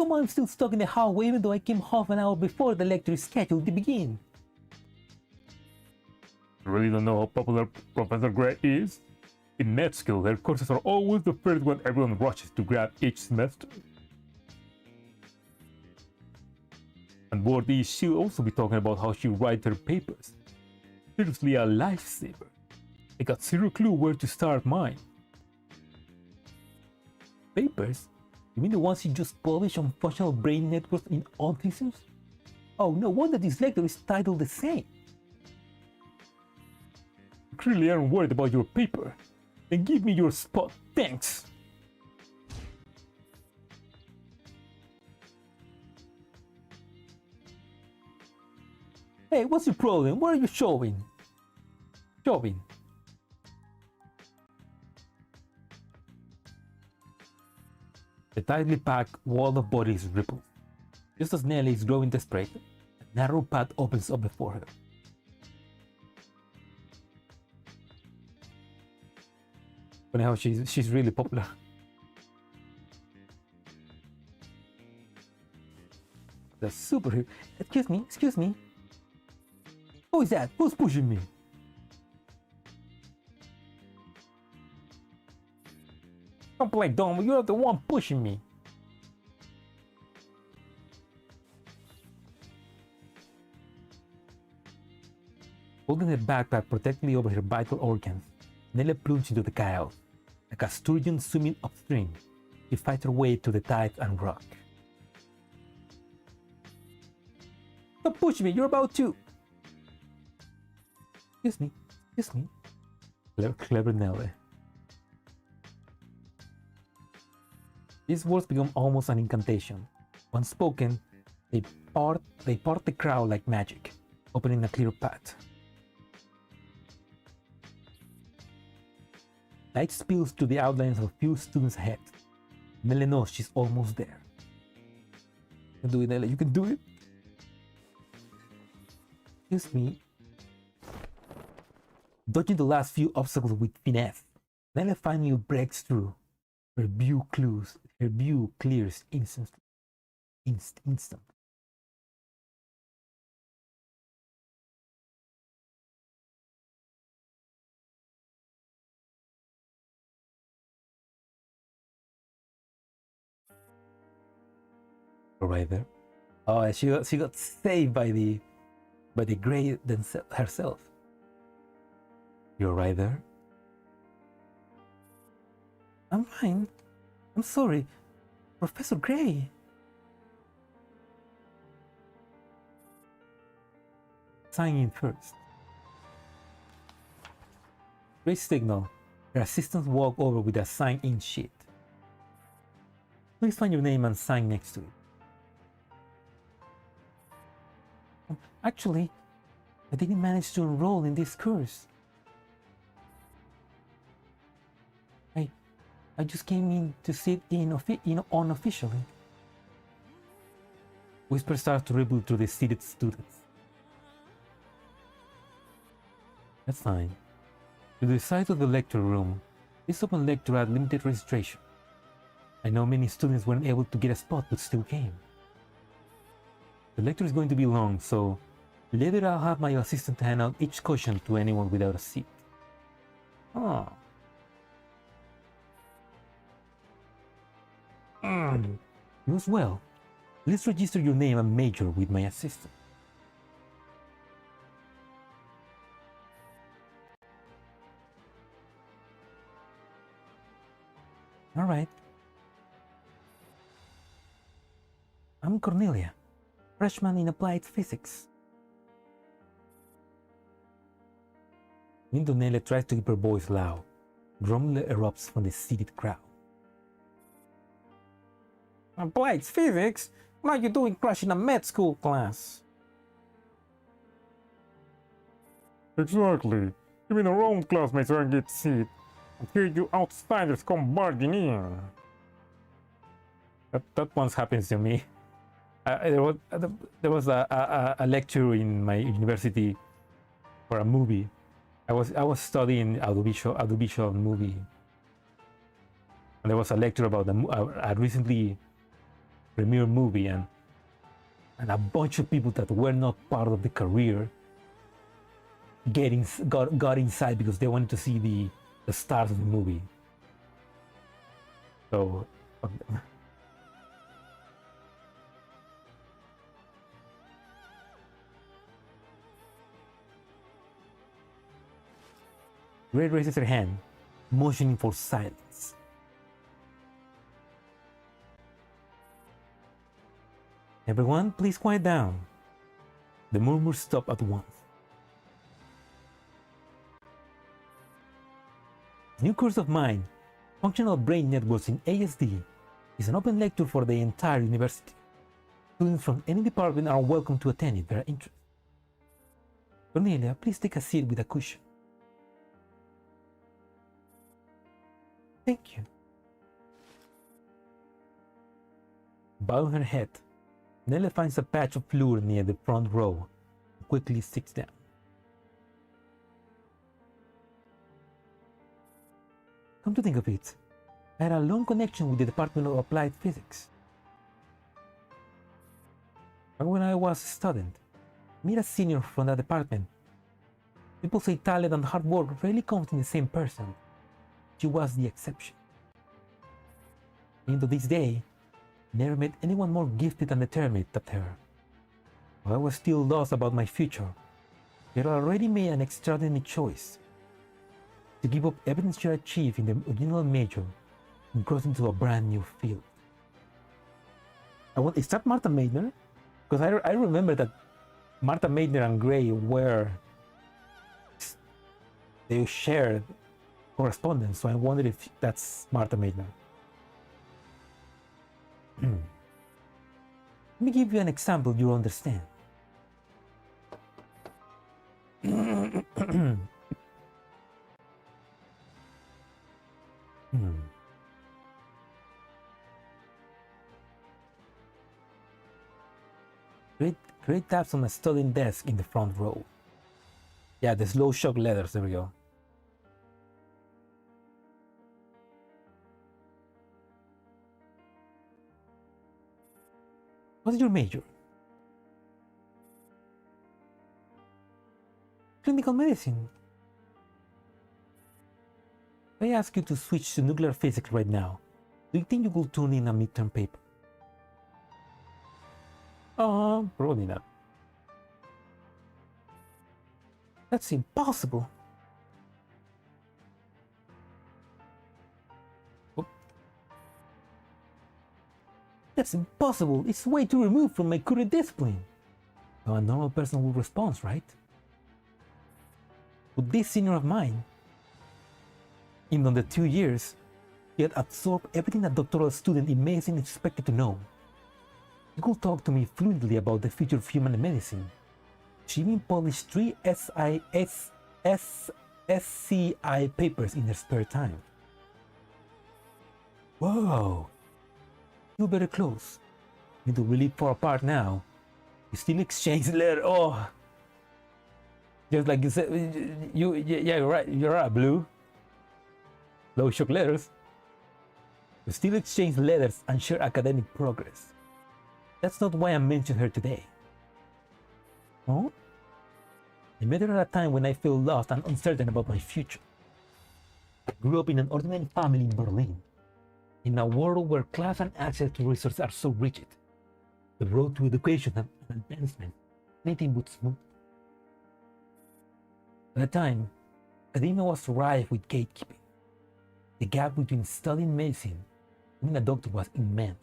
come on, I'm still stuck in the hallway even though I came half an hour before the lecture is scheduled to begin. You really don't know how popular Professor Gray is? In med school, her courses are always the first one everyone rushes to grab each semester. And Worthy, she'll also be talking about how she writes her papers. Seriously a lifesaver. I got zero clue where to start mine. Papers? You mean the ones you just published on functional brain networks in autism? Oh, no wonder this lecture is titled the same. You clearly aren't worried about your paper. Then give me your spot, thanks! Hey, what's your problem? What are you showing? Showing. The tightly packed wall of bodies ripples. Just as Nelly is growing desperate, a narrow path opens up before her. Funny how she's really popular. The superhero. Excuse me. Who is that? Who's pushing me? Don't play dumb, you're the one pushing me. Holding her backpack protectively over her vital organs, Nella plunged into the chaos. Like a sturgeon swimming upstream, she fights her way to the tide and rock. Don't push me, you're about to... Excuse me. Clever Nelly. These words become almost an incantation. Once spoken, they part the crowd like magic, opening a clear path. Light spills to the outlines of a few students ahead. Nelly knows she's almost there. You can do it, Nelly. You can do it. Excuse me. Dodging the last few obstacles with finesse, Nelly finally breaks through. Her view clears instantly. Right there. Oh, she got saved by the Grey herself. You're right there. I'm fine. I'm sorry. Professor Gray. Sign in first. Great signal. Her assistants walk over with a sign-in sheet. Please find your name and sign next to it. Actually, I didn't manage to enroll in this course. I just came in to sit in unofficially. Whisper starts to ripple through the seated students. That's fine. To the side of the lecture room, this open lecture had limited registration. I know many students weren't able to get a spot but still came. The lecture is going to be long, so later I'll have my assistant hand out each cushion to anyone without a seat. Oh. You as well. Let's register your name and major with my assistant. All right. I'm Cornelia, freshman in applied physics. Mindonella tries to keep her voice loud. Grumbling erupts from the seated crowd. Applied physics? What are you doing crashing a med school class? Exactly. Even our own classmates aren't get seat. And here you outsiders come barging in. That once happens to me. There was a lecture in my university for a movie. I was studying audiovisual movie, and there was a lecture about a recently premiere movie, and a bunch of people that were not part of the career got inside because they wanted to see the stars of the movie. So fuck them. Ray raises her hand, motioning for silence. Everyone, please quiet down. The murmurs stop at once. New course of mine, Functional Brain Networks in ASD, is an open lecture for the entire university. Students from any department are welcome to attend if they are interested. Cornelia, please take a seat with a cushion. Thank you. Bowing her head, Nella finds a patch of floor near the front row and quickly sits down. Come to think of it, I had a long connection with the Department of Applied Physics. Back when I was a student, I met a senior from that department. People say talent and hard work rarely comes in the same person. She was the exception. Even to this day, I never met anyone more gifted and determined than her. While I was still lost about my future, she had already made an extraordinary choice to give up everything she had achieved in the original major and cross into a brand new field. Is that Martha Maidner? Because I remember that Martha Maidner and Gray they shared correspondence, so I wondered if that's Martha Maidner. Let me give you an example you'll understand. Great taps on a studying desk in the front row. Yeah, the slow shock letters, there we go. What's your major? Clinical medicine. If I ask you to switch to nuclear physics right now, do you think you will turn in a midterm paper? Probably not. That's impossible. Oh. That's impossible. It's way too removed from my current discipline. How a normal person would respond, right? With this senior of mine, in under 2 years, he had absorbed everything a doctoral student in medicine is expected to know. He could talk to me fluently about the future of human medicine. She even published 3 SCI papers in her spare time. Whoa! You're very close. We do really far apart now. You still exchange letters. Oh! Just like you said, yeah, you're right. You're right, Blue. Low shock letters. We still exchange letters and share academic progress. That's not why I mentioned her today. Oh? I met her at a time when I feel lost and uncertain about my future. I grew up in an ordinary family in Berlin, in a world where class and access to resources are so rigid. The road to education and advancement, anything but smooth. At the time, academia was rife with gatekeeping. The gap between studying medicine and being a doctor was immense.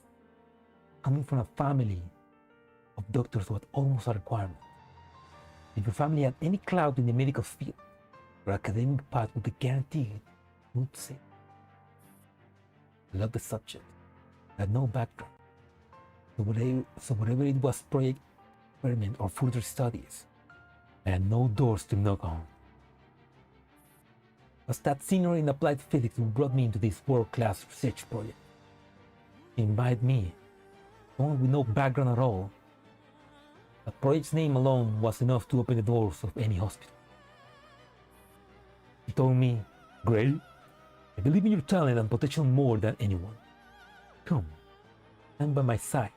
Coming from a family of doctors was almost a requirement. If your family had any clout in the medical field, your academic path would be guaranteed smooth sailing. I loved the subject. I had no background. So whatever it was, project, experiment, or further studies, I had no doors to knock on. It was that senior in applied physics who brought me into this world-class research project. He invited me, someone with no background at all. The project's name alone was enough to open the doors of any hospital. He told me, "Gray, I believe in your talent and potential more than anyone. Come, stand by my side.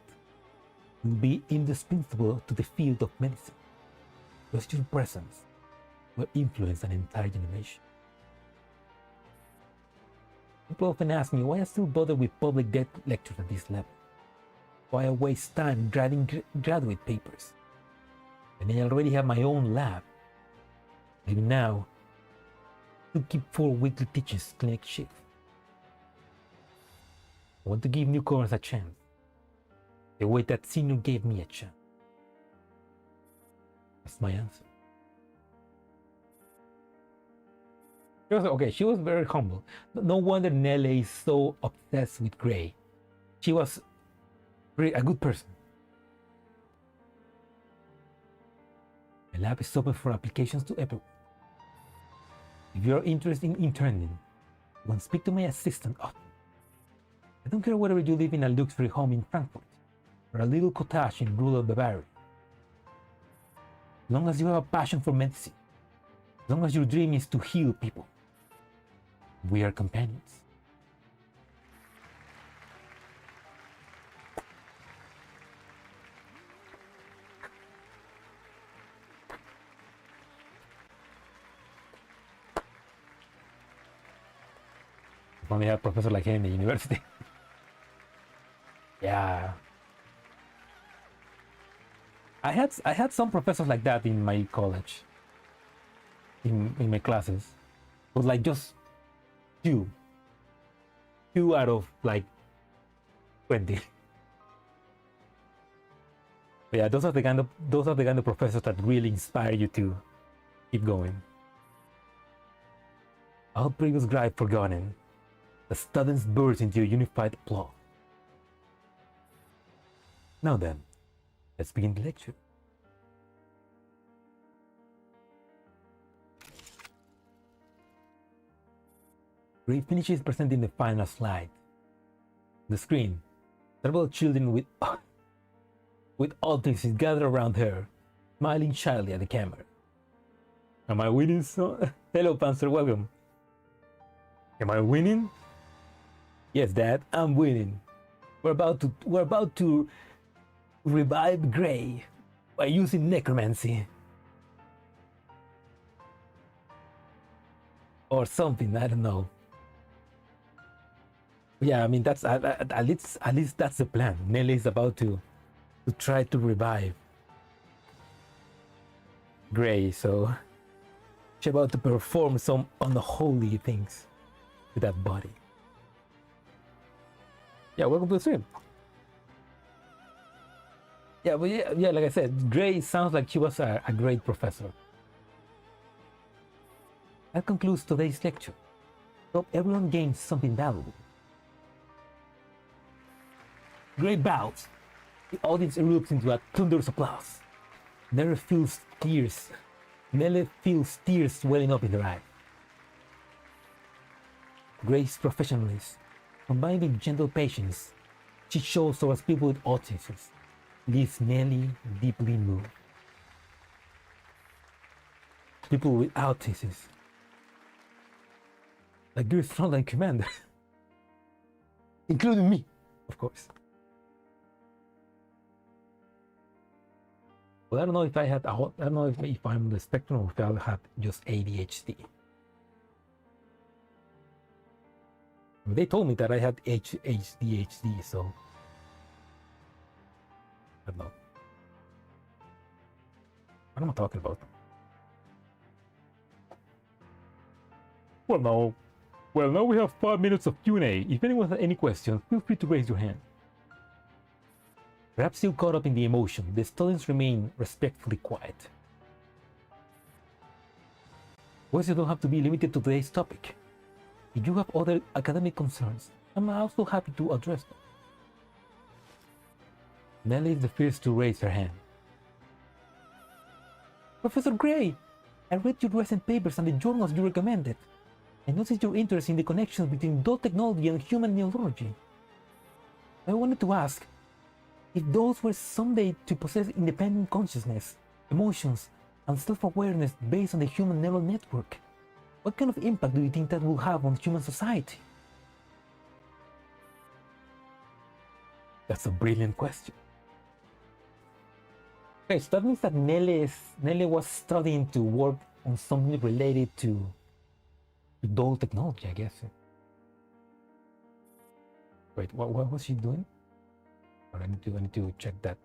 will be indispensable to the field of medicine, because your presence will influence an entire generation. People often ask me why I still bother with public debt lectures at this level, why I waste time writing graduate papers, and I already have my own lab. Maybe now, to keep 4 weekly teachers clinic shift. I want to give newcomers a chance, the way that senior gave me a chance. That's my answer. She was very humble. No wonder Nelly is so obsessed with Gray. She was really a good person. The lab is open for applications to everyone. If you're interested in interning, you can speak to my assistant often. I don't care whether you live in a luxury home in Frankfurt or a little cottage in rural Bavaria. As long as you have a passion for medicine, as long as your dream is to heal people, we are companions. If only had a professor like him in the university. Yeah. I had some professors like that in my college. In my classes. It was like just two out of like 20. But yeah, those are the kind of professors that really inspire you to keep going. All previous gripe forgotten, the students burst into a unified applause. Now then, let's begin the lecture. Gray finishes presenting the final slide. On the screen, several children with autism gather around her, smiling shyly at the camera. Am I winning, son? Hello, Panzer, welcome. Am I winning? Yes, Dad, I'm winning. We're about to revive Gray by using necromancy. Or something, I don't know. Yeah, I mean, that's at least that's the plan. Nelly is about to try to revive Gray, so she's about to perform some unholy things with that body. Yeah, welcome to the stream. Yeah, but yeah, like I said, Gray sounds like she was a great professor. That concludes today's lecture. Hope everyone gains something valuable. Gray bows. The audience erupts into a thunderous applause. Nelly feels tears welling up in her eyes. Gray's professionalism, combined with gentle patience she shows towards people with autism, leaves Nelly deeply moved. People with autism, like Girls Frontline commander, including me, of course. Well, I don't know if if I'm on the spectrum or if I have just ADHD. They told me that I had ADHD, so I don't know. What am I talking about? Well, now we have 5 minutes of Q&A. If anyone has any questions, feel free to raise your hand. Perhaps still caught up in the emotion, the students remain respectfully quiet. Questions don't have to be limited to today's topic. If you have other academic concerns, I'm also happy to address them. Nelly is the first to raise her hand. Professor Gray, I read your recent papers and the journals you recommended. I noticed your interest in the connections between doll technology and human neurology. I wanted to ask, if dolls were someday to possess independent consciousness, emotions, and self-awareness based on the human neural network, what kind of impact do you think that will have on human society? That's a brilliant question. Okay, so that means that Nelly was studying to work on something related to doll technology, I guess. Wait, what was she doing? I need to check that.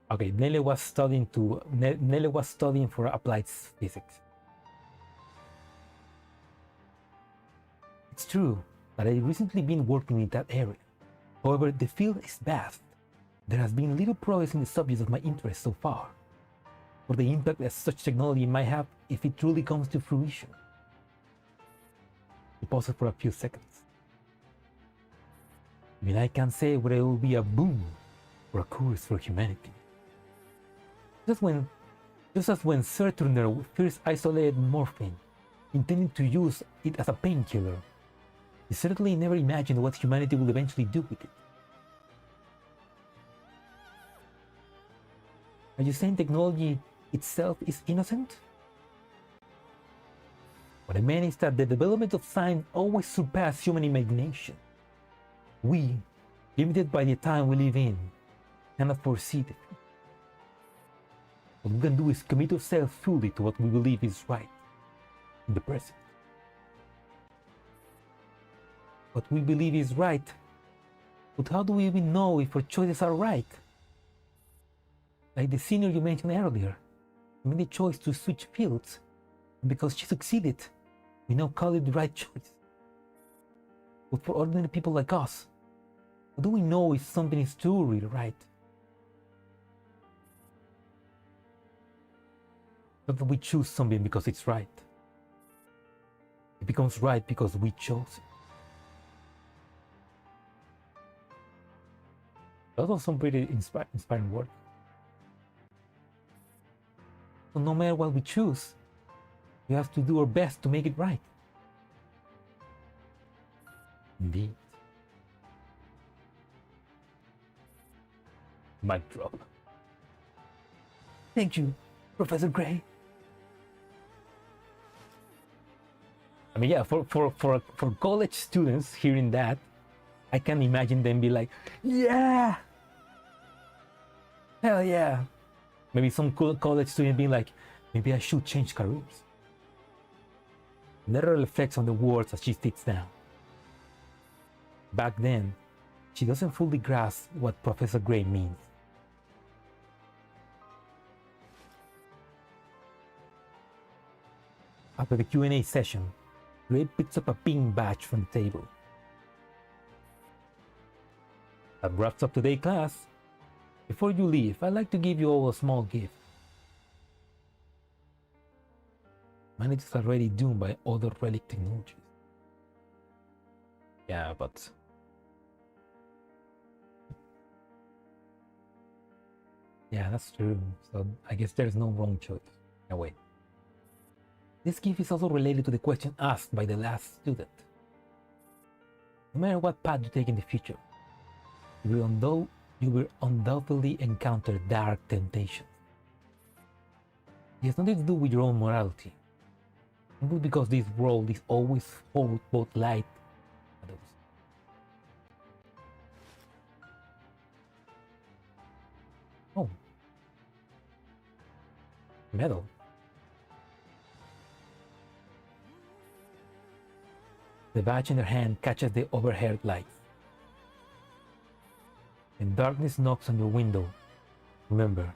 Okay, Nelly was studying for applied physics. It's true that I've recently been working in that area. However, the field is vast. There has been little progress in the subjects of my interest so far, or the impact that such technology might have if it truly comes to fruition. He paused for a few seconds. I mean, I can't say whether it will be a boom or a curse for humanity. Just as when Sir Turner first isolated morphine, intending to use it as a painkiller, he certainly never imagined what humanity will eventually do with it. Are you saying technology itself is innocent? What I mean is that the development of science always surpasses human imagination. We, limited by the time we live in, cannot foresee the future. What we can do is commit ourselves fully to what we believe is right in the present. What we believe is right, but how do we even know if our choices are right? Like the senior you mentioned earlier, she made the choice to switch fields, and because she succeeded, we now call it the right choice. But for ordinary people like us, how do we know if something is truly right? Not that we choose something because it's right. It becomes right because we chose it. That was some pretty inspiring work. So no matter what we choose, we have to do our best to make it right. Indeed. Mic drop. Thank you, Professor Gray. I mean, yeah, for college students hearing that, I can imagine them be like, yeah, hell yeah. Maybe some cool college student being like, maybe I should change careers. Let her reflect on the words as she sits down. Back then, she doesn't fully grasp what Professor Gray means. After the Q&A session, Gray picks up a pink badge from the table. That wraps up today's class. Before you leave, I'd like to give you all a small gift. Humanity is already doomed by other relic technologies. Yeah, but... yeah, that's true. So I guess there's no wrong choice. No way. This gift is also related to the question asked by the last student. No matter what path you take in the future, you will undoubtedly encounter dark temptations. It has nothing to do with your own morality, simply because this world is always full of both light and shadows. Oh. Metal. The badge in her hand catches the overhead lights. When darkness knocks on your window, remember,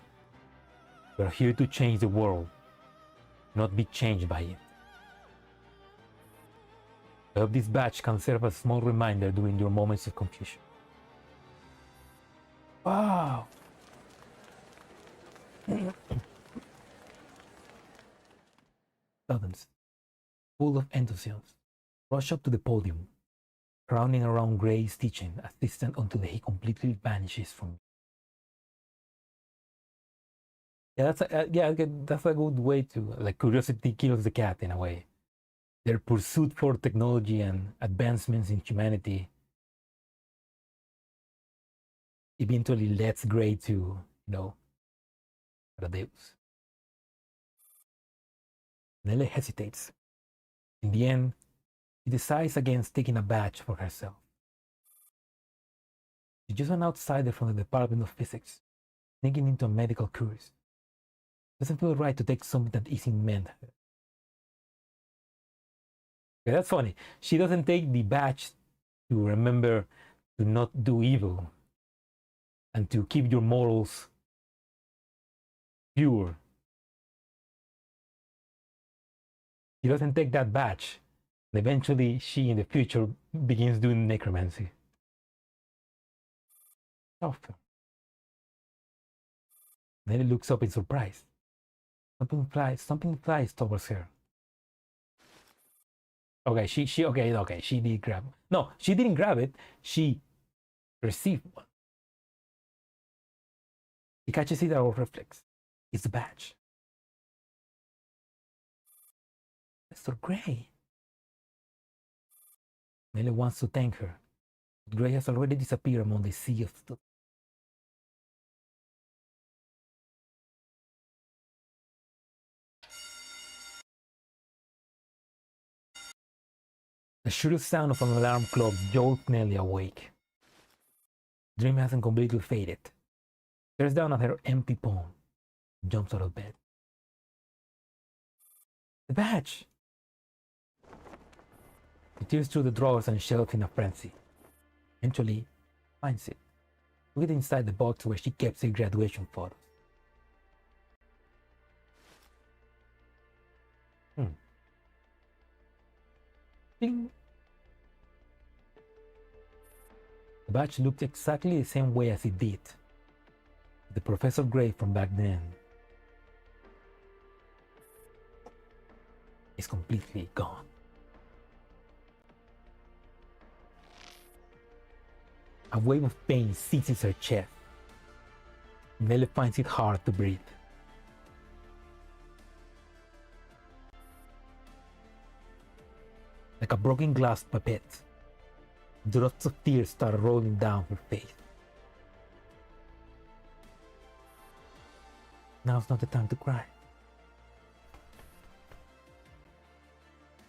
we are here to change the world, not be changed by it. I hope this badge can serve as a small reminder during your moments of confusion. Wow! Students, full of enthusiasm, rush up to the podium, crowding around Gray's teaching assistant until he completely vanishes from. Yeah, that's a good way to, like, curiosity kills the cat in a way. Their pursuit for technology and advancements in humanity eventually leads Gray to, Amadeus. Nelly hesitates. In the end, she decides against taking a badge for herself. She's just an outsider from the Department of Physics, sneaking into a medical course. Doesn't feel right to take something that isn't meant her. Okay, that's funny. She doesn't take the badge to remember to not do evil and to keep your morals pure. She doesn't take that badge. And eventually, she in the future begins doing necromancy. Softer. Nelly looks up in surprise. Something flies towards her. Okay, she did grab. No, she didn't grab it. She received one. She catches it out of reflex. It's the badge. Mr. Gray. Nelly wants to thank her, but Gray has already disappeared among the sea of stuff. The shrill sound of an alarm clock jolts Nelly awake. The dream hasn't completely faded. Stares down at her empty palm. Jumps out of bed. The badge! She tears through the drawers and shelves in a frenzy. Eventually, finds it. Put it inside the box where she kept her graduation photos. Ding. The badge looked exactly the same way as it did. The Professor Gray from back then is completely gone. A wave of pain seizes her chest. Nelly finds it hard to breathe. Like a broken glass pipette, drops of tears start rolling down her face. Now's not the time to cry.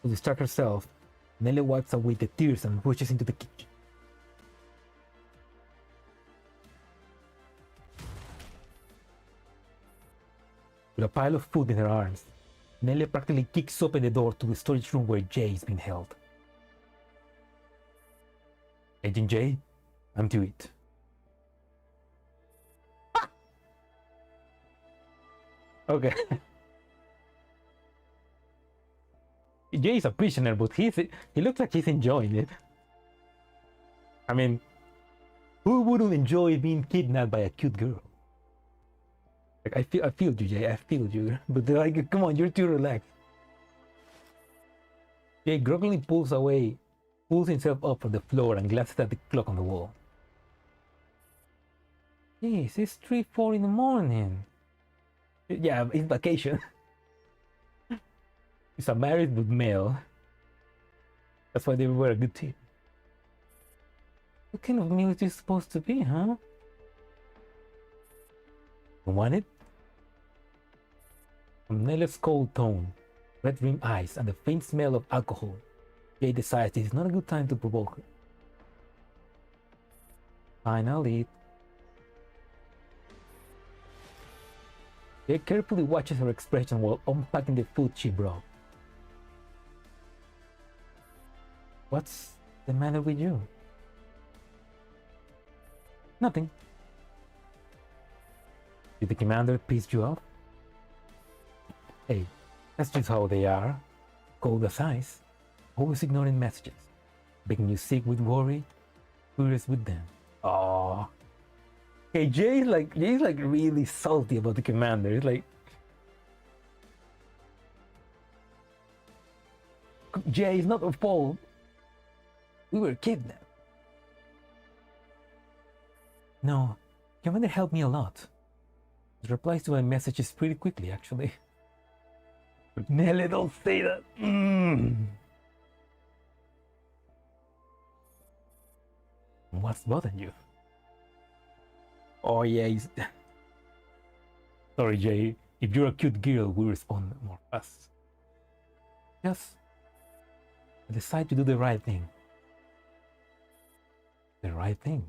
To distract herself, Nelly wipes away the tears and rushes into the kitchen. With a pile of food in her arms, Nelly practically kicks open the door to the storage room where Jay is being held. Agent Jay, I'm to it. Ah! Okay. Jay is a prisoner, but he looks like he's enjoying it. I mean, who wouldn't enjoy being kidnapped by a cute girl? Like, I feel you, Jay. I feel you. But like, come on, you're too relaxed. Jay groggily pulls himself up from the floor and glances at the clock on the wall. Jeez, it's 3:04 in the morning. Yeah, it's vacation. He's a married but male. That's why they were a good team. What kind of meal is this supposed to be, huh? You want it? From Nelly's cold tone, red rimmed eyes, and the faint smell of alcohol, Jay decides this is not a good time to provoke her. Fine, I'll eat. Jay carefully watches her expression while unpacking the food she brought. What's the matter with you? Nothing. Did the commander piss you off? Hey, that's just how they are. Cold as ice. Always ignoring messages. Making you sick with worry. Furious with them. Oh. Okay, Jay's like really salty about the commander. He's like, Jay, it's not our fault. We were kidnapped. No, commander helped me a lot. He replies to my messages pretty quickly, actually. But Nelly, don't say that. What's bothering you? Oh yeah, sorry, Jay. If you're a cute girl, we respond more fast. Just I decide to do the right thing. The right thing.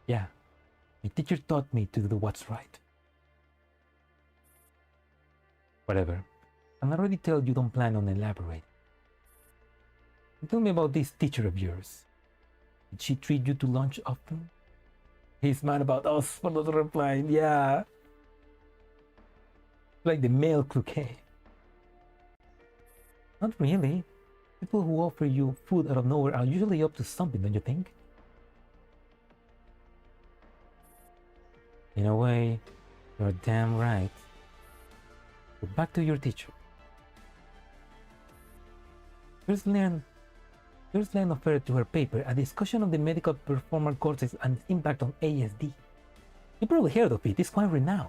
Yeah, my teacher taught me to do what's right. Whatever. And I already told you don't plan on elaborating. Tell me about this teacher of yours. Did she treat you to lunch often? He's mad about us for not replying. Yeah. Like the male cookie. Not really. People who offer you food out of nowhere are usually up to something, don't you think? In a way, you're damn right. Go back to your teacher. Girls Learn offered to her paper a discussion of the medical performer courses and its impact on ASD. You probably heard of it. It's quite renowned.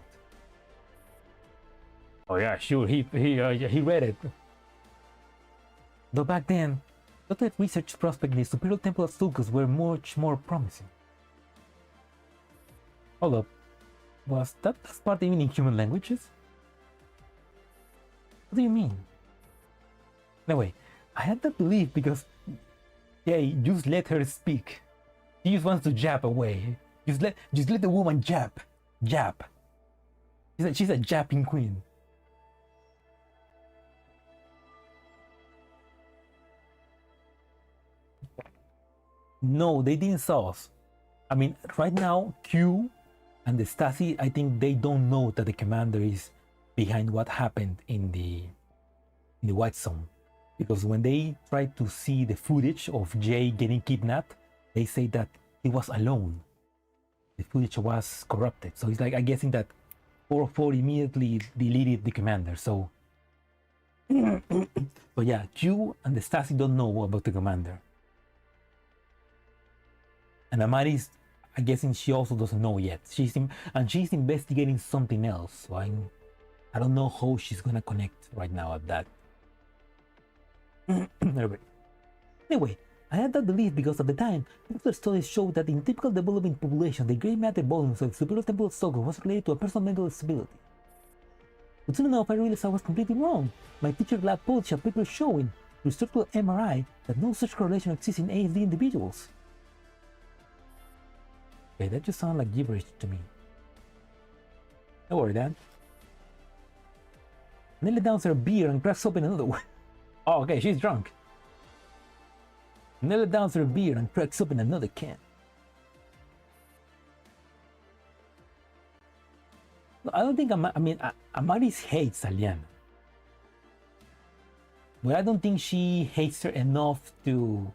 Oh yeah, sure. He read it. Though back then, the research prospects in the Superior Temple of Sulcus were much more promising. Hold up. Was that part even in human languages? What do you mean? Anyway, I had that belief because, yeah, just let her speak. She just wants to jab away. Just let the woman jab. She's a jabbing queen. No, they didn't saw us. I mean, right now, Q and the Stasi, I think they don't know that the commander is behind what happened in the White Zone. Because when they tried to see the footage of Jay getting kidnapped, they say that he was alone. The footage was corrupted. So it's like, I'm guessing that 404 immediately deleted the commander. So, so yeah, Q and the Stasi don't know about the commander. And Amaris, I'm guessing she also doesn't know yet. She's investigating something else. So I don't know how she's gonna connect right now at that. Anyway, I had that belief because at the time, medical studies showed that in typical developing population, the gray matter volumes of the superior temple of Sulcus was related to a person's mental stability. But soon enough, I realized I was completely wrong. My teacher lab published a paper showing, through structural MRI, that no such correlation exists in ASD individuals. Okay, that just sounds like gibberish to me. Don't worry, Dad. Nelly downs her beer and cracks open another one. Oh, okay, she's drunk. Nelly downs her beer and cracks open another can. No, I don't think Amaris hates Aliana. But I don't think she hates her enough to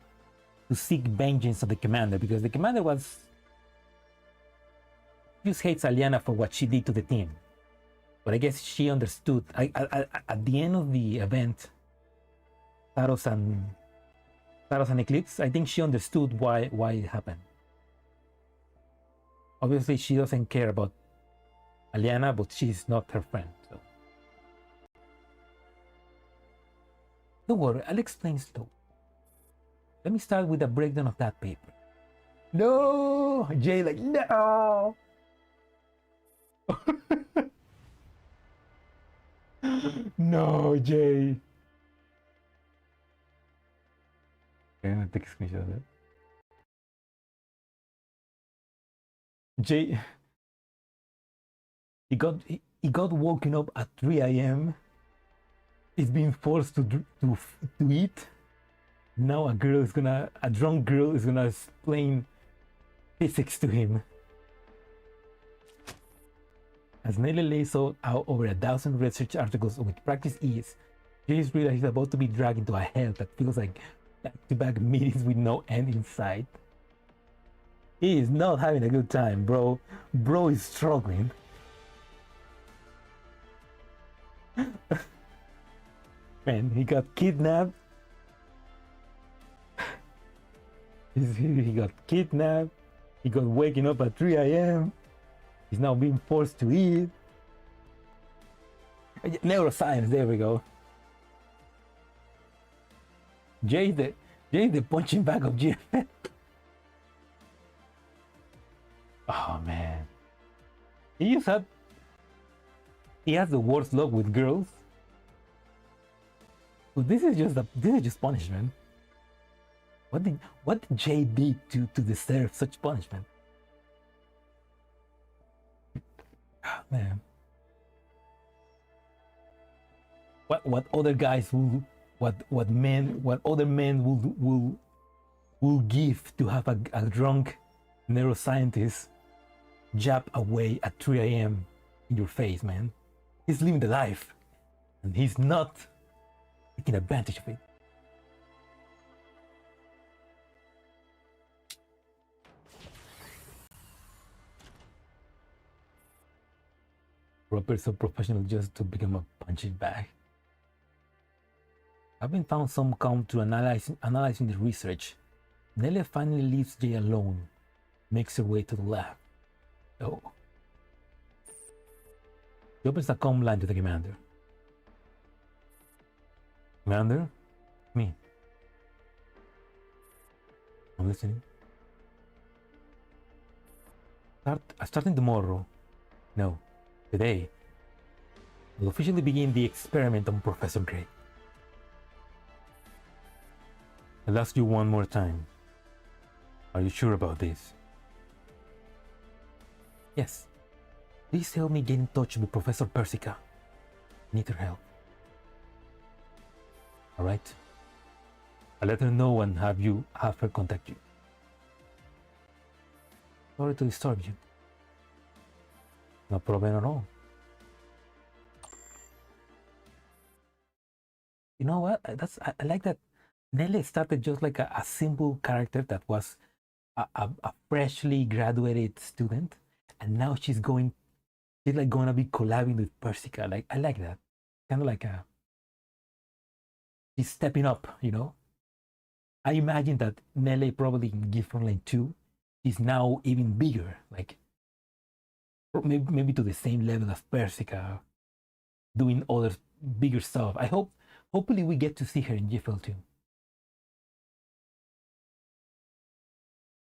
seek vengeance of the commander, because the commander just hates Aliana for what she did to the team. But I guess she understood. At the end of the event, Taros and Eclipse, I think she understood why it happened. Obviously, she doesn't care about Aliana, but she's not her friend. So. Don't worry, I'll explain slow. Let me start with a breakdown of that paper. No! Jay like, no! No, Jay. Okay, I'm gonna take a screenshot of it. Jay, he got woken up at 3 a.m. He's being forced to eat. Now a drunk girl is gonna explain physics to him. As Nelly lays out over 1,000 research articles with practice ease, Jay's realized he's about to be dragged into a hell that feels like back-to-back meetings with no end in sight. He is not having a good time, bro. Bro is struggling. Man, he got kidnapped. He got kidnapped. He got waking up at 3 a.m. He's now being forced to eat. Neuroscience, there we go. Jay the punching bag of GFF. Oh man. He has the worst luck with girls. So this is just punishment. What did Jay did to deserve such punishment? Ah, man. What other guys will what other men will give to have a drunk neuroscientist jab away at 3 a.m. in your face, man. He's living the life and he's not taking advantage of it. Proper so professional just to become a punching bag. Having found some calm through analyzing the research, Nelly finally leaves Jay alone, makes her way to the lab. Oh. She opens a comm line to the commander. Commander? Me. I'm listening. Starting tomorrow. No, today. We'll officially begin the experiment on Professor Gray. I'll ask you one more time. Are you sure about this? Yes. Please help me get in touch with Professor Persica. Need her help. Alright. I'll let her know and have her contact you. Sorry to disturb you. No problem at all. You know what? I like that Nelly started just like a simple character that was a freshly graduated student, and now she's gonna be collabing with Persica. Like, I like that. Kind of like she's stepping up, you know. I imagine that Nelly probably in Girls Frontline 2 is now even bigger, like maybe to the same level as Persica, doing other bigger stuff. Hopefully we get to see her in GFL 2.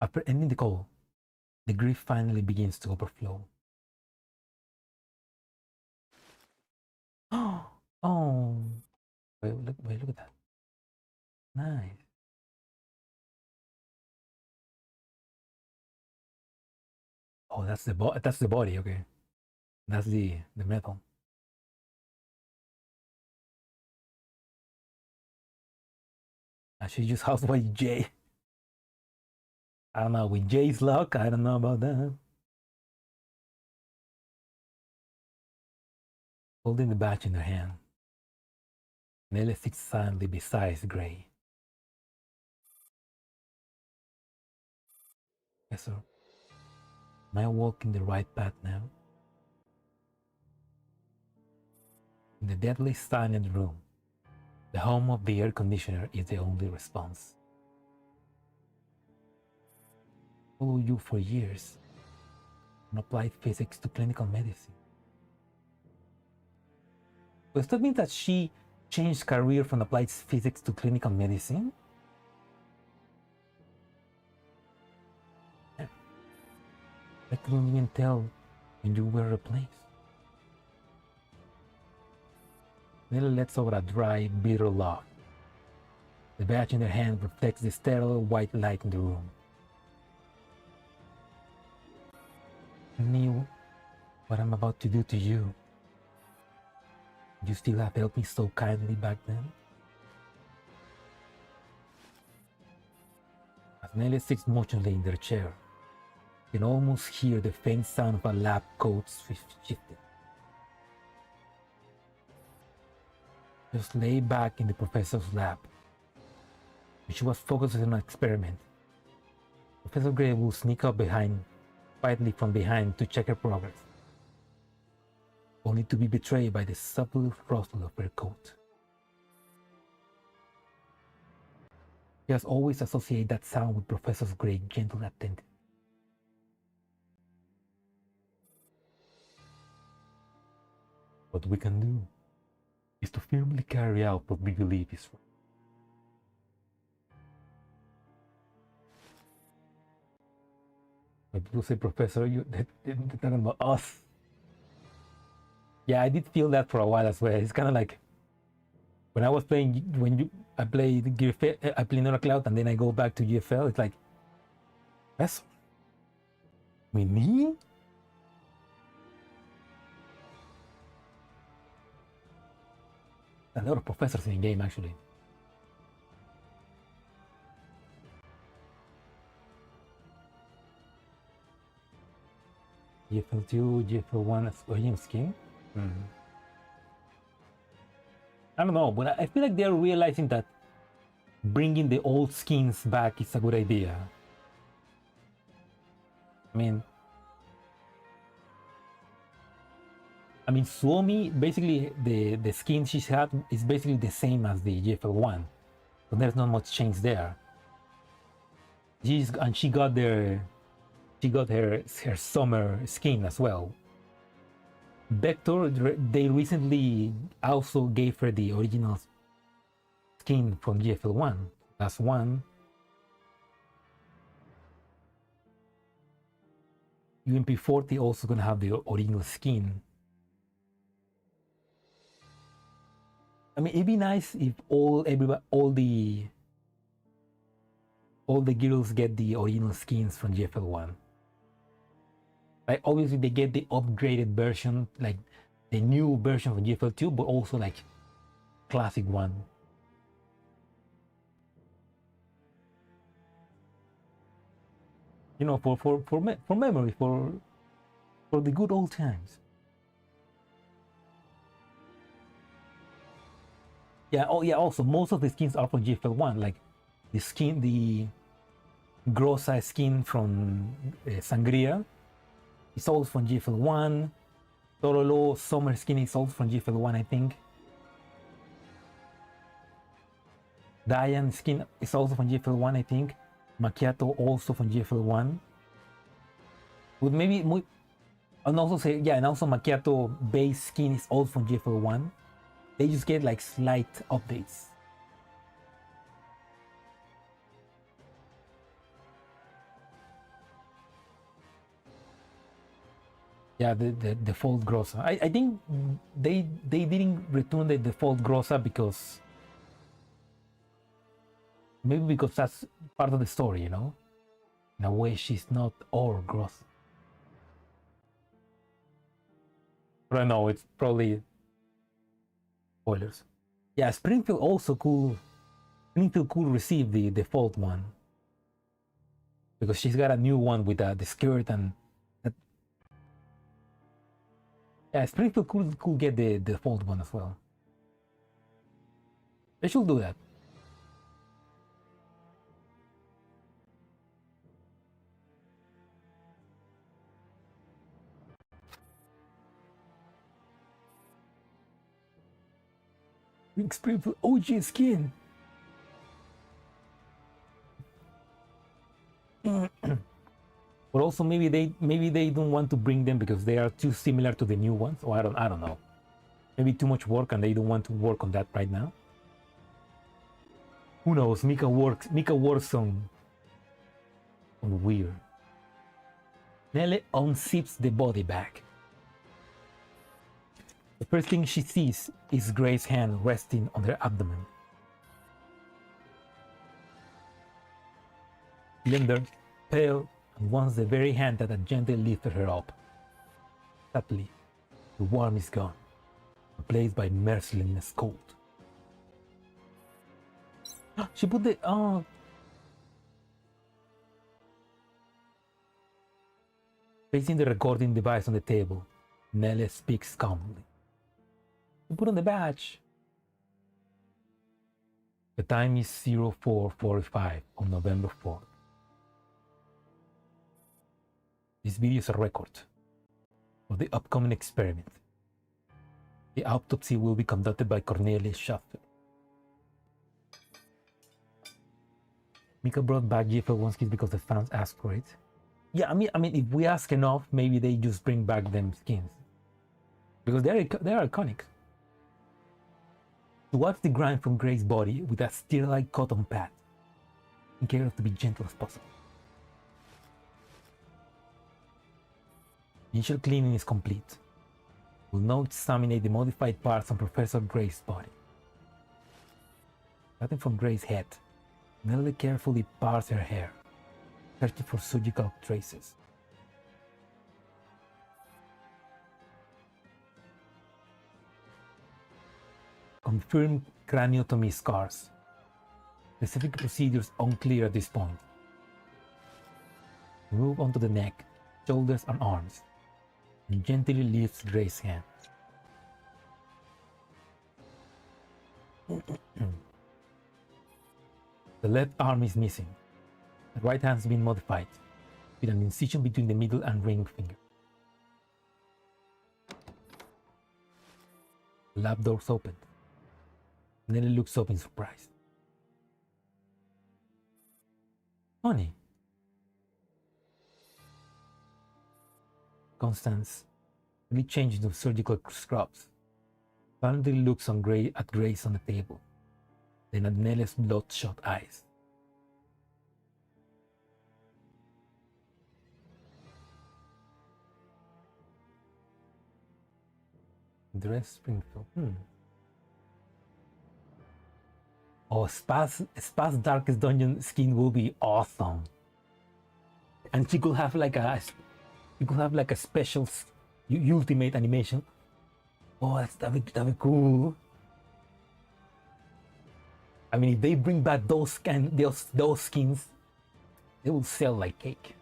After ending the call, the grief finally begins to overflow. Oh, wait, look at that. Nice. Oh, that's the body, okay. That's the metal. And she just housewife Jay. I don't know, with Jay's luck, I don't know about that. Holding the badge in her hand, Nelly sits silently beside Gray. Yes, sir. Am I walking the right path now? In the deadly silent room, the hum of the air conditioner is the only response. I followed you for years and applied physics to clinical medicine. Does that mean that she changed career from applied physics to clinical medicine? I couldn't even tell when you were replaced. Nelly lets out a dry, bitter laugh. The badge in her hand reflects the sterile white light in the room. I knew what I'm about to do to you. You still have helped me so kindly back then. As Nelly sits motionless in their chair, you can almost hear the faint sound of a lab coat shifting. Just lay back in the professor's lab. She was focused on an experiment. Professor Gray will sneak up quietly from behind to check her progress, only to be betrayed by the subtle rustle of her coat. She has always associated that sound with Professor Gray's gentle attendance. What we can do is to firmly carry out what we believe is right. When people say, Professor, they're talking about us. Yeah, I did feel that for a while as well. It's kind of like when I was playing, I played GFL, I play Nora Cloud, and then I go back to GFL. It's like, that's me. A lot of professors in the game actually. GFL2, GFL1 original skin. I don't know, but I feel like they're realizing that bringing the old skins back is a good idea. I mean, Suomi, basically the skin she's had is basically the same as the GFL1, so there's not much change there. She got her summer skin as well. Vector, they recently also gave her the original skin from GFL1. That's one. UMP40 also gonna have the original skin. I mean, it'd be nice if all the girls get the original skins from GFL1. Like obviously they get the upgraded version, like the new version from GFL2, but also like classic one. You know, for memory, for the good old times. Yeah. Oh yeah. Also, most of the skins are from GFL1. Like the Grossa skin from Sangria. It's also from GFL1. Torolo summer skin is also from GFL1, I think. Diane skin is also from GFL1, I think. Macchiato also from GFL1. Would maybe, and also say, yeah, and also Macchiato base skin is also from GFL1. They just get like slight updates. Yeah, the default Grossa. I think they didn't return the default Grossa because maybe because that's part of the story, you know. In a way, she's not all Grossa. But I know it's probably spoilers. Yeah, Springfield also could. Springfield could receive the default one because she's got a new one with the skirt and. Yeah, Springfield could get the default one as well. They should do that. Springfield OG skin. But also maybe they don't want to bring them because they are too similar to the new ones, or I don't know. Maybe too much work and they don't want to work on that right now. Who knows? Mika works on weird. Nelle unzips the body bag. The first thing she sees is Grace's hand resting on her abdomen. Slender, pale, and once the very hand that had gently lifted her up. Sadly, the warmth is gone, replaced by merciless cold. She put the Facing the recording device on the table, Nelle speaks calmly. You put on the badge. The time is 04:45 on November 4th. This video is a record of the upcoming experiment. The autopsy will be conducted by Cornelia Schaffer. Mika brought back GFL1 skins because the fans asked for it. Yeah, I mean, if we ask enough, maybe they just bring back them skins because they're iconic. To watch the grind from Grace's body with a sterile cotton pad, and care to be gentle as possible. Initial cleaning is complete. We'll now examine the modified parts on Professor Grace's body. Starting from Grace's head, Nellie carefully parts her hair, searching for surgical traces. Confirmed craniotomy scars. Specific procedures unclear at this point. Move onto the neck, shoulders, and arms, and gently lifts Grace's hand. The left arm is missing. The right hand has been modified, with an incision between the middle and ring finger. The lab doors opened. Nellie looks up in surprise. Honey. Constance really changed into surgical scrubs. Suddenly looks at Grace on the table, then at Nellie's bloodshot eyes. Dress Springfield. Oh, Spa's Darkest Dungeon skin will be awesome. And she could have like a special ultimate animation. Oh, that'd be cool. I mean, if they bring back those skins, they will sell like cake.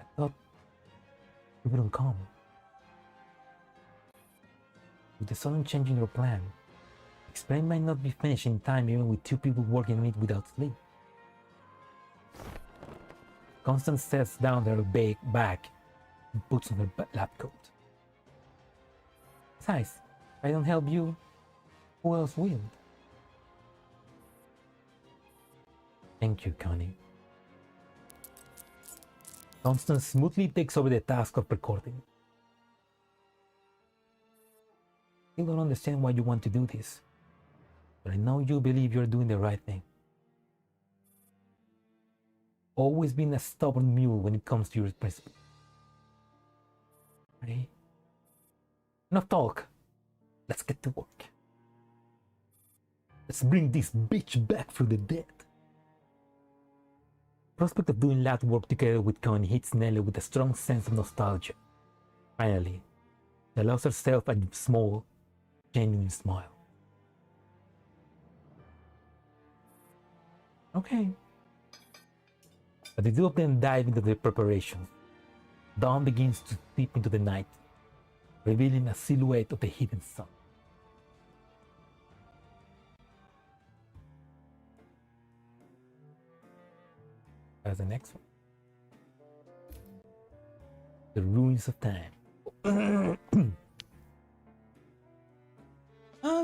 I thought it wouldn't come. With the sudden change in your plan, the experiment might not be finished in time even with 2 people working on it without sleep. Constance sets down her bag and puts on her lab coat. Besides, if I don't help you, who else will? Thank you, Connie. Constance smoothly takes over the task of recording. I don't understand why you want to do this, but I know you believe you're doing the right thing. Always been a stubborn mule when it comes to your principles. Right? Enough talk. Let's get to work. Let's bring this bitch back from the dead. The prospect of doing lab work together with Connie hits Nellie with a strong sense of nostalgia. Finally, she allows herself a small, genuine smile. Okay. But the 2 of them dive into their preparations. Dawn begins to slip into the night, revealing a silhouette of the hidden sun. That's the next one. The Ruins of Time.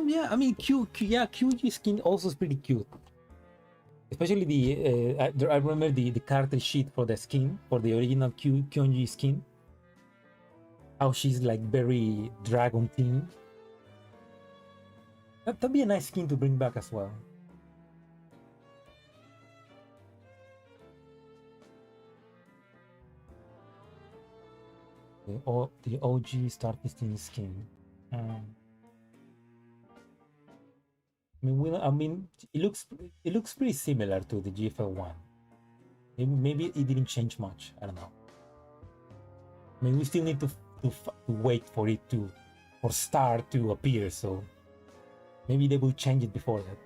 Yeah, I mean, QG skin also is pretty cute. Especially the, I remember the character sheet for the skin, for the original Kyunji skin. How she's like very dragon themed. That'd be a nice skin to bring back as well. The OG Star Piston skin. I mean, it looks pretty similar to the GFL one. Maybe it didn't change much. I don't know. I mean, we still need to wait for Star to appear. So maybe they will change it before that.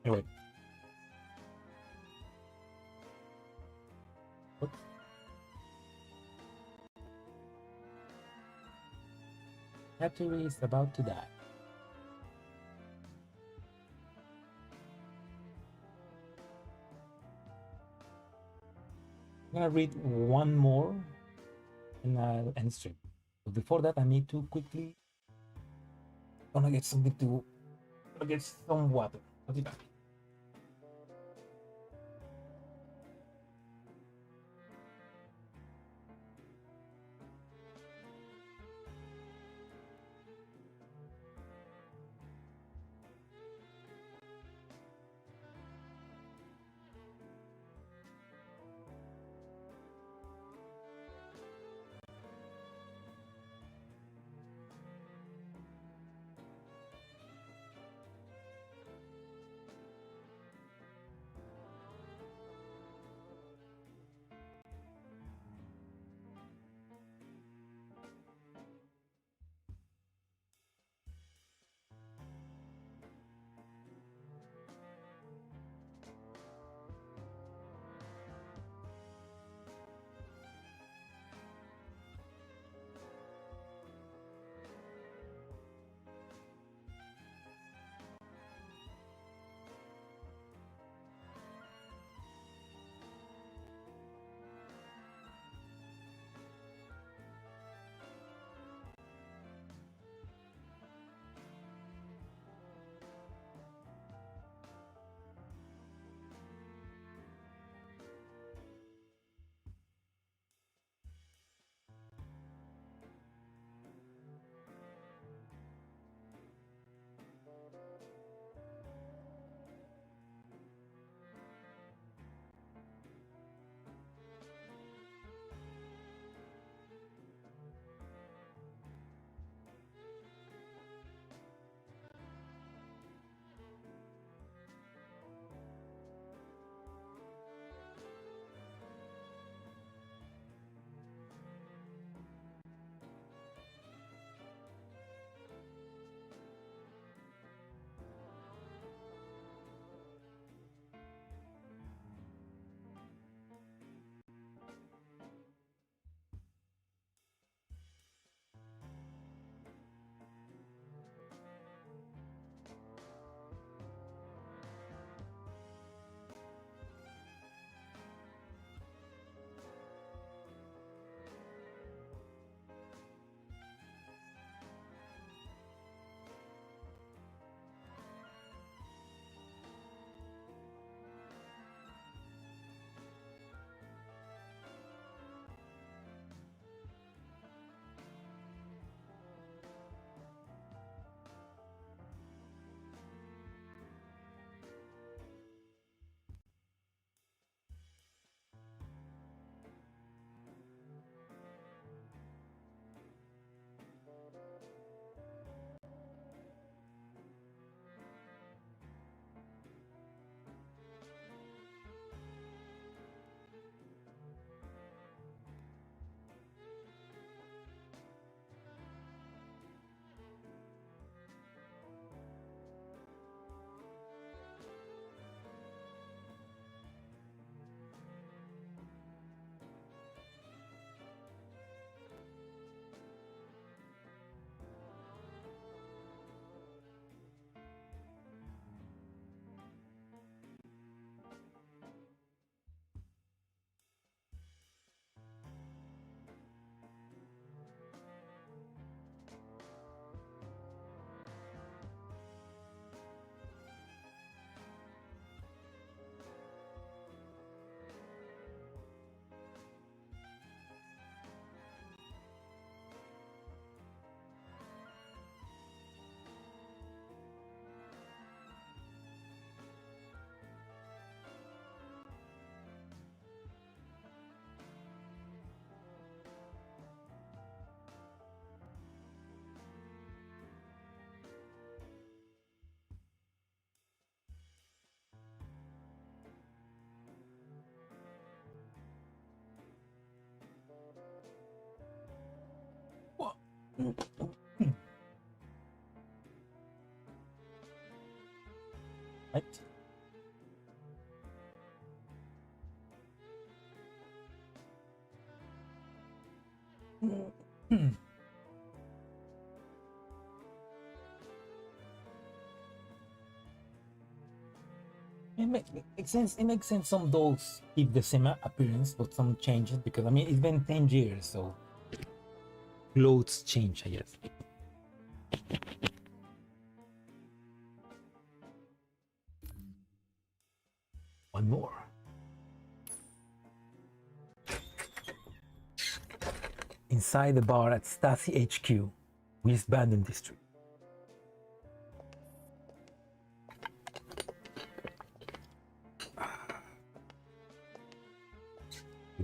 Anyway. What? Battery is about to die. I'm gonna read one more and I'll end stream. But before that, I need to quickly get some water. I'll be back. Right. Makes sense. It makes sense. Some dolls keep the same appearance, but some changes because I mean it's been 10 years, so clothes change, I guess. One more. Inside the bar at Stasi HQ, Wiesbaden district.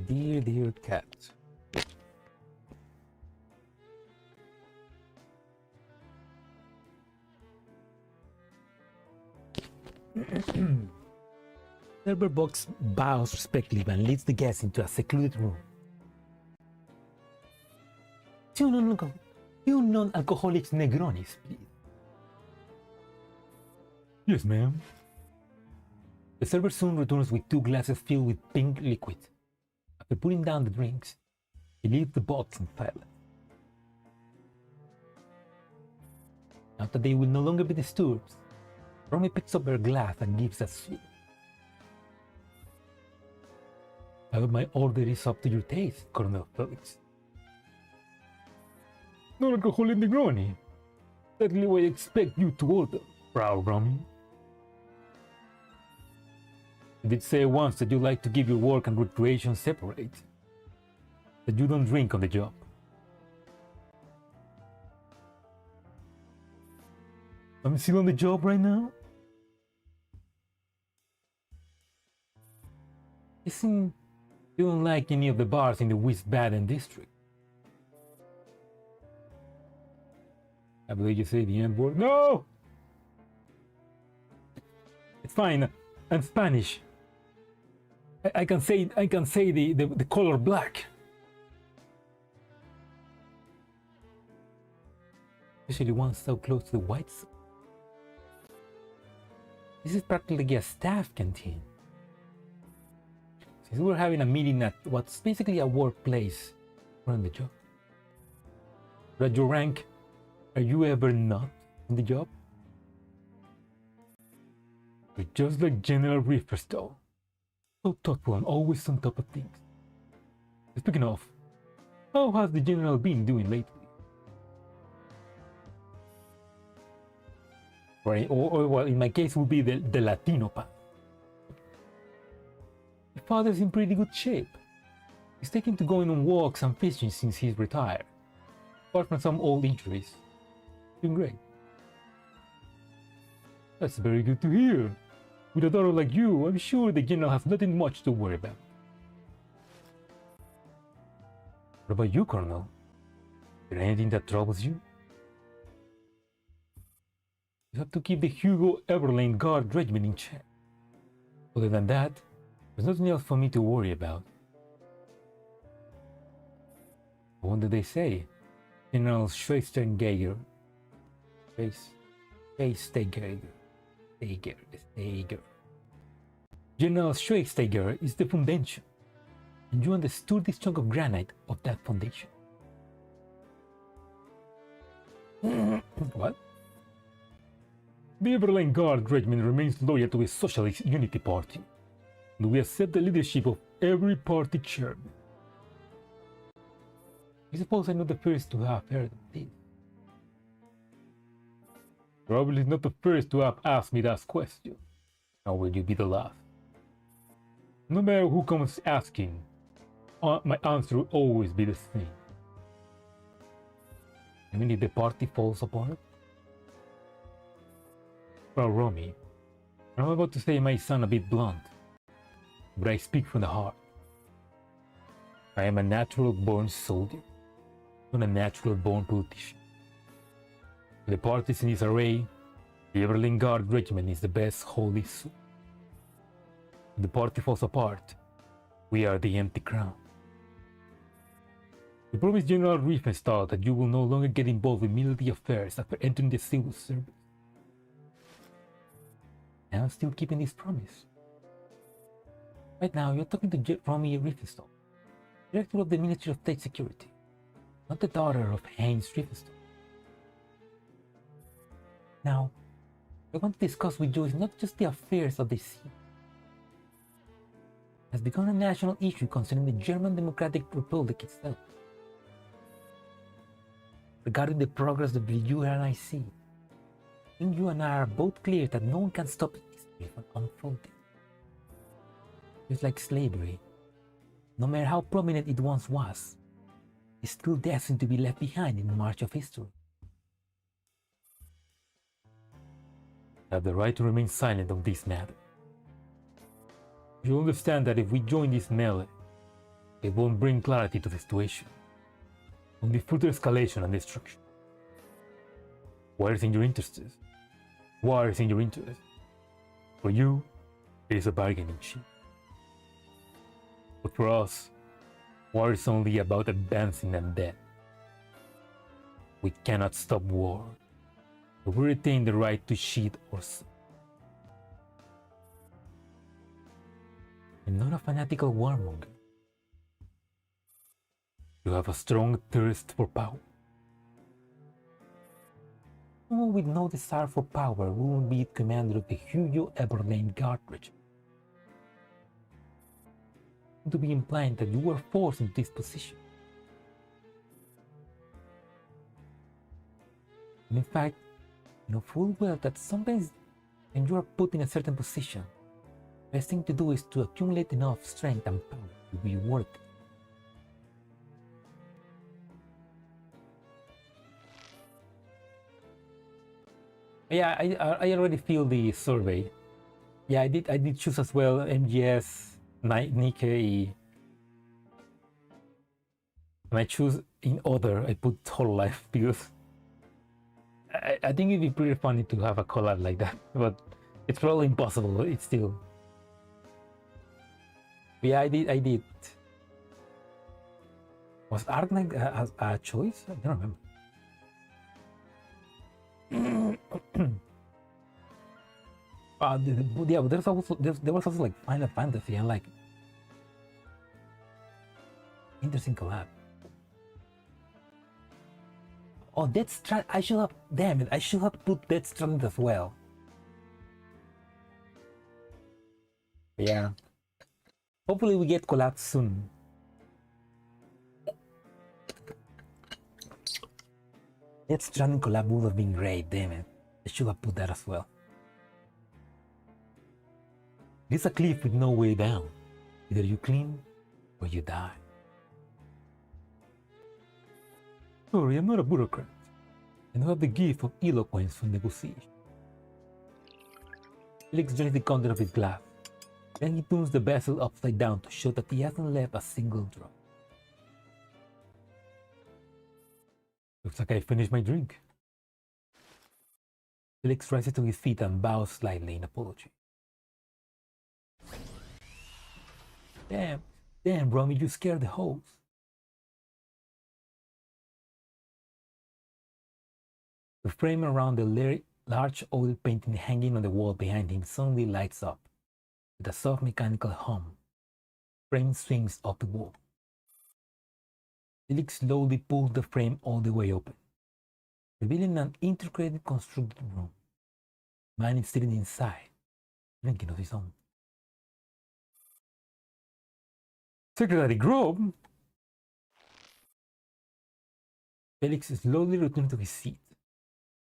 Dear cat. Server box bows respectfully and leads the guest into a secluded room. Two non-alcoholic Negronis, please. Yes, ma'am. The server soon returns with 2 glasses filled with pink liquid. After putting down the drinks, he leaves the box in silence. Now that they will no longer be disturbed, Romy picks up her glass and gives a swig. I hope my order is up to your taste, Colonel Felix. Non-alcoholic Negroni. Exactly what I expect you to order, Frau Romy. You did say once that you like to keep your work and recreation separate. That you don't drink on the job. I'm still on the job right now? Listen, you don't like any of the bars in the Wiesbaden district. I believe you say the N-word. No! It's fine. I'm Spanish. I can say the color black. Especially one so close to the white zone. This is practically a staff canteen. Since we're having a meeting at what's basically a workplace, we're on the job. But at your rank, are you ever not on the job? You're just like General Reefers, though. So thoughtful and always on top of things. Speaking of, how has the General been doing lately? Right, or well, in my case, it would be the Latino path. My father's in pretty good shape. He's taken to going on walks and fishing since he's retired. Apart from some old injuries. Doing great. That's very good to hear. With a daughter like you, I'm sure the General has nothing much to worry about. What about you, Colonel? Is there anything that troubles you? You have to keep the Hugo Everlane Guard regiment in check. Other than that, there's nothing else for me to worry about. What did they say? General Schweizenegger. General Schweizenegger is the foundation, and you understood this chunk of granite of that foundation. What? The Everlane Guard regiment remains loyal to the Socialist Unity Party, and we accept the leadership of every party chairman. I suppose I'm not the first to have heard of this. Probably not the first to have asked me that question. Nor will you be the last. No matter who comes asking, my answer will always be the same. I mean, if the party falls apart? Well, Romy, I'm about to say might sound a bit blunt, but I speak from the heart. I am a natural-born soldier, not a natural-born politician. With the parties in disarray, the Everlane Guard regiment is the best holy soul. When the party falls apart, we are the empty crown. You promise General Riefenstahl that you will no longer get involved with military affairs after entering the civil service. And I'm still keeping this promise. Right now, you're talking to Romy Riefenstahl, Director of the Ministry of State Security, not the daughter of Heinz Riefenstahl. Now, I want to discuss with you is not just the affairs of the sea. It has become a national issue concerning the German Democratic Republic itself. Regarding the progress of the UNIC, I think you and I are both clear that no one can stop history from unfolding. Just like slavery, no matter how prominent it once was, is still destined to be left behind in the march of history. I have the right to remain silent on this matter. You understand that if we join this melee, it won't bring clarity to the situation. Only further escalation and destruction. War is in your interest. War is in your interest. For you, it is a bargaining chip. But for us, war is only about advancing and death. We cannot stop war, but we retain the right to sheathe or sword. I'm not a fanatical warmonger. You have a strong thirst for power. Someone with no desire for power wouldn't be commander of the Hugo Eberlein Guard Regiment. To be implying that you were forced into this position. And in fact, you know full well that sometimes when you are put in a certain position, the best thing to do is to accumulate enough strength and power to be worth it. Yeah, I already feel the survey. Yeah, I did choose as well MGS, Nikkei. When I choose in order, I put whole life because I think it'd be pretty funny to have a collab like that, but it's probably impossible. It's still. Yeah, I did. Was Arknight a choice? I don't remember. Yeah, but there was also like Final Fantasy and like interesting collab. Oh, Death Strand. I should have. Damn it! I should have put Death Strand as well. Yeah. Hopefully we get collabs soon. Death Stranding collab would have been great. Damn it! I should have put that as well. It's a cliff with no way down. Either you clean or you die. Sorry, I'm not a bureaucrat. And who have the gift of eloquence for negotiation. Felix drinks the content of his glass. Then he turns the vessel upside down to show that he hasn't left a single drop. Looks like I finished my drink. Felix rises to his feet and bows slightly in apology. Damn, Romy, you scared the host. The frame around the large oil painting hanging on the wall behind him suddenly lights up. With a soft mechanical hum, the frame swings off the wall. Felix slowly pulls the frame all the way open, revealing an intricately constructed room. Man is sitting inside, drinking of his own. Secretary Grove? Felix slowly returns to his seat.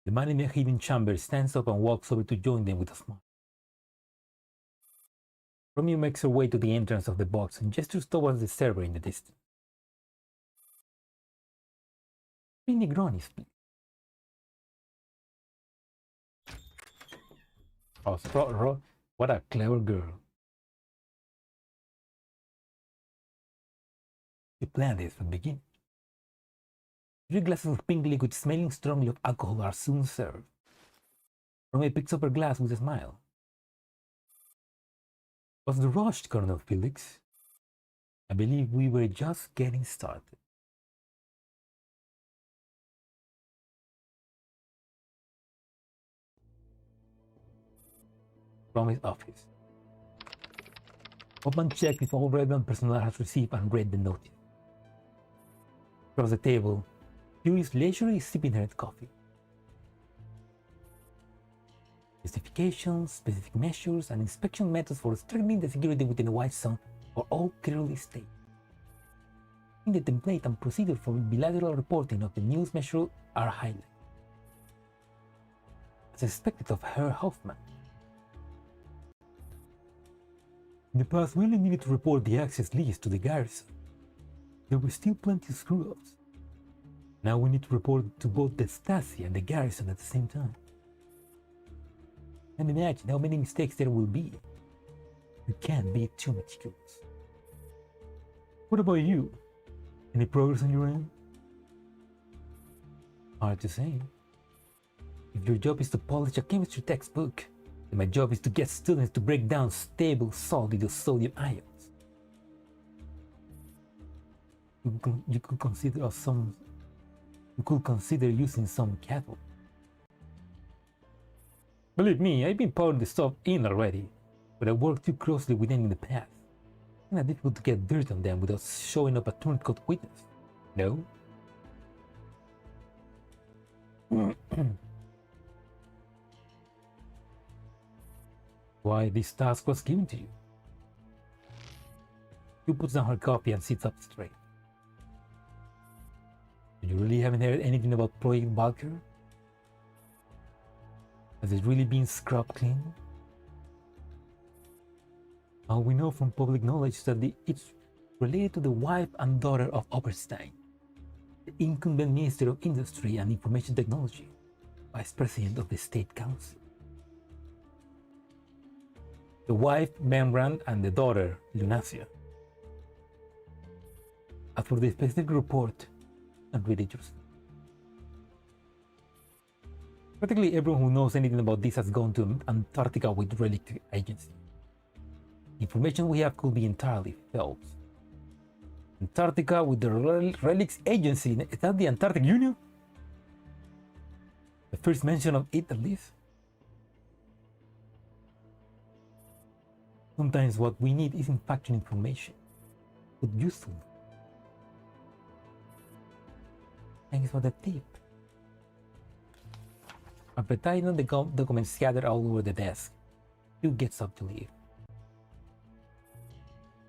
The man in the hidden chamber stands up and walks over to join them with a smile. Romeo makes her way to the entrance of the box and gestures towards the server in the distance. 3 Negronis, please. Oh, what a clever girl. You planned this from the beginning. 3 glasses of pink liquid smelling strongly of alcohol are soon served. Romeo picks up her glass with a smile. What's the rush, Colonel Felix? I believe we were just getting started. from his office. Hoffman checked if all relevant personnel has received and read the notice. Across the table, Yuri is leisurely sipping her coffee. Justifications, specific measures, and inspection methods for strengthening the security within the White Zone are all clearly stated. In the template and procedure for bilateral reporting of the news measure are highlighted. As expected of Herr Hoffman. In the past, we only needed to report the access list to the garrison. There were still plenty of screw-ups. Now we need to report to both the Stasi and the garrison at the same time. And imagine how many mistakes there will be. You can't be too meticulous. What about you? Any progress on your end? Hard to say. If your job is to polish a chemistry textbook, then my job is to get students to break down stable salt into sodium ions. You could consider using some cattle. Believe me, I've been pouring the stuff in already, but I worked too closely with them in the past. It's not difficult to get dirt on them without showing up a turncoat witness. No? Why this task was given to you? She puts down her coffee and sits up straight. You really haven't heard anything about Project Valkyr? Has it really been scrubbed clean? All we know from public knowledge is that it's related to the wife and daughter of Oberstein, the incumbent Minister of Industry and Information Technology, Vice President of the State Council. The wife, Rembrandt, and the daughter, Lunacia. As for the specific report, and read it yourself. Practically everyone who knows anything about this has gone to Antarctica with Relic Agency. Information we have could be entirely false. Antarctica with the Relics Agency, is that the Antarctic Union? The first mention of it, at least. Sometimes what we need isn't factual information, but useful. Thanks for the tip. After tying on the documents scattered all over the desk, Hugh gets up to leave.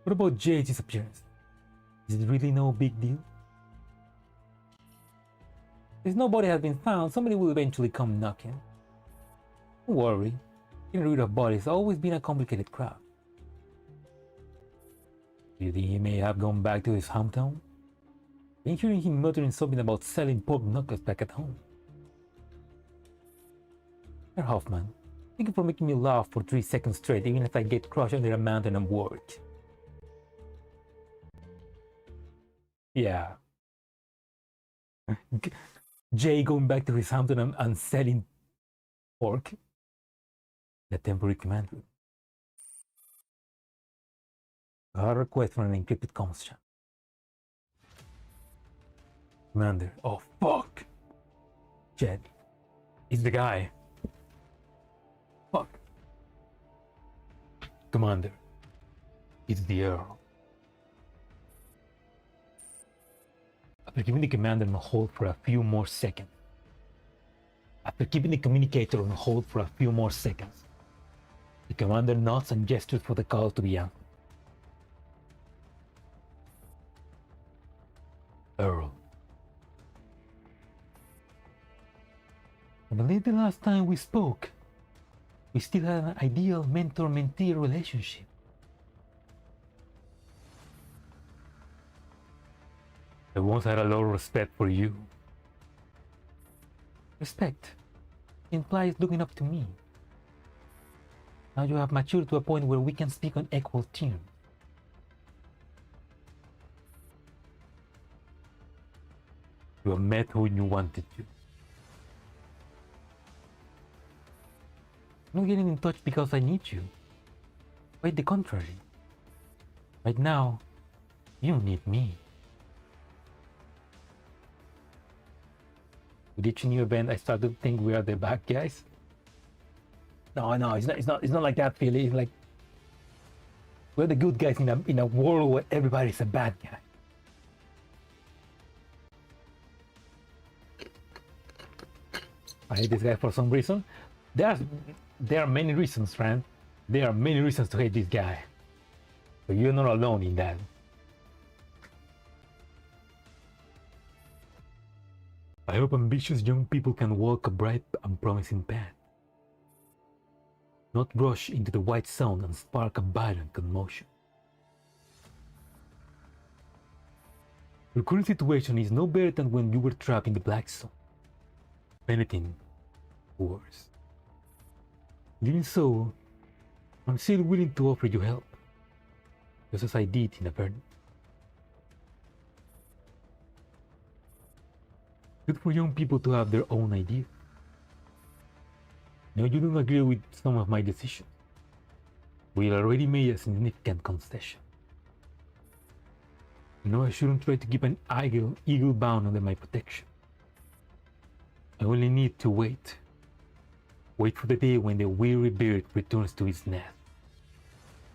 What about Jay's disappearance? Is it really no big deal? If nobody has been found, somebody will eventually come knocking. Don't worry, getting rid of bodies has always been a complicated craft. Do you think he may have gone back to his hometown? Been hearing him muttering something about selling pork knuckles back at home. Herr Hoffman, thank you for making me laugh for 3 seconds straight, even if I get crushed under a mountain of work. Yeah. Jay going back to his hometown and selling pork. The temporary command room. A request for an encrypted comms channel. Commander, oh fuck! Jed, it's the guy. Fuck. Commander, it's the Earl. After keeping the commander on hold for a few more seconds. After keeping the communicator on hold for a few more seconds, the commander nods and gestures for the call to be answered. Earl. I believe the last time we spoke, we still had an ideal mentor-mentee relationship. I once had a lot of respect for you. Respect implies looking up to me. Now you have matured to a point where we can speak on equal terms. You have met who you wanted to. I'm not getting in touch because I need you. Quite the contrary. Right now, you need me. With each new event, I start to think we are the bad guys. No, it's not like that, Philly. It's like we're the good guys in a world where everybody's a bad guy. I hate this guy for some reason. There are many reasons, Fran. There are many reasons to hate this guy. But you're not alone in that. I hope ambitious young people can walk a bright and promising path, not rush into the white zone and spark a violent commotion. Your current situation is no better than when you were trapped in the black zone. If anything, worse. Even so, I'm still willing to offer you help, just as I did in Avern. Good for young people to have their own ideas. Now you don't agree with some of my decisions. We already made a significant concession. You know I shouldn't try to keep an eagle bound under my protection. I only need to wait. Wait for the day when the weary bird returns to its nest.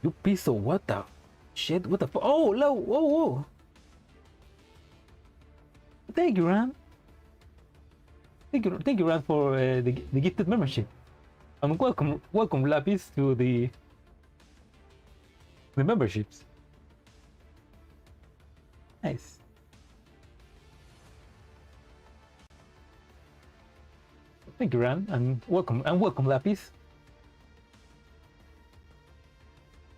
You piece of what the shit? What the fuck? Oh, no, whoa. Thank you, Ran. Thank you, Ran, for the gifted membership. And welcome, Lapis, to the memberships. Nice. Thank you, Ran, and welcome, Lapis.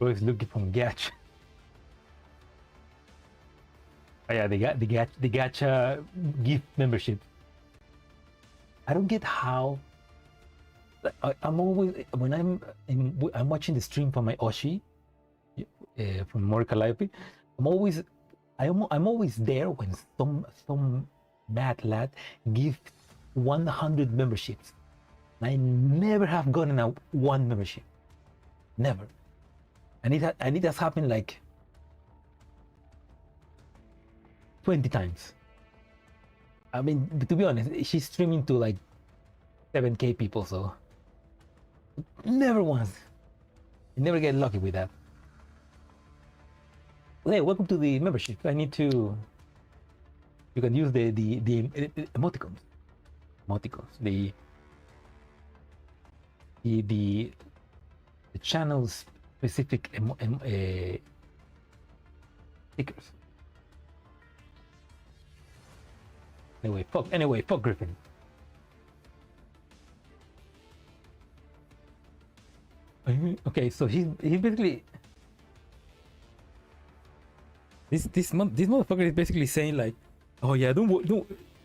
Always looking for gacha. Oh yeah, the gacha gift membership. I don't get how. I'm always when I'm watching the stream from my Oshi, from Morica Live. I'm always there when some mad lad gives 100 memberships. I never have gotten one membership. Never. And it has happened like 20 times. I mean, to be honest, she's streaming to like 7K people, so never once. You never get lucky with that. Well, hey, welcome to the membership. I need to. You can use the emoticons. The channel specific stickers. Anyway, fuck Griffin. Okay, so he basically this motherfucker is basically saying like, oh yeah, don't.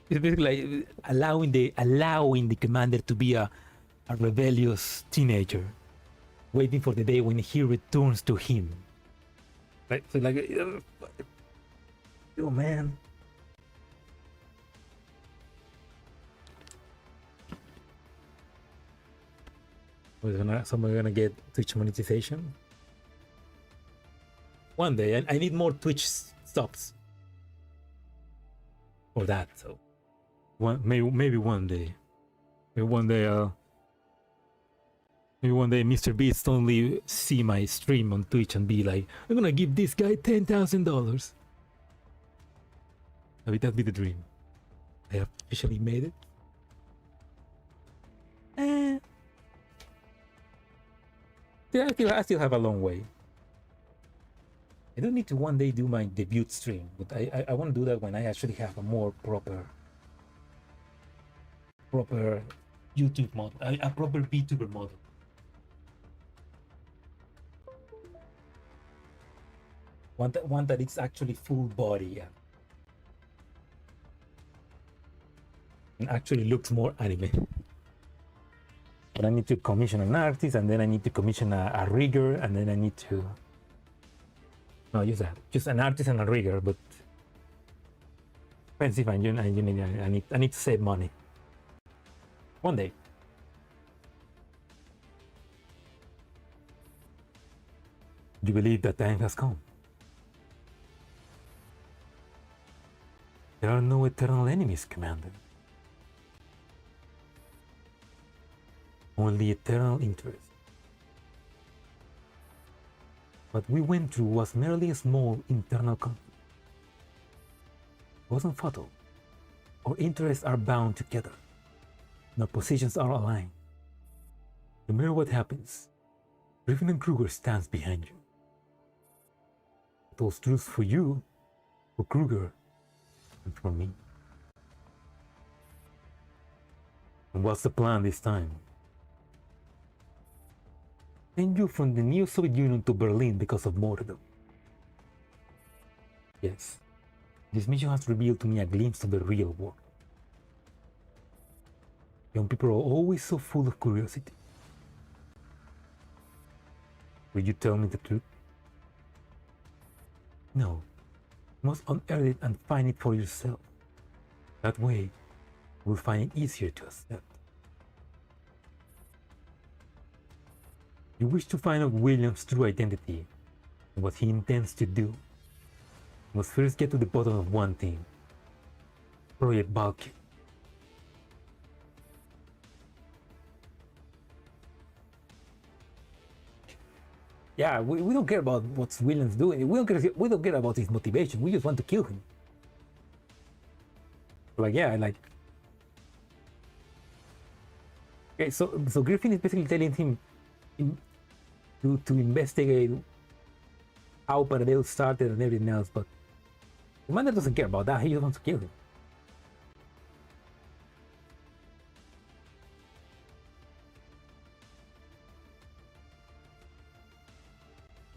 It's basically like allowing the commander to be a rebellious teenager, waiting for the day when he returns to him. Right? So like, oh man. Someone gonna get Twitch monetization one day. I need more Twitch subs for that. So maybe one day, Mr. Beast only see my stream on Twitch and be like, I'm gonna give this guy $10,000. That'd be the dream. I have officially made it. I still have a long way. I don't need to one day do my debut stream, but I want to do that when I actually have a more proper YouTube model, a proper VTuber model. One that it's actually full body and actually looks more anime. But I need to commission an artist, and then I need to commission a rigger, and then I need to just an artist and a rigger, but expensive, and I need to save money. One day. Do you believe that time has come? There are no eternal enemies, Commander. only eternal interest. What we went through was merely a small internal conflict. It wasn't fatal. Our interests are bound together, and our positions are aligned. No matter what happens, Griffin and Kruger stands behind you. It holds truth for you, for Kruger, and for me. And what's the plan this time? Send you from the new Soviet Union to Berlin because of martyrdom. Yes, this mission has revealed to me a glimpse of the real world. Young people are always so full of curiosity. Will you tell me the truth? No, you must unearth it and find it for yourself. That way, you will find it easier to accept. You wish to find out William's true identity and what he intends to do. You must first get to the bottom of one thing. Project Balkan. Yeah, we don't care about what William's doing. We don't care about his motivation. We just want to kill him. Like, yeah, like... Okay, so Griffin is basically telling him to investigate how Paradeo started and everything else, but Commander doesn't care about that. He just wants to kill him.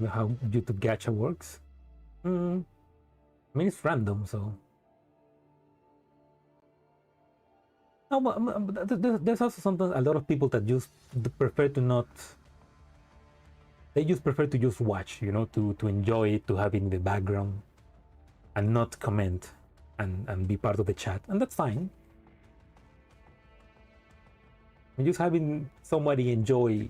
How YouTube gacha works? I mean, it's random, so... No, but there's also sometimes a lot of people that just prefer to not... They just prefer to just watch, you know, to enjoy it, to have it in the background and not comment and be part of the chat, and that's fine. And just having somebody enjoy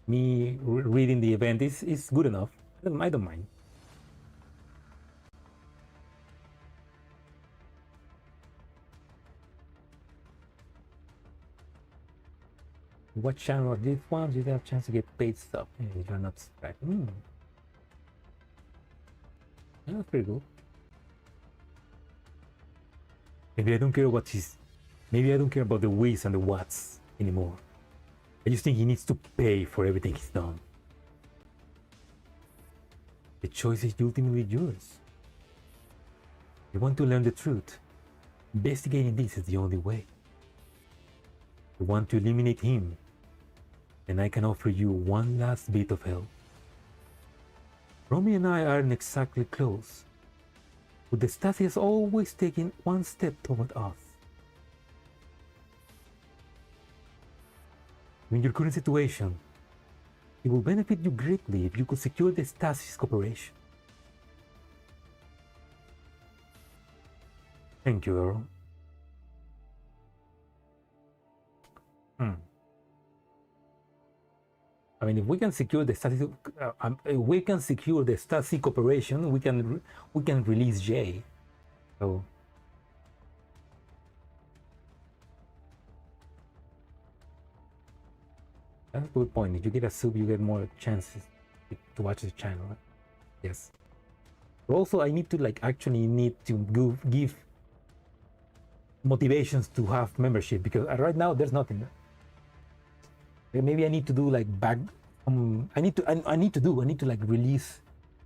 me reading the event is good enough. I don't mind. What channel are these ones? You have a chance to get paid stuff. Yeah, you're not subscribed. That's pretty cool. Maybe I don't care what he's... Maybe I don't care about the whys and the whats anymore. I just think he needs to pay for everything he's done. The choice is ultimately yours. You want to learn the truth. Investigating this is the only way. You want to eliminate him, and I can offer you one last bit of help. Romy and I aren't exactly close, but the Stasi has always taken one step toward us. In your current situation, it will benefit you greatly if you could secure the Stasi's cooperation. Thank you, Earl. I mean, if we can secure the Stasi, cooperation, we can release Jay. So. That's a good point. If you get a sub, you get more chances to watch the channel. Right? Yes. But also, I need to actually need to give motivations to have membership, because right now there's nothing. Maybe I need to do back. I need to release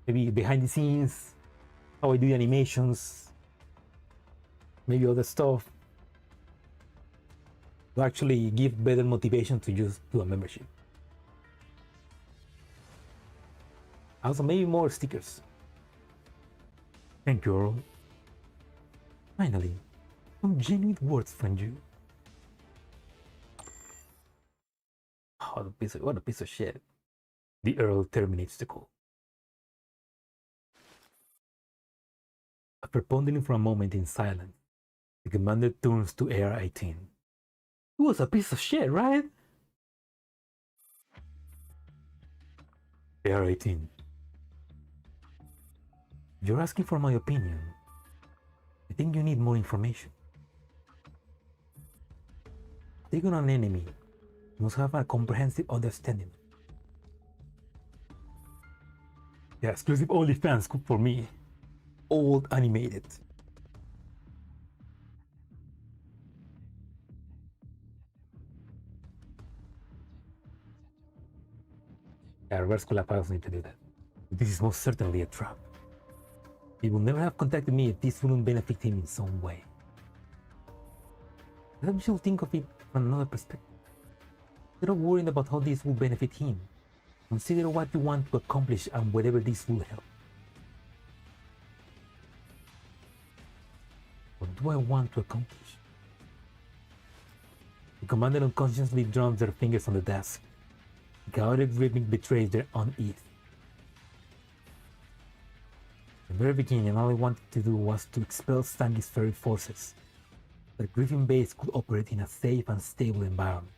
maybe behind the scenes, how I do the animations, maybe other stuff. To actually give better motivation to just do a membership. Also, maybe more stickers. Thank you, Earl. Finally, some genuine words from you. Oh, what a piece of shit. The Earl terminates the call. After pondering for a moment in silence, the commander turns to AR-18. He was a piece of shit, right? AR-18. You're asking for my opinion. I think you need more information. Take on an enemy You must have a comprehensive understanding. Yeah, exclusive OnlyFans for me. Old animated. Yeah, reverse collab files need to do that. This is most certainly a trap. He will never have contacted me if this wouldn't benefit him in some way. Perhaps you'll think of it from another perspective. Instead of worrying about how this will benefit him, consider what you want to accomplish and whatever this will help. What do I want to accomplish? The commander unconsciously drums their fingers on the desk. The chaotic rhythm betrays their unease. From the very beginning, all I wanted to do was to expel Stanley's fairy forces, so that Griffin Base could operate in a safe and stable environment.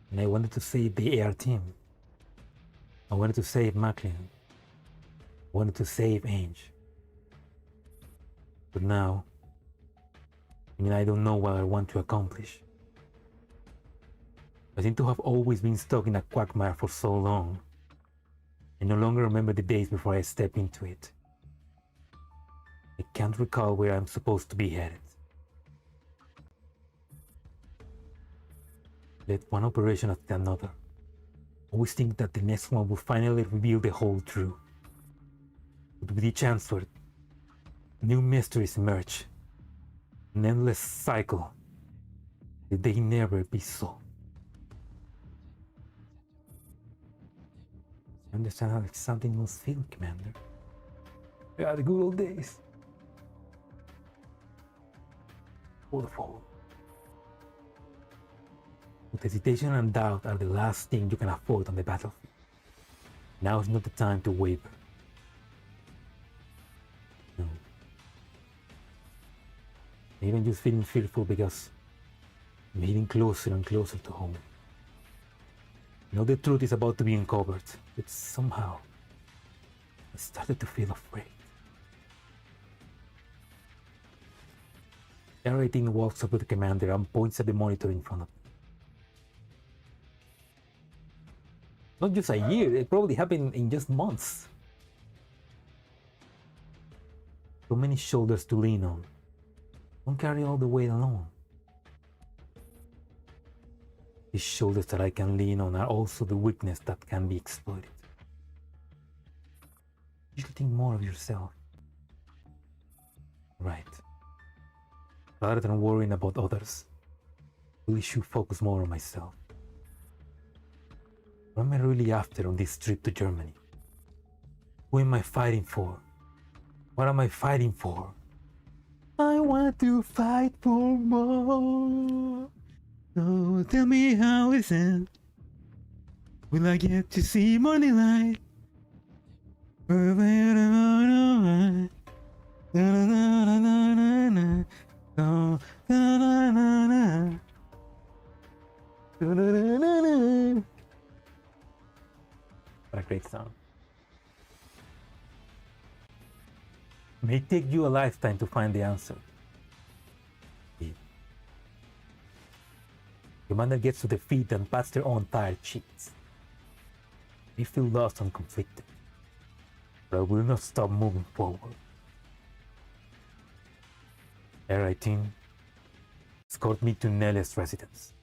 And I wanted to save the AR team. I wanted to save Macklin. I wanted to save Ange. But now, I don't know what I want to accomplish. I seem to have always been stuck in a quagmire for so long. I no longer remember the days before I step into it. I can't recall where I'm supposed to be headed. Let one operation after another. Always think that the next one will finally reveal the whole truth. But with each answer, new mysteries emerge. An endless cycle. Did they never be solved? I understand how something must feel, Commander. Yeah, the good old days. Wonderful. But hesitation and doubt are the last thing you can afford on the battlefield. Now is not the time to waver. No. I'm even just feeling fearful because I'm getting closer and closer to home. I know the truth is about to be uncovered, but somehow I started to feel afraid. R18 walks up to the commander and points at the monitor in front of him. Not just a year, it probably happened in just months. So many shoulders to lean on. Don't carry all the weight alone. These shoulders that I can lean on are also the weakness that can be exploited. You should think more of yourself. Right. Rather than worrying about others, I really should focus more on myself. What am I really after on this trip to Germany? Who am I fighting for? What am I fighting for? I want to fight for more. So tell me how it's end. Will I get to see morning light? What a great song. It may take you a lifetime to find the answer. Commander gets to the feet and pats their own tired cheeks. They feel lost and conflicted, but I will not stop moving forward. R18, escort me to Nelly's residence.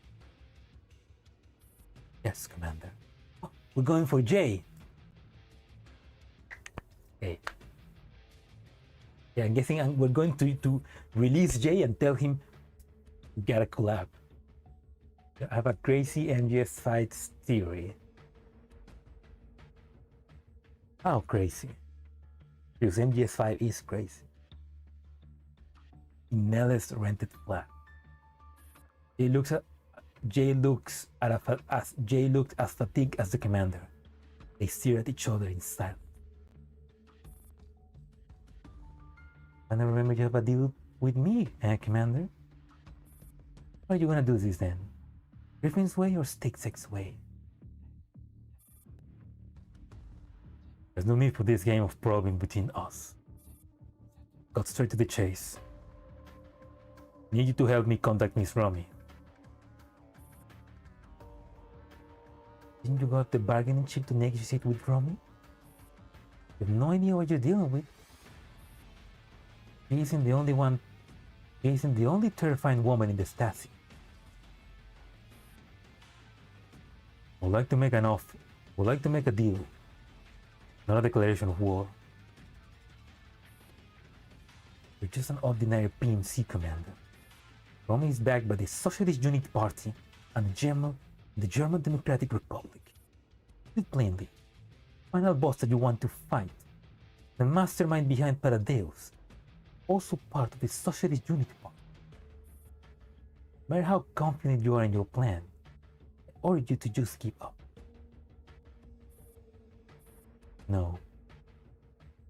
Yes, Commander. Oh, we're going for Jay. Hey. Yeah, I'm guessing we're going to release Jay and tell him we gotta collab. I have a crazy MGS fights theory. How crazy? Because MGS5 is crazy. In Nelly's rented flat, Jay looked as fatigued as the commander. They stare at each other in silence. And I remember you have a deal with me, Commander. How are you gonna do this then? Griffin's way or Stick-Sex's way? There's no need for this game of probing between us. Got straight to the chase. I need you to help me contact Miss Romy. Didn't you got the bargaining chip to negotiate with Romy? You have no idea what you're dealing with. She isn't the only one. She isn't the only terrifying woman in the Stasi. Would like to make an offer. Would like to make a deal. Not a declaration of war. You're just an ordinary PMC commander. Romy is backed by the Socialist Unity Party and the German Democratic Republic. Put it plainly, final boss that you want to fight, the mastermind behind Paradeus, also part of the Socialist Unity Party. No matter how confident you are in your plan, I urge you to just keep up. No.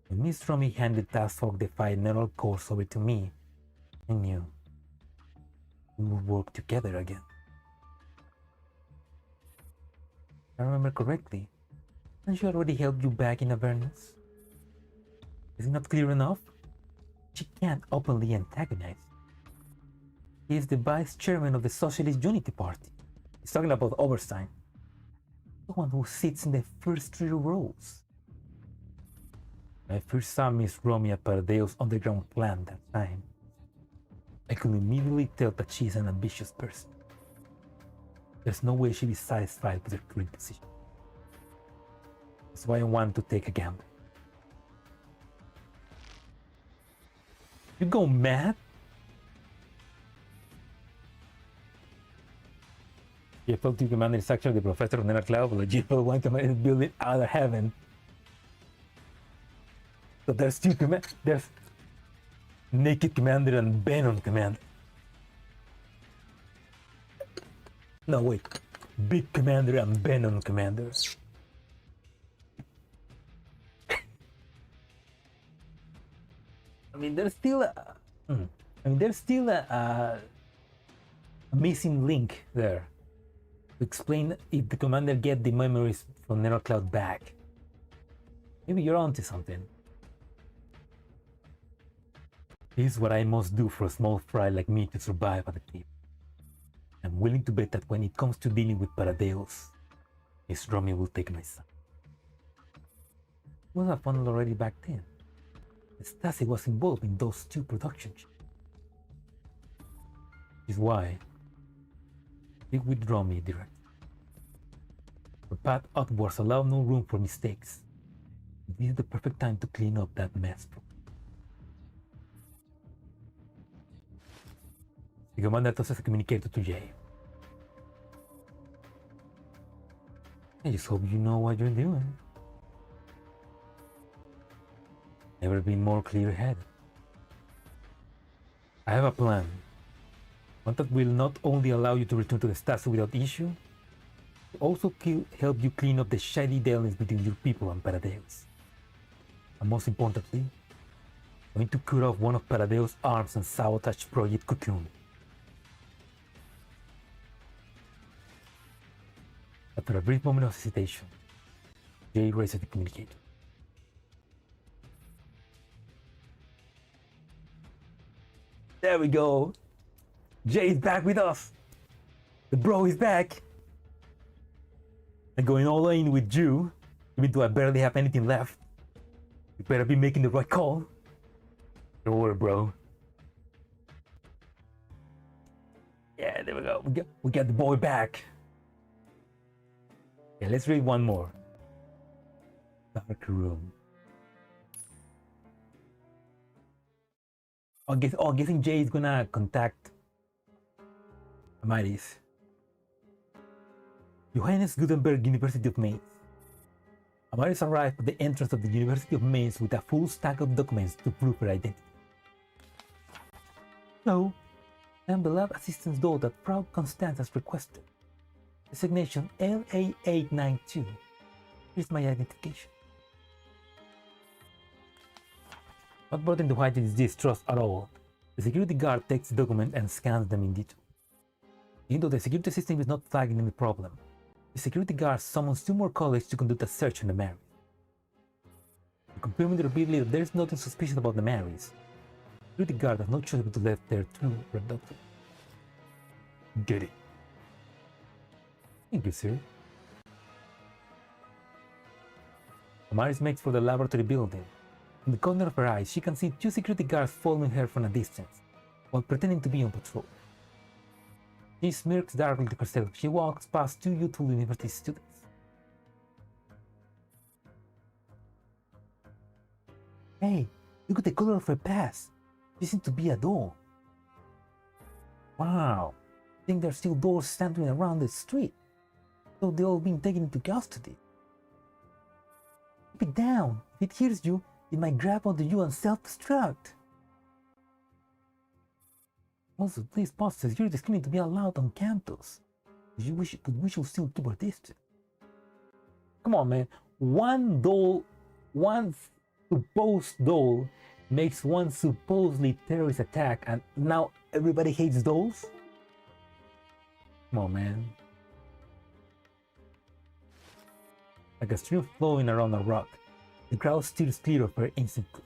When Miss Romy handed Task Force the final course over to me, I knew we would work together again. If I remember correctly, hasn't she already helped you back in Avernus? Is it not clear enough? She can't openly antagonize. He is the vice chairman of the Socialist Unity Party. He's talking about Oberstein, the one who sits in the first 3 rows. When I first saw Miss Romy at Paradeus' underground plan that time, I could immediately tell that she's an ambitious person. There's no way she'll be satisfied with her current position. That's why I want to take a gamble. You go mad? GFL2 commander is actually the professor of Nether Cloud, but the GFL1 commander is building out of heaven. So there's 2 commanders. There's Naked Commander and Venom Commander. No, wait. Big Commander and Venom Commander. I mean, there's still a missing link there to explain if the commander get the memories from Nether Cloud back. Maybe you're onto something. This is what I must do for a small fry like me to survive at the table. I'm willing to bet that when it comes to dealing with Paradeus, Miss Romy will take my side. It was a funnel already back then. The Stasi was involved in those 2 productions. Which is why I speak with Romy directly. The path upwards allows no room for mistakes. This is the perfect time to clean up that mess. The commander tosses a communicator to Jay. I just hope you know what you're doing. Never been more clear-headed. I have a plan. One that will not only allow you to return to the Stasi without issue, but also help you clean up the shady dealings between your people and Paradeus. And most importantly, I'm going to cut off one of Paradeus' arms and sabotage Project Cocoon. After a brief moment of hesitation, Jay raises the communicator. There we go. Jay is back with us. The bro is back. I'm going all in with you, even though I barely have anything left. You better be making the right call. Don't worry, bro. Yeah, there we go. We got the boy back. Yeah, let's read one more. Dark room. Guessing Jay is gonna contact Amaris. Johannes Gutenberg University of Mainz. Amaris arrived at the entrance of the University of Mainz with a full stack of documents to prove her identity. Hello, I am the lab assistant's daughter that Frau Constance has requested. Designation LA892. Here's my identification. Not bothering to hide his distrust at all, the security guard takes the document and scans them in detail. Even though the security system is not flagging any problem, the security guard summons 2 more colleagues to conduct a search on the Marys. Confirming repeatedly that there is nothing suspicious about the Marys, the security guard has no choice but to let their true red doctor. Get it. Thank you, sir. Amaris makes for the laboratory building. In the corner of her eye, she can see two security guards following her from a distance, while pretending to be on patrol. She smirks darkly to herself. She walks past two youthful university students. Hey, look at the color of her past. She seems to be a doll. Wow, I think there's still dolls standing around the street. So they all been taken into custody. Keep it down. If it hears you, it might grab onto you and self-destruct. Also, please pause security screening to be allowed on campus. We should still keep our distance. Come on, man. One supposed doll makes one supposedly terrorist attack, and now everybody hates dolls? Come on, man. Like a stream flowing around a rock, the crowd steers clear of her instantly.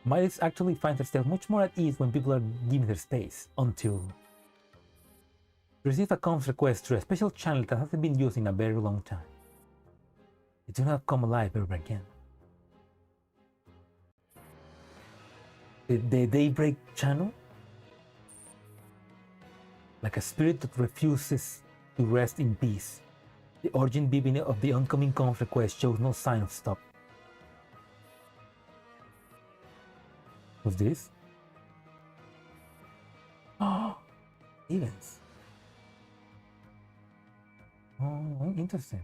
Miles actually finds herself much more at ease when people are giving her space, until she receives a comms request through a special channel that hasn't been used in a very long time. It will not come alive ever again. The Daybreak channel? Like a spirit that refuses to rest in peace. The urgent beeping of the oncoming comms request shows no sign of stop. What's this? Oh, events. Oh, interesting.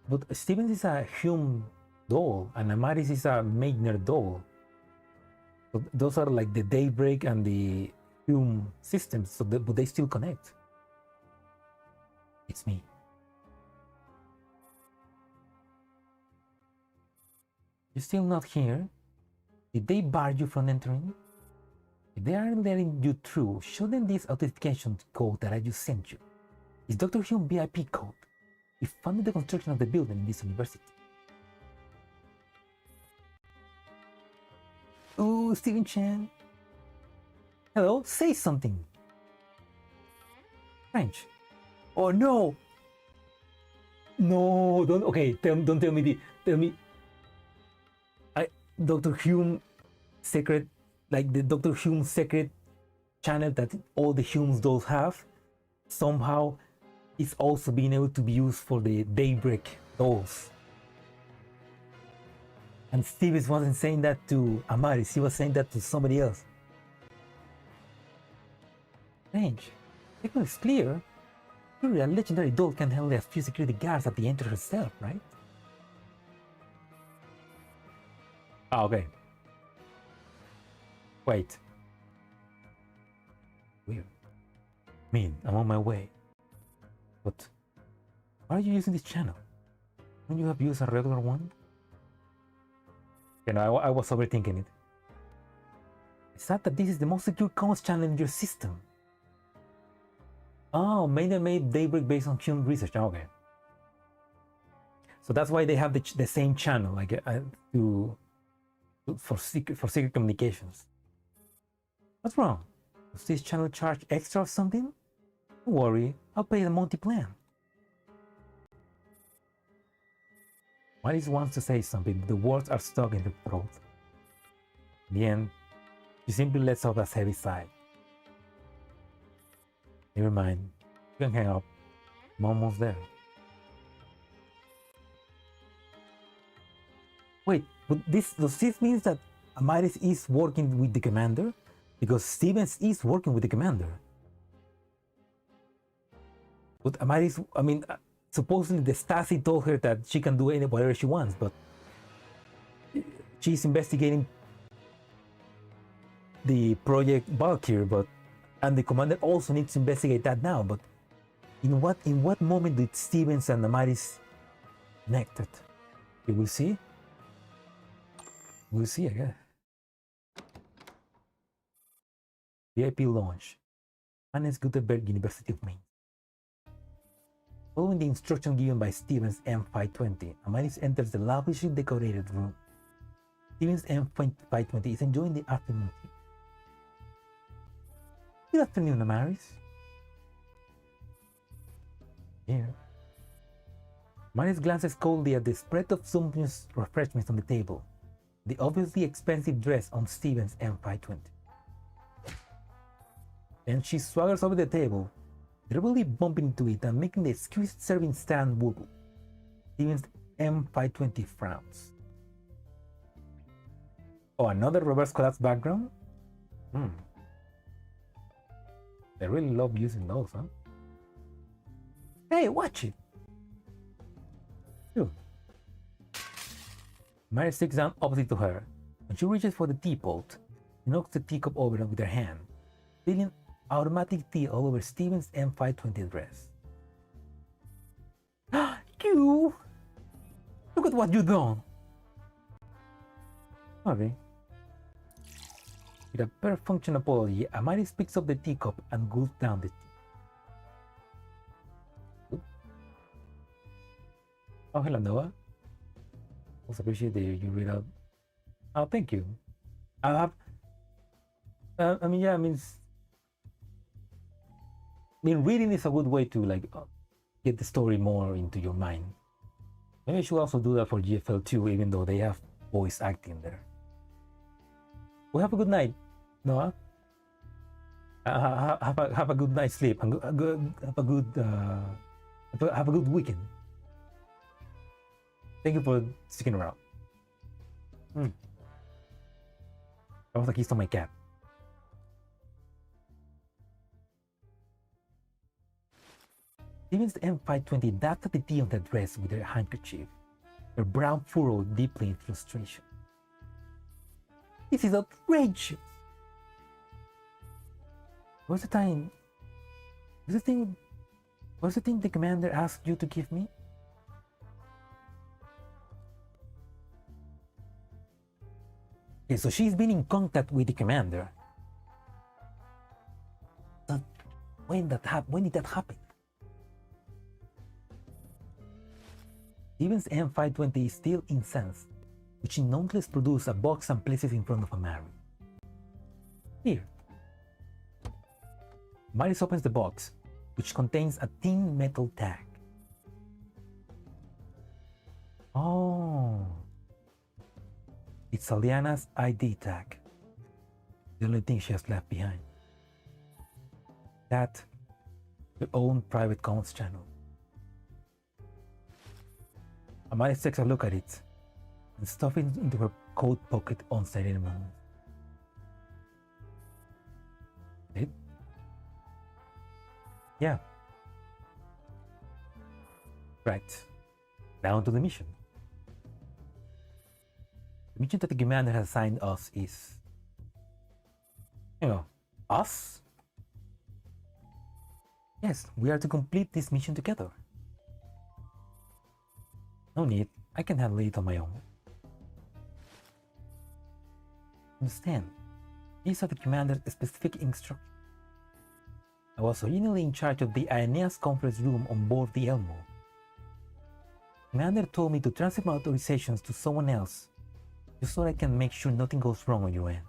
But Stevens is a Hume doll, and Amaris is a Meitner doll. So those are like the Daybreak and the Hume systems, so but they still connect. It's me. You're still not here? Did they bar you from entering? If they aren't letting you through, show them this authentication code that I just sent you. It's Dr. Hume VIP code. We funded the construction of the building in this university. Oh, Stephen Chan. Hello, say something. French. Oh no! No, don't. Okay, don't tell me. Tell me. Dr. Hume secret, like the Dr. Hume secret channel that all the Humes dolls have, somehow is also being able to be used for the Daybreak dolls. And Stevens wasn't saying that to Amaris, he was saying that to somebody else. Strange. It was clear. Surely a legendary doll can handle a few security guards at the entrance herself, right? Ah, okay. Wait. Weird. I'm on my way. But why are you using this channel? Wouldn't you have used a regular one? You know, I was overthinking it. It's sad that this is the most secure comms channel in your system. Oh, Mainland made Daybreak based on Hume research. Oh, okay. So that's why they have the same channel, like for secret communications. What's wrong? Does this channel charge extra or something? Don't worry, I'll pay the monthly plan. Maris wants to say something, but the words are stuck in her throat. In the end, she simply lets out a heavy sigh. Never mind, you can hang up. I'm almost there. Wait, but does this mean that Amaris is working with the commander? Because Stevens is working with the commander. But Amaris, I mean, supposedly the Stasi told her that she can do whatever she wants, but she's investigating the project Valkyrie, and the commander also needs to investigate that now. But in what moment did Stevens and Amaris connected? You will see. We'll see, I guess. VIP launch. Hannes Gutenberg University of Mainz. Following the instruction given by Stevens M520, Amaris enters the lavishly decorated room. Stevens M520 is enjoying the afternoon tea. Good afternoon, Amaris. Here. Amaris glances coldly at the spread of sumptuous refreshments on the table, the obviously expensive dress on Steven's M520. Then she swaggers over the table, deliberately bumping into it and making the exquisite serving stand wobble. Steven's M520 frowns. Oh, another reverse collapse background? They really love using those, huh? Hey, watch it! Ew. Mary sits down opposite to her. When she reaches for the teapot, she knocks the teacup over with her hand, spilling automatic tea all over Steven's M520 dress. You! Look at what you've done! Sorry. With a perfunctory apology, Amaris picks up the teacup and gulps down the tea. Oh, hello, Noah. Also appreciate that you read out. Oh, thank you. I have. Reading is a good way to get the story more into your mind. Maybe I should also do that for GFL too, even though they have voice acting there. Well, have a good night, Noah. Have a good night's sleep. Have a good weekend. Thank you for sticking around. That was a kiss on my cat. Steven's M520 dabbed at the tea on the dress with her handkerchief, her brow furrowed deeply in frustration. This is outrageous! What's the thing the commander asked you to give me? Okay, so she's been in contact with the commander. But when did that happen? Steven's M520 is still incensed, but she nonetheless produces a box and places it in front of Amari. Here. Maris opens the box, which contains a thin metal tag. Oh. It's Aliana's ID tag. The only thing she has left behind. That, her own private comms channel. Amaris takes a look at it and stuffs it into her coat pocket on ceremony. It? Yeah. Right. Now to the mission. The mission that the commander has assigned us is... us? Yes, we are to complete this mission together. No need, I can handle it on my own. Understand, these are the commander's specific instructions. I was originally in charge of the Aeneas conference room on board the Elmo. Commander told me to transfer my authorizations to someone else, just so I can make sure nothing goes wrong on your end.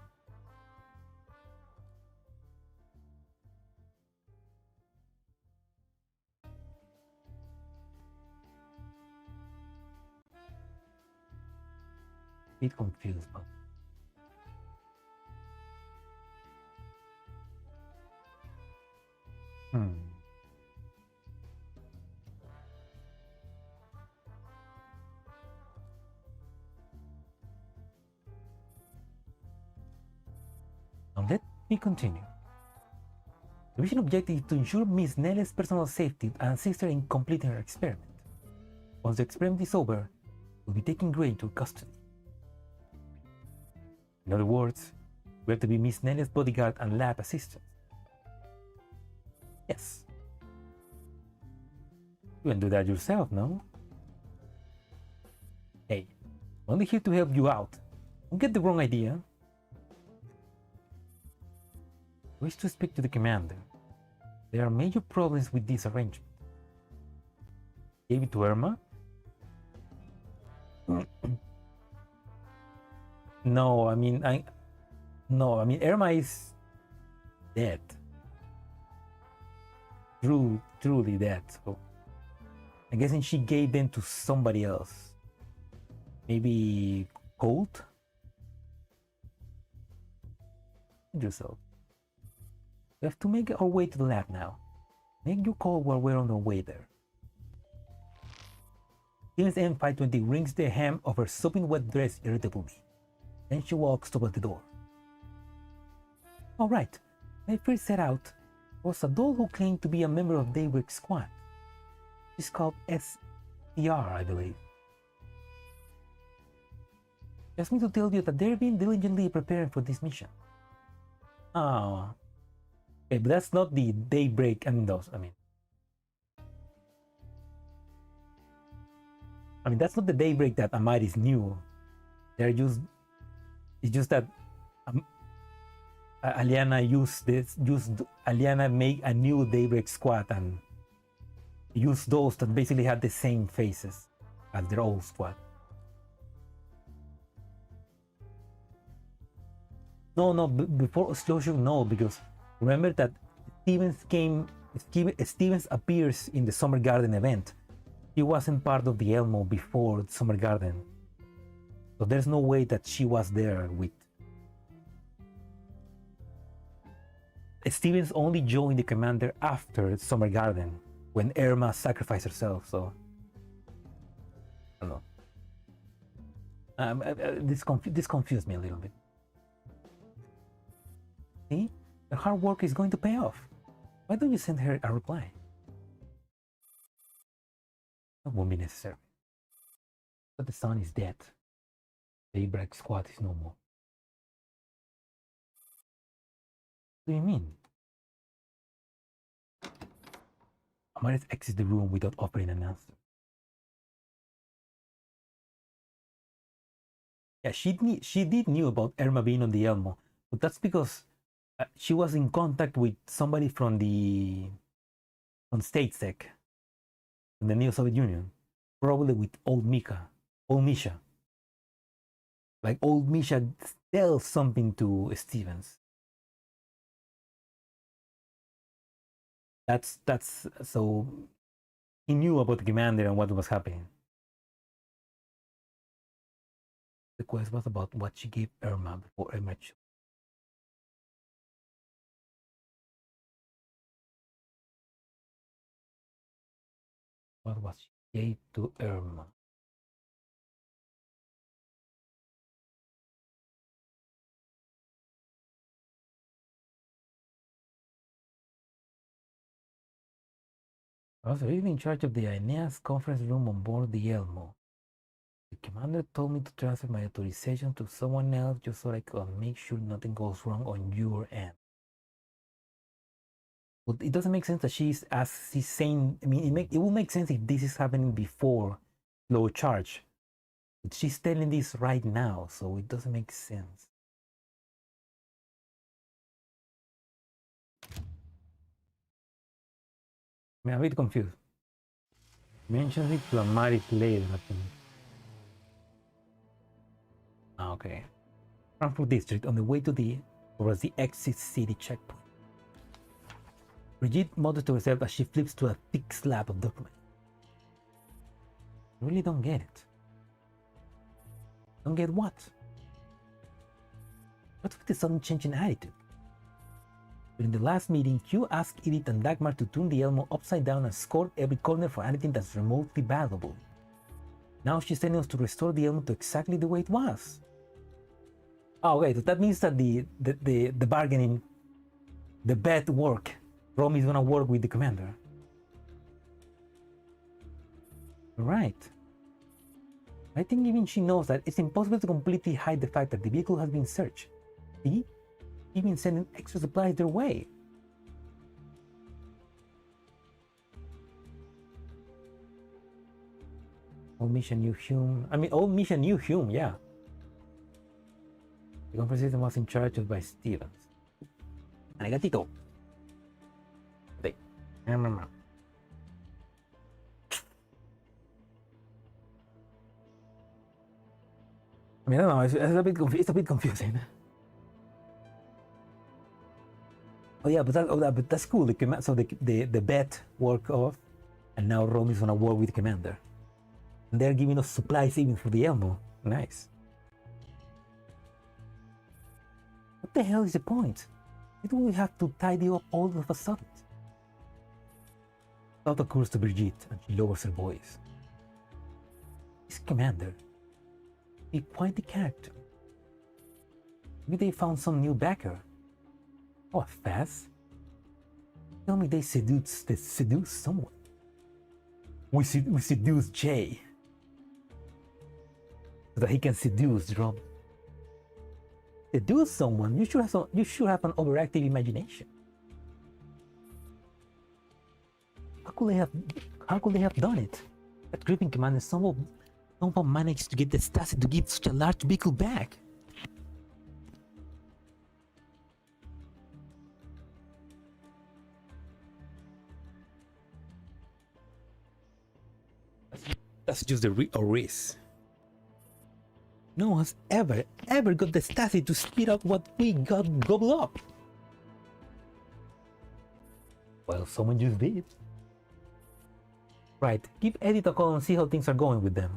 Bit confused, but Now let me continue. The mission objective is to ensure Miss Nelly's personal safety and assist her in completing her experiment. Once the experiment is over, we'll be taking Gray into custody. In other words, we have to be Miss Nelly's bodyguard and lab assistant. Yes. You can do that yourself, no? Hey, I'm only here to help you out. Don't get the wrong idea. I wish to speak to the commander. There are major problems with this arrangement. Gave it to Irma? No, I mean Irma is dead. truly dead. So I'm guessing she gave them to somebody else. Maybe Colt? Yourself. We have to make our way to the lab now. Make your call while we're on the way there. Stevens M520 wrings the hem of her sopping wet dress irritably. Then she walks toward the door. All right, when I first set out, there was a doll who claimed to be a member of Daybreak Squad. She's called SCR, I believe. Just me to tell you that they've been diligently preparing for this mission. Oh. Okay, but that's not the Daybreak, that's not the Daybreak that Amaris knew. It's just that Aliana Aliana make a new Daybreak squad and use those that basically had the same faces as their old squad. No, before Explosion, no, because remember that Stevens appears in the Summer Garden event. She wasn't part of the Elmo before Summer Garden. So there's no way that she was there with... Stevens only joined the commander after Summer Garden, when Irma sacrificed herself, so... I don't know. This confused me a little bit. See? Her hard work is going to pay off. Why don't you send her a reply? That won't be necessary. But the sun is dead. Daybreak squad is no more. What do you mean? Amaris exits the room without offering an answer. Yeah, she did knew about Irma being on the Elmo, but that's because she was in contact with somebody from StatesTech, in the Neo Soviet Union, probably with old Misha. Like old Misha tells something to Stevens. That's so he knew about the commander and what was happening. The quest was about what she gave Irma before Irma. What was she gave to Irma? I was really in charge of the Aeneas conference room on board the Elmo. The commander told me to transfer my authorization to someone else just so I could make sure nothing goes wrong on your end. But it doesn't make sense that she's saying. I mean, it will make sense if this is happening before low charge. But she's telling this right now, so it doesn't make sense. I mean, I'm a bit confused. Mentions it to Amaris later, I think. Okay. Frankfurt district on the way towards the exit city checkpoint. Brigitte mutters to herself as she flips to a thick slab of documents. I really don't get it. Don't get what? What's with the sudden change in attitude? During the last meeting, Q asked Edith and Dagmar to turn the Elmo upside down and score every corner for anything that's remotely valuable. Now she's telling us to restore the Elmo to exactly the way it was. Oh, okay, so that means that the bargaining, the bet work. Romy is gonna work with the commander. Right. I think even she knows that it's impossible to completely hide the fact that the vehicle has been searched. See? Even sending extra supplies their way. Old Misha knew Hume. Old Misha knew Hume, yeah. The conference system was in charge of by Stevens. Arigatito. I mean, I don't know, it's a bit confusing. Oh yeah, but that's cool. So the bet work off, and now Rome is on a war with the commander. And they're giving us supplies even for the Elmo. Nice. What the hell is the point? Why do we have to tidy up all of a sudden? Thought occurs to Brigitte, and she lowers her voice. This commander is quite the character. Maybe they found some new backer. Oh, fast. Tell me they seduced someone. We seduce Jay. So that he can seduce Rob. Seduce someone, you should have an overactive imagination. How could they have done it? That gripping commander somehow managed to get the Stasi to give such a large vehicle back. That's just a risk. No one has ever got the Stasi to speed up what we got gobbled up. Well, someone just did. Right, give Edith a call and see how things are going with them.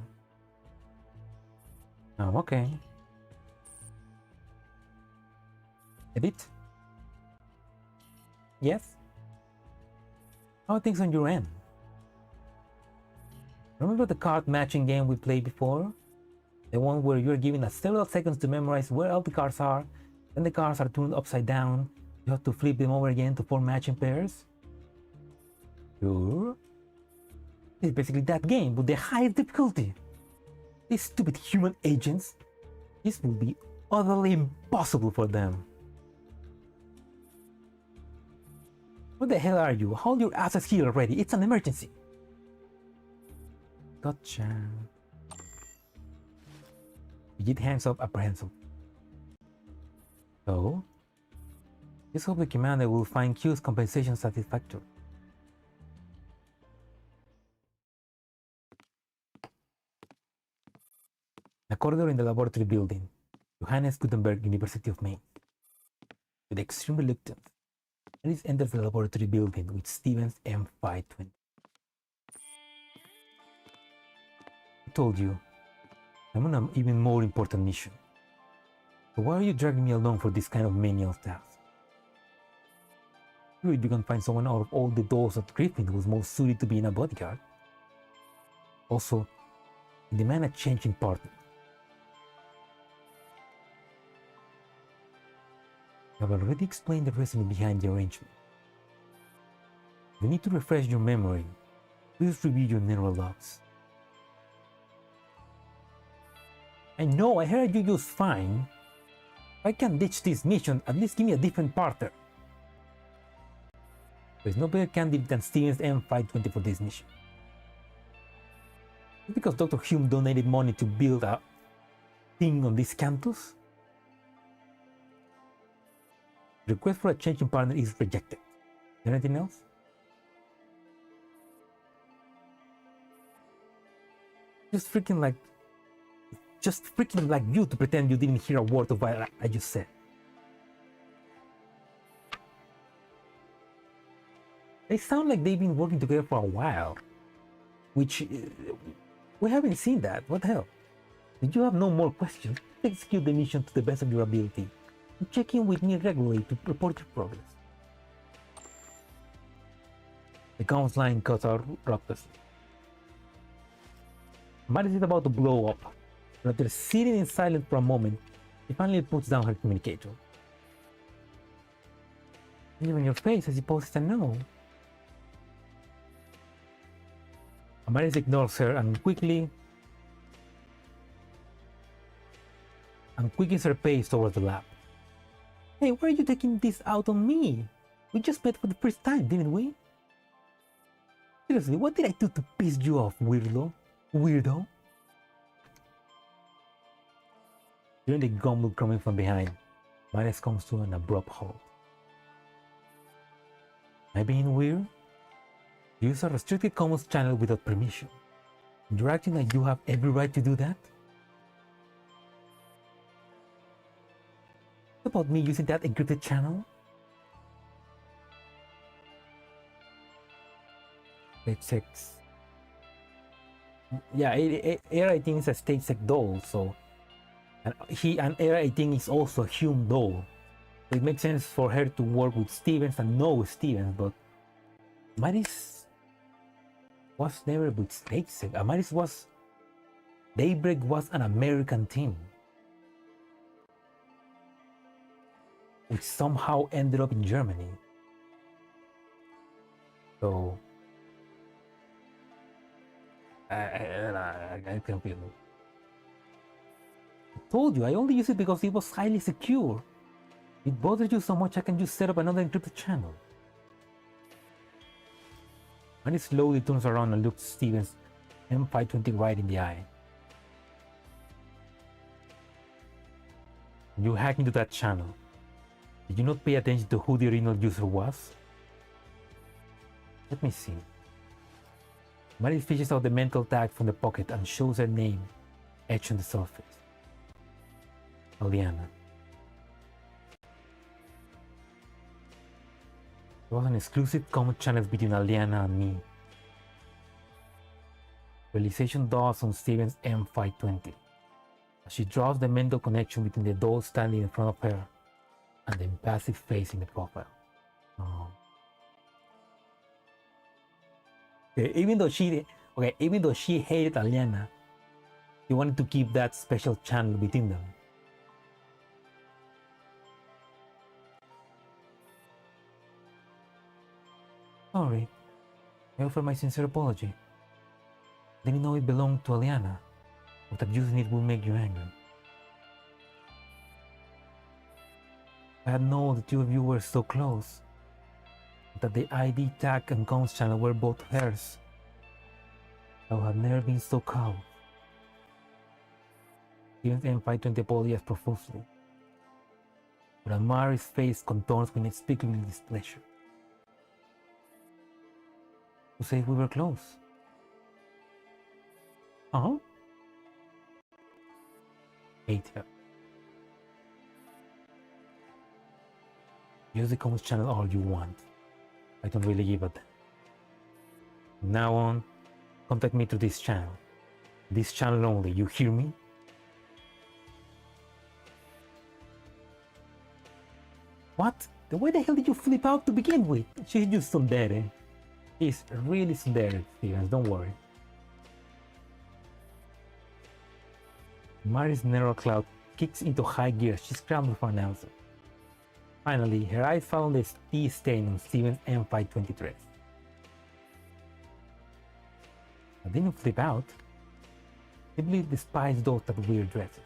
Oh, okay. Edith? Yes? How are things on your end? Remember the card matching game we played before? The one where you're given us several seconds to memorize where all the cards are, then the cards are turned upside down. You have to flip them over again to form matching pairs? Sure. It's basically that game, but the highest difficulty. These stupid human agents, this will be utterly impossible for them. What the hell are you? Hold your asses here already, it's an emergency. Gotcha. Get hands up apprehensive. So, let's hope the commander will find Q's compensation satisfactory. A corridor in the laboratory building, Johannes Gutenberg University of Maine. With extreme reluctance, Alice enters the laboratory building with Stevens M520. I told you, I'm on an even more important mission. So why are you dragging me along for this kind of menial task? Surely you can find someone out of all the dolls at Griffin who's most suited to be in a bodyguard. Also, I demand a change in partner. I've already explained the reason behind the arrangement. If you need to refresh your memory, please review your neural logs. I know I heard you just fine. If I can't ditch this mission, at least give me a different partner. There's no better candidate than Stevens M520 for this mission. Just because Dr. Hume donated money to build a thing on this campus, the request for a changing partner is rejected. Anything else? Just freaking like you to pretend you didn't hear a word of what I just said. They sound like they've been working together for a while, which we haven't seen that. What the hell? Did you have no more questions? Execute the mission to the best of your ability and check in with me regularly to report your progress. The comms line cuts out abruptly. Maris is about to blow up, but after sitting in silence for a moment, she finally puts down her communicator. Even your face, I suppose, is a no. Maris ignores her and quickens her pace towards the lab. Hey, why are you taking this out on me? We just met for the first time, didn't we? Seriously, what did I do to piss you off, weirdo? During the gumble coming from behind, Maris comes to an abrupt halt. Am I being weird? Use a restricted commons channel without permission. You're acting like you have every right to do that? What about me using that encrypted channel? Stage 6. Yeah, Era 18 is a stage 6 doll, so and Era 18 is also a human doll. So it makes sense for her to work with Stevens and know Stevens, but Maris was never with stage 6. Maris was Daybreak was an American team, which somehow ended up in Germany. So I can't feel it. I told you, I only use it because it was highly secure. It bothers you so much I can just set up another encrypted channel. And it slowly turns around and looks Stevens M520 right in the eye. You hack into that channel. Did you not pay attention to who the original user was? Let me see. Maris fishes out the mental tag from the pocket and shows her name etched on the surface. Aliana. There was an exclusive common channel between Aliana and me. Realization dawns on Stevens M520 as she draws the mental connection between the doll standing in front of her and the impassive face in the profile. Oh. Okay, even though she hated Aliana, she wanted to keep that special channel between them. Sorry, I offer my sincere apology. Didn't know it belonged to Aliana, but that using it will make you angry. I had known the two of you were so close, that the ID tag and comms channel were both hers. I would have never been so cowed. Stevens M520 apologized profusely, but Amari's face contorts with unspeakable displeasure. To say we were close. Huh? Hate her. Use the comms channel all you want. I don't really give a damn. From now on, contact me through this channel. This channel only, you hear me? What? Then why the hell did you flip out to begin with? She's just tsundere. She's really tsundere, Stevens, don't worry. Maris narrow cloud kicks into high gear as she scrambles for an answer. Finally, her eyes found the tea stain on Stevens M520 dress. I didn't flip out. Simply despise those type of weird dresses.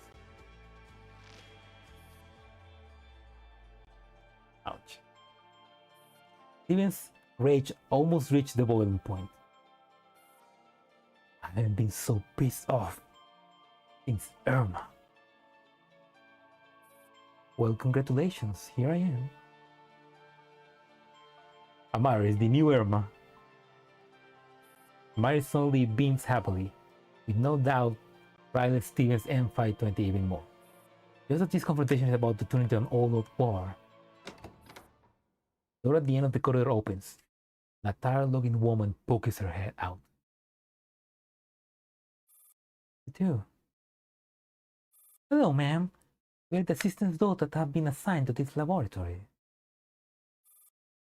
Ouch. Stevens' rage almost reached the boiling point. I haven't been so pissed off since Irma. Well, congratulations, here I am. Amara is the new Irma. Amara suddenly beams happily, with no doubt riles Stevens M520 even more. Just as this confrontation is about to turn into an all-out war, the door at the end of the corridor opens, and a tired-looking woman pokes her head out. You too. Hello, ma'am. We're the assistant's daughter that have been assigned to this laboratory.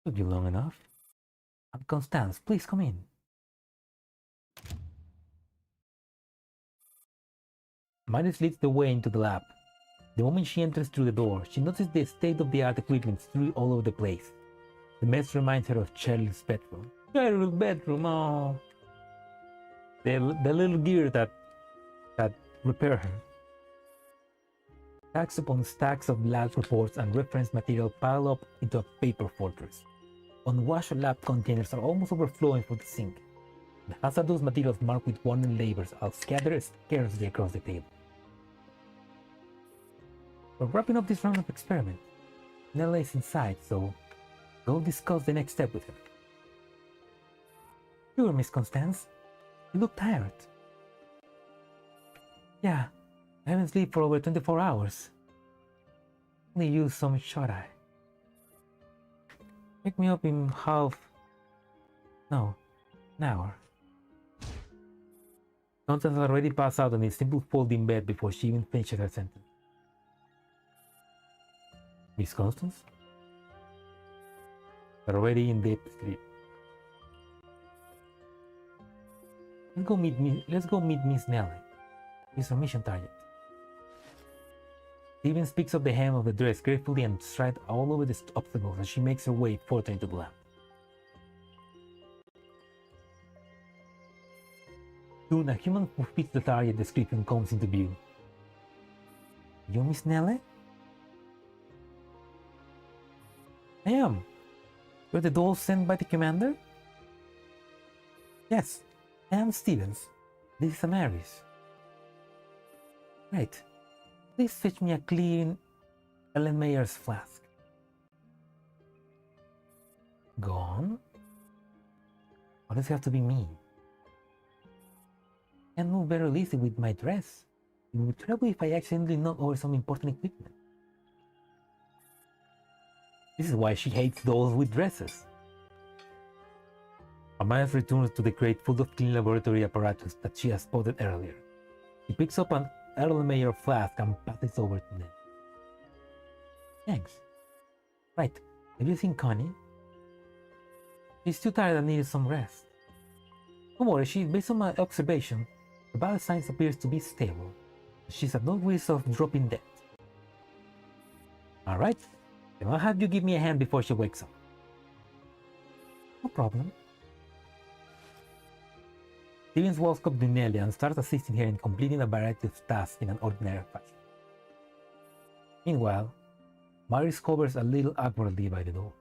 Took you long enough. I'm Constance, please come in. Maris leads the way into the lab. The moment she enters through the door, she notices the state-of-the-art equipment strewn all over the place. The mess reminds her of Cheryl's bedroom. Cheryl's bedroom, oh. The little gear that repair her. Stacks upon stacks of lab reports and reference material pile up into a paper fortress. Unwashed lab containers are almost overflowing from the sink. The hazardous materials marked with warning labels are scattered scarcely across the table. We're wrapping up this round of experiment. Nella is inside, so go discuss the next step with her. Sure, Miss Constance. You look tired. Yeah, I haven't slept for over 24 hours. Only used some shut-eye. Wake me up in half... No, An hour. Constance already passed out on a simple folding bed before she even finished her sentence. Miss Constance? You're already in deep sleep. Let's go meet Miss Nelly. She's our mission target. Steven picks up the hem of the dress gratefully and strides all over the obstacles as she makes her way further into the lab. Soon, a human who fits the target description comes into view. You, Miss Nelly? I am. You're the doll sent by the commander? Yes, I am Stevens. This is Amaris. Right. Please fetch me a clean Ellen Mayer's flask. Gone? Why does it have to be me? I can't move very easily with my dress. It would be trouble if I accidentally knock over some important equipment. This is why she hates dolls with dresses. Amaris returns to the crate full of clean laboratory apparatus that she has spotted earlier. She picks up an Erlenmeyer flask and passes it over to them. Thanks. Right, have you seen Connie? She's too tired and needs some rest. Don't worry, based on my observation, her vital signs appears to be stable. She's at no risk of dropping dead. Alright, then I'll have you give me a hand before she wakes up. No problem. Stevens walks up to Nelly and starts assisting her in completing a variety of tasks in an ordinary fashion. Meanwhile, Maris hovers a little awkwardly by the door.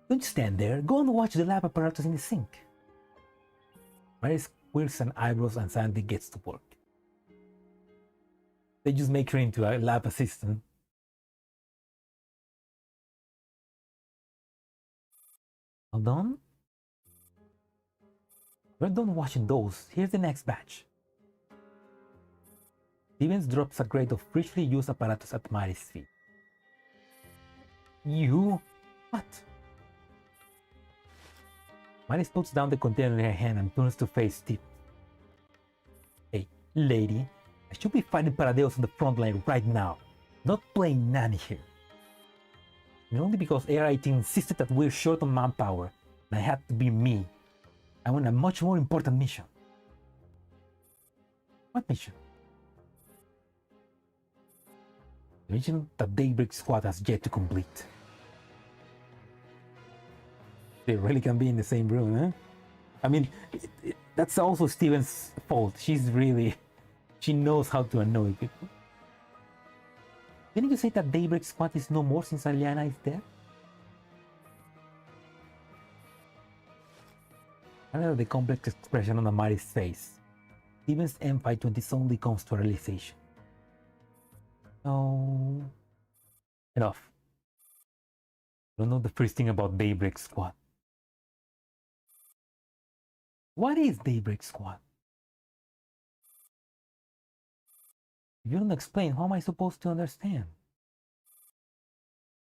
Don't stand there, go and watch the lab apparatus in the sink. Maris quirks an eyebrows and Sandy gets to work. They just make her into a lab assistant. All done? We're done watching those. Here's the next batch. Stevens drops a crate of freshly used apparatus at Mary's feet. You? What? Mary puts down the container in her hand and turns to face Steve. Hey, lady, I should be fighting Paradeos on the front line right now, not playing nanny here. And only because AR-18 insisted that we're short on manpower, and I had to be me. I want a much more important mission. What mission? The mission that Daybreak Squad has yet to complete. They really can be in the same room, huh? I mean, that's also Steven's fault. She knows how to annoy people. Didn't you say that Daybreak Squad is no more since Aliana is dead? I know the complex expression on Amari's face. Steven's M520 suddenly comes to a realization. No. Enough. I don't know the first thing about Daybreak Squad. What is Daybreak Squad? If you don't explain, how am I supposed to understand?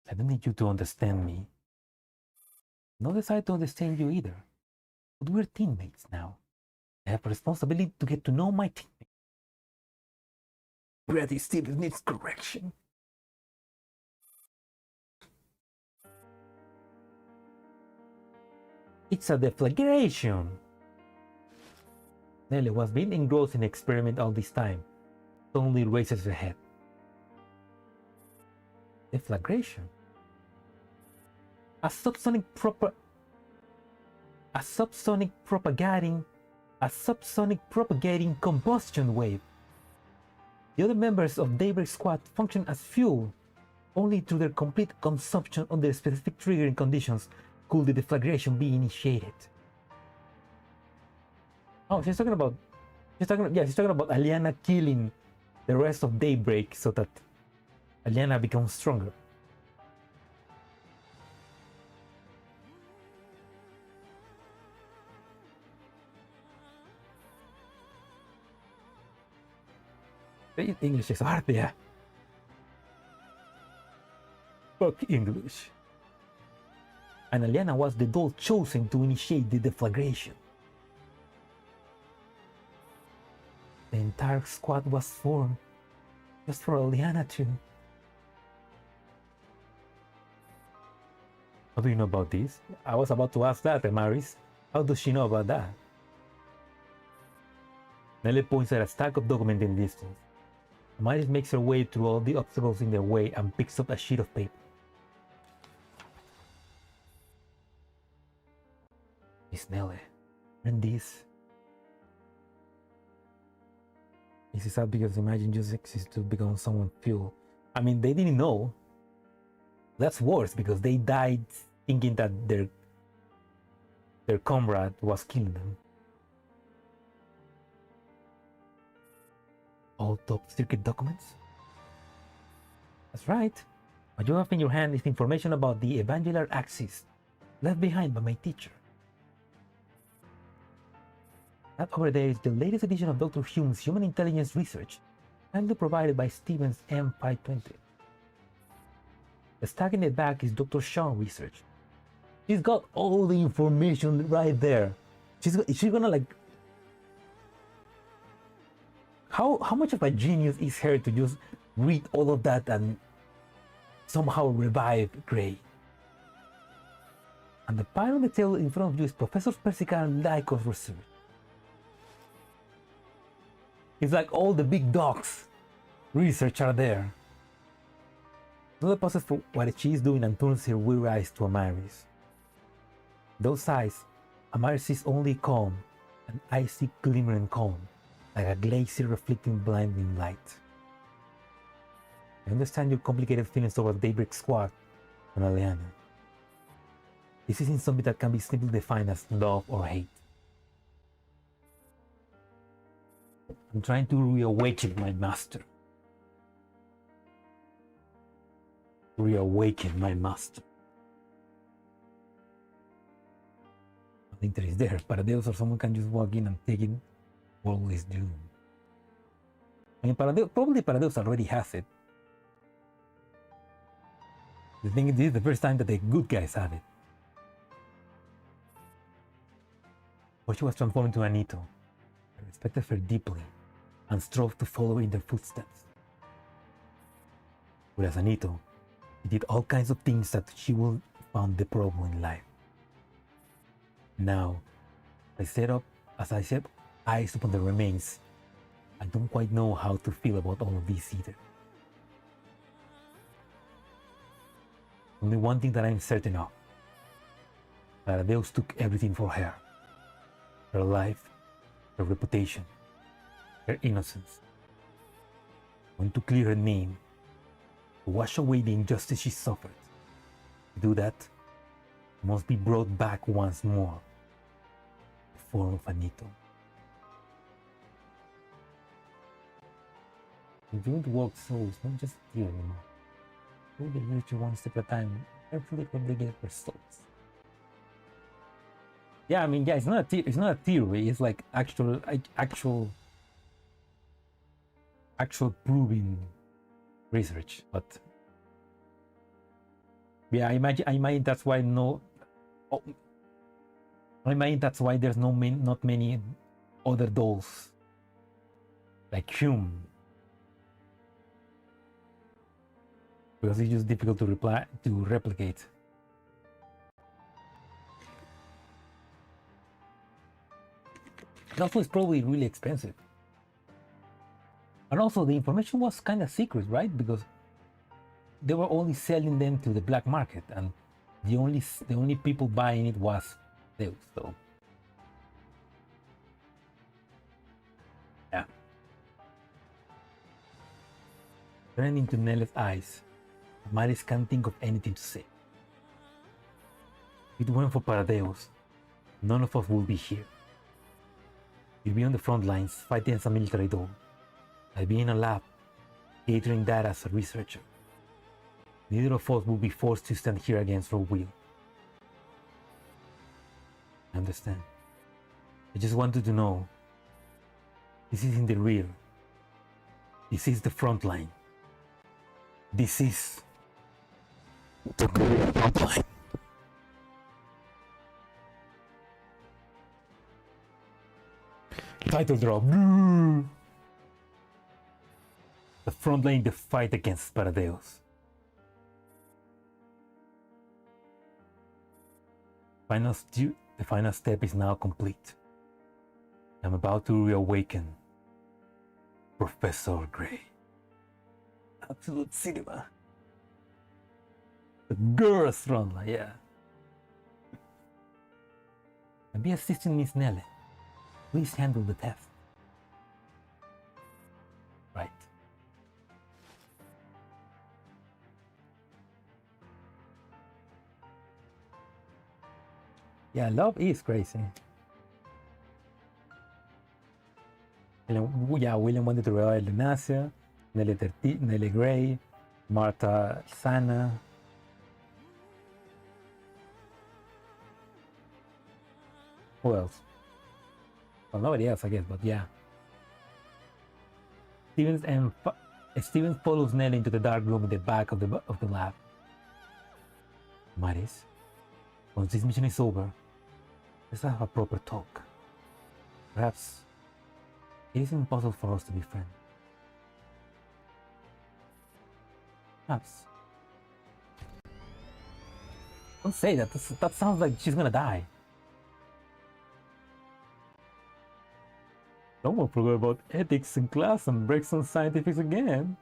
I don't need you to understand me. I don't decide to understand you either. But we're teammates now. I have a responsibility to get to know my teammates. Brady still needs correction. It's a deflagration. Nelly was being engrossed in the experiment all this time. Suddenly raises her head. Deflagration? A subsonic propagating combustion wave. The other members of Daybreak Squad function as fuel. Only through their complete consumption under specific triggering conditions could the deflagration be initiated. Oh, she's talking about Aliana killing the rest of Daybreak so that Aliana becomes stronger. English is hard, yeah. Fuck English. and Aliana was the doll chosen to initiate the deflagration. The entire squad was formed just for Aliana to... How do you know about this? I was about to ask that, Maris. How does she know about that? Nelly points at a stack of documents in the distance. Maris makes her way through all the obstacles in their way and picks up a sheet of paper. Miss Nelly. And this. This is sad because Imagine just exists to become someone fuel. I mean, they didn't know. That's worse because they died thinking that their comrade was killing them. All top secret documents? That's right. What you have in your hand is information about the Evangelar Axis left behind by my teacher. That over there is the latest edition of Dr. Hume's Human Intelligence Research, kindly provided by Stevens M520. The stack in the back is Dr. Shawn research. She's got all the information right there. She's gonna like... How much of a genius is her to just read all of that and somehow revive Gray? And the pile on the table in front of you is Professor Persica and Lycos research. It's like all the big dogs research are there. Nella pauses for what she is doing and turns her weary eyes to Amaris. Those eyes, Amaris sees only calm, an icy glimmering calm, like a glacier reflecting blinding light. I understand your complicated feelings towards Daybreak Squad and Aliana. This isn't something that can be simply defined as love or hate. I'm trying to reawaken my master. Reawaken my master. I think there is there. Paradeus or someone can just walk in and take it. World is doomed. I mean, probably Paradeus already has it. The thing is, this is the first time that the good guys have it. But she was transformed into Anito. I respected her deeply and strove to follow in their footsteps. Whereas Anito, she did all kinds of things that she would found deplorable in life. Now, as I set eyes upon the remains, I don't quite know how to feel about all of this either. Only one thing that I'm certain of. Paradeus took everything for her. Her life, her reputation, her innocence. I want to clear her name, to wash away the injustice she suffered. To do that, she must be brought back once more, in the form of Anito. Doing the work souls, not just here anymore. Do the virtue one step at a time, carefully obligate results. Yeah, I mean, yeah, it's not a theory. It's like actual proven research. But yeah, I imagine that's why that's why there's not many other dolls like Hume, because it's just difficult to replicate. And also, it's probably really expensive. And also, the information was kind of secret, right? Because they were only selling them to the black market, and the only people buying it was Deus. So, yeah. Turning into Nelly's eyes, Maris can't think of anything to say. If it weren't for Paradeus, none of us would be here. You'd be on the front lines fighting as a military doll. I'd be in a lab, catering that as a researcher. Neither of us would be forced to stand here against our will. I understand. I just wanted to know. This is in the rear. This is the front line. This is the Girls Frontline. Title drop. The front line, the fight against Paradeos. The final step is now complete. I'm about to reawaken Professor Grey. Absolute cinema. The Girls Frontline, yeah. I'll be assisting Miss Nelly. Please handle the test. Right. Yeah, love is crazy. Yeah, William wanted to revive Lunacia, Nelly Gray, Martha Sana. Who else? Well, nobody else, I guess, but yeah. Stevens follows Nelly into the dark room in the back of the lab. Maris, once this mission is over, let's have a proper talk. Perhaps it is impossible for us to be friends. Perhaps. Don't say that. That sounds like she's gonna die. Someone forgot about ethics in class and breaks on scientifics again.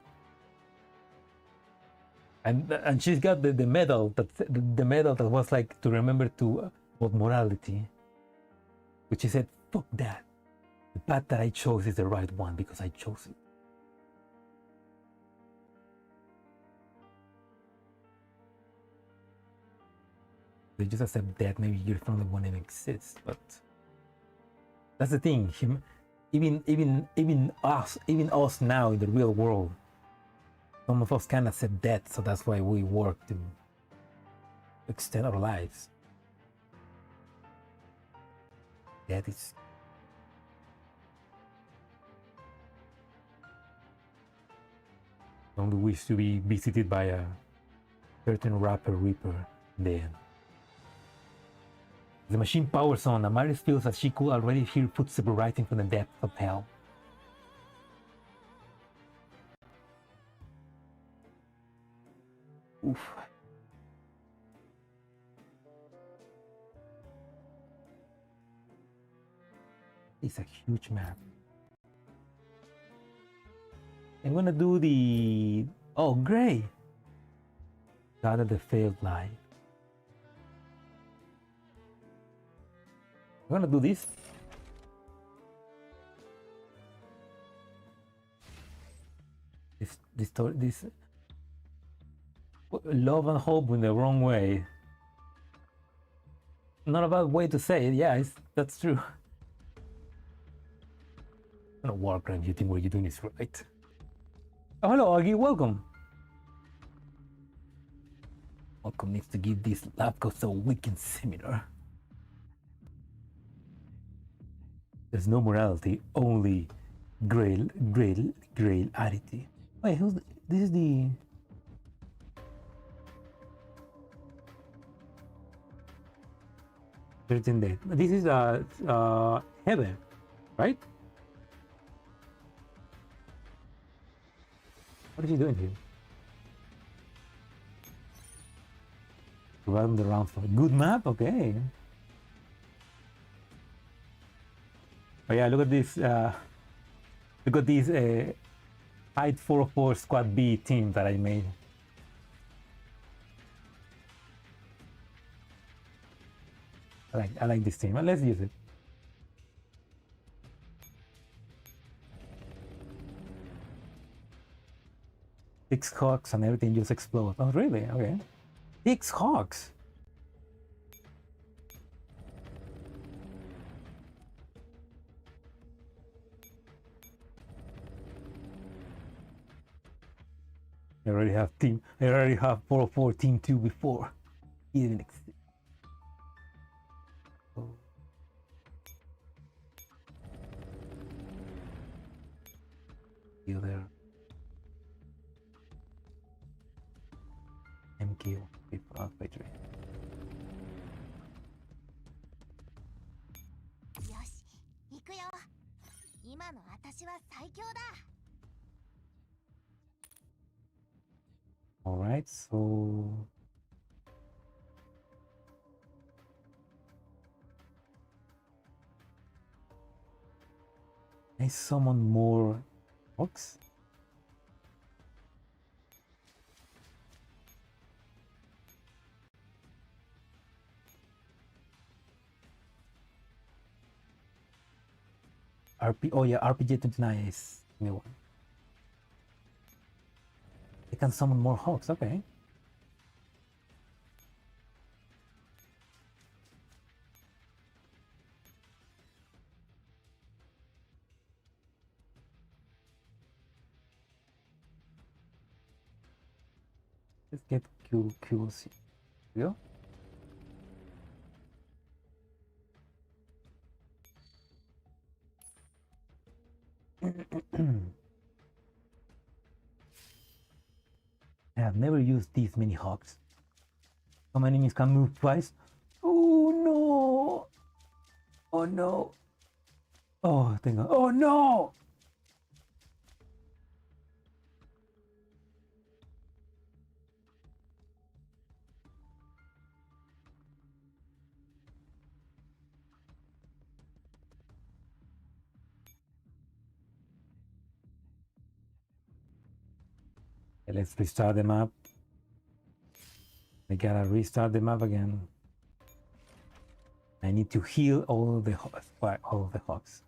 And she's got the medal the medal that was like to remember to about morality, which she said, "Fuck that. The path that I chose is the right one because I chose it." They just accept that maybe your family won't even exist, but that's the thing. Even us now in the real world, some of us can't accept death, so that's why we work to extend our lives. Death is only wish to be visited by a certain rapper reaper in the end. The machine powers on. Amaris feels that she could already hear footsteps rising from the depths of hell. Oof. It's a huge map. I'm gonna do the... Oh, great! Gather the failed life. I'm gonna do this. This love and hope in the wrong way. Not a bad way to say it. Yeah, that's true. No Warcraft, you think what you're doing is right. Oh, hello, Augie. Welcome. Welcome needs to give this lab coat a weekend seminar. There's no morality, only grail attitude. Wait, this is the... Certain date. This is heaven, right? What is he doing here? Run the round for good map, okay. Oh yeah, look at this. Look at this Hide 404 Squad B team that I made. I like this team. Let's use it. Six hawks and everything just explodes. Oh really? Okay. 6 hawks. I already have 404 team 2 before it even existed. Oh. You there. MQ people out by trade. All right, so I summon more hawks. Oh yeah, RPG 29 is new one. I can summon more hawks, okay. Let's get QC. Here we go. I have never used these many hawks. Some enemies can move twice. Oh no! Oh no! Oh, thank God. Oh no! Okay, let's restart the map. I gotta restart the map again. I need to heal all the hawks.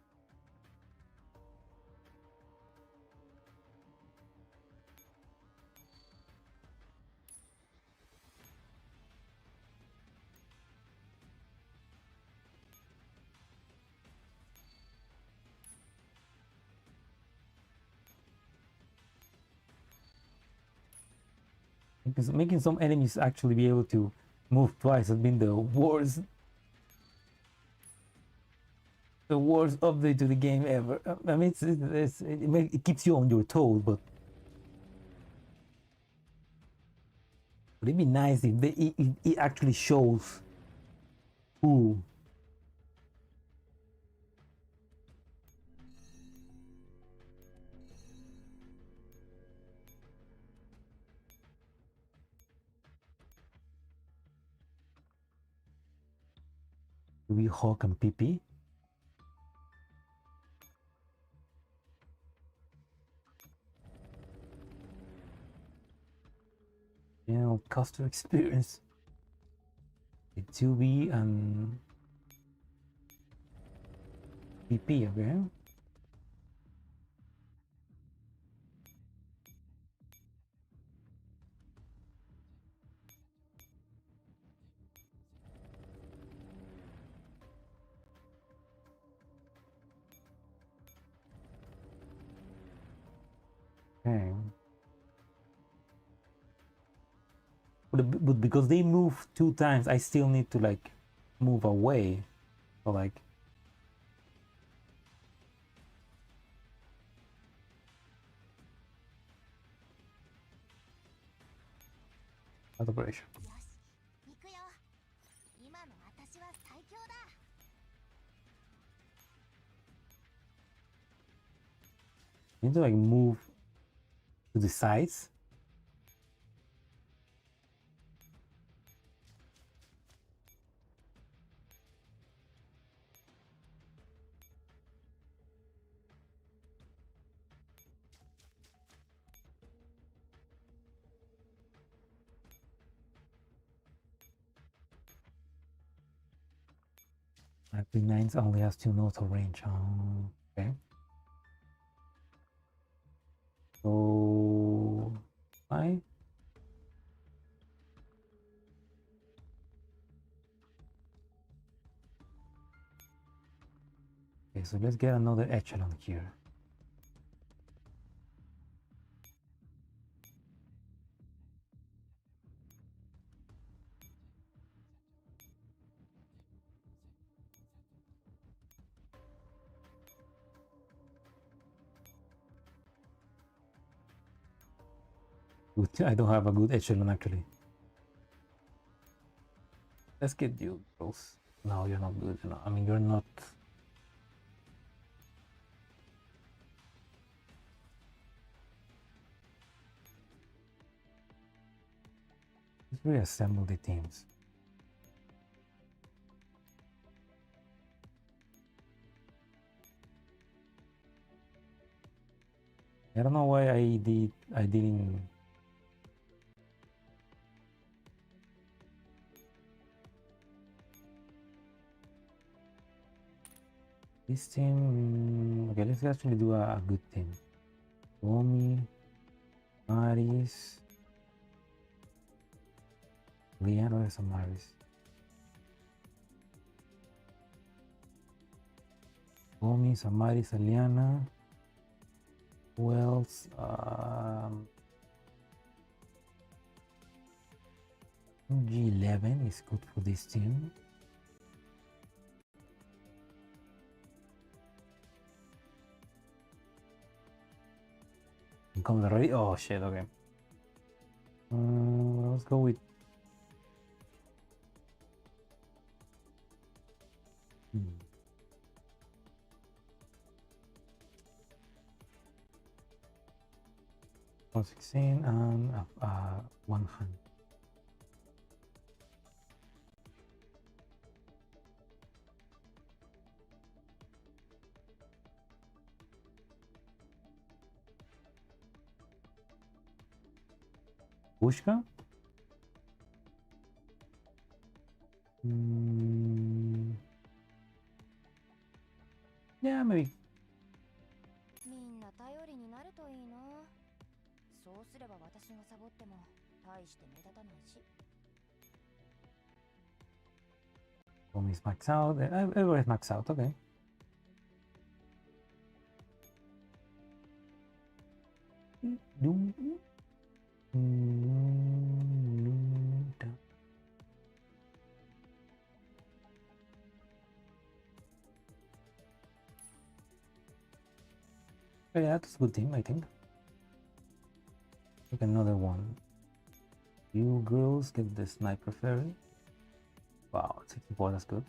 Because making some enemies actually be able to move twice has been the worst update to the game ever. I mean, it keeps you on your toes, but would it be nice if it actually shows who we hawk and PP? You know, customer experience. The 2B and PP, okay? Okay. But because they move 2 times, I still need to like move away. So like out of operation. I need to like move to the sides. P9 only has 2 nodes of range. Okay. So I okay, so let's get another echelon here. I don't have a good echelon actually. Let's get you close. No, you're not good enough. I mean, you're not. reassemble the teams. I don't know why I didn't. This team, okay, let's actually do a good team. Romy, Maris, Liana or some Maris. Romy, Samaris, Liana. Who else? G11 is good for this team. Comes already. Oh shit. Okay. Let's go with. Hmm. 116 and 100. Pushka? Yeah, maybe. みんな頼りになるといいな。そうすれば私がサボっても大して目立たないし。Is max out. Everybody's max out. Okay. Yeah, that's a good team, I think. Take another one. You girls get the sniper ferry. Wow, 64, that's good.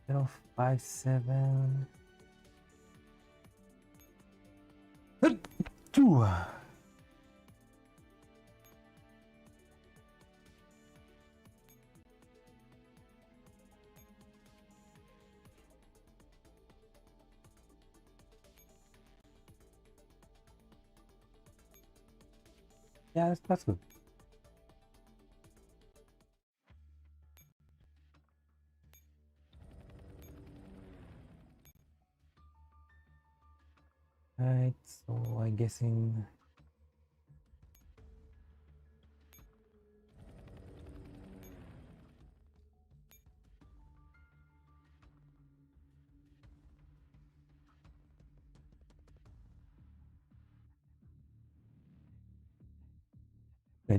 057. Yeah, that's good. Right, so I'm guessing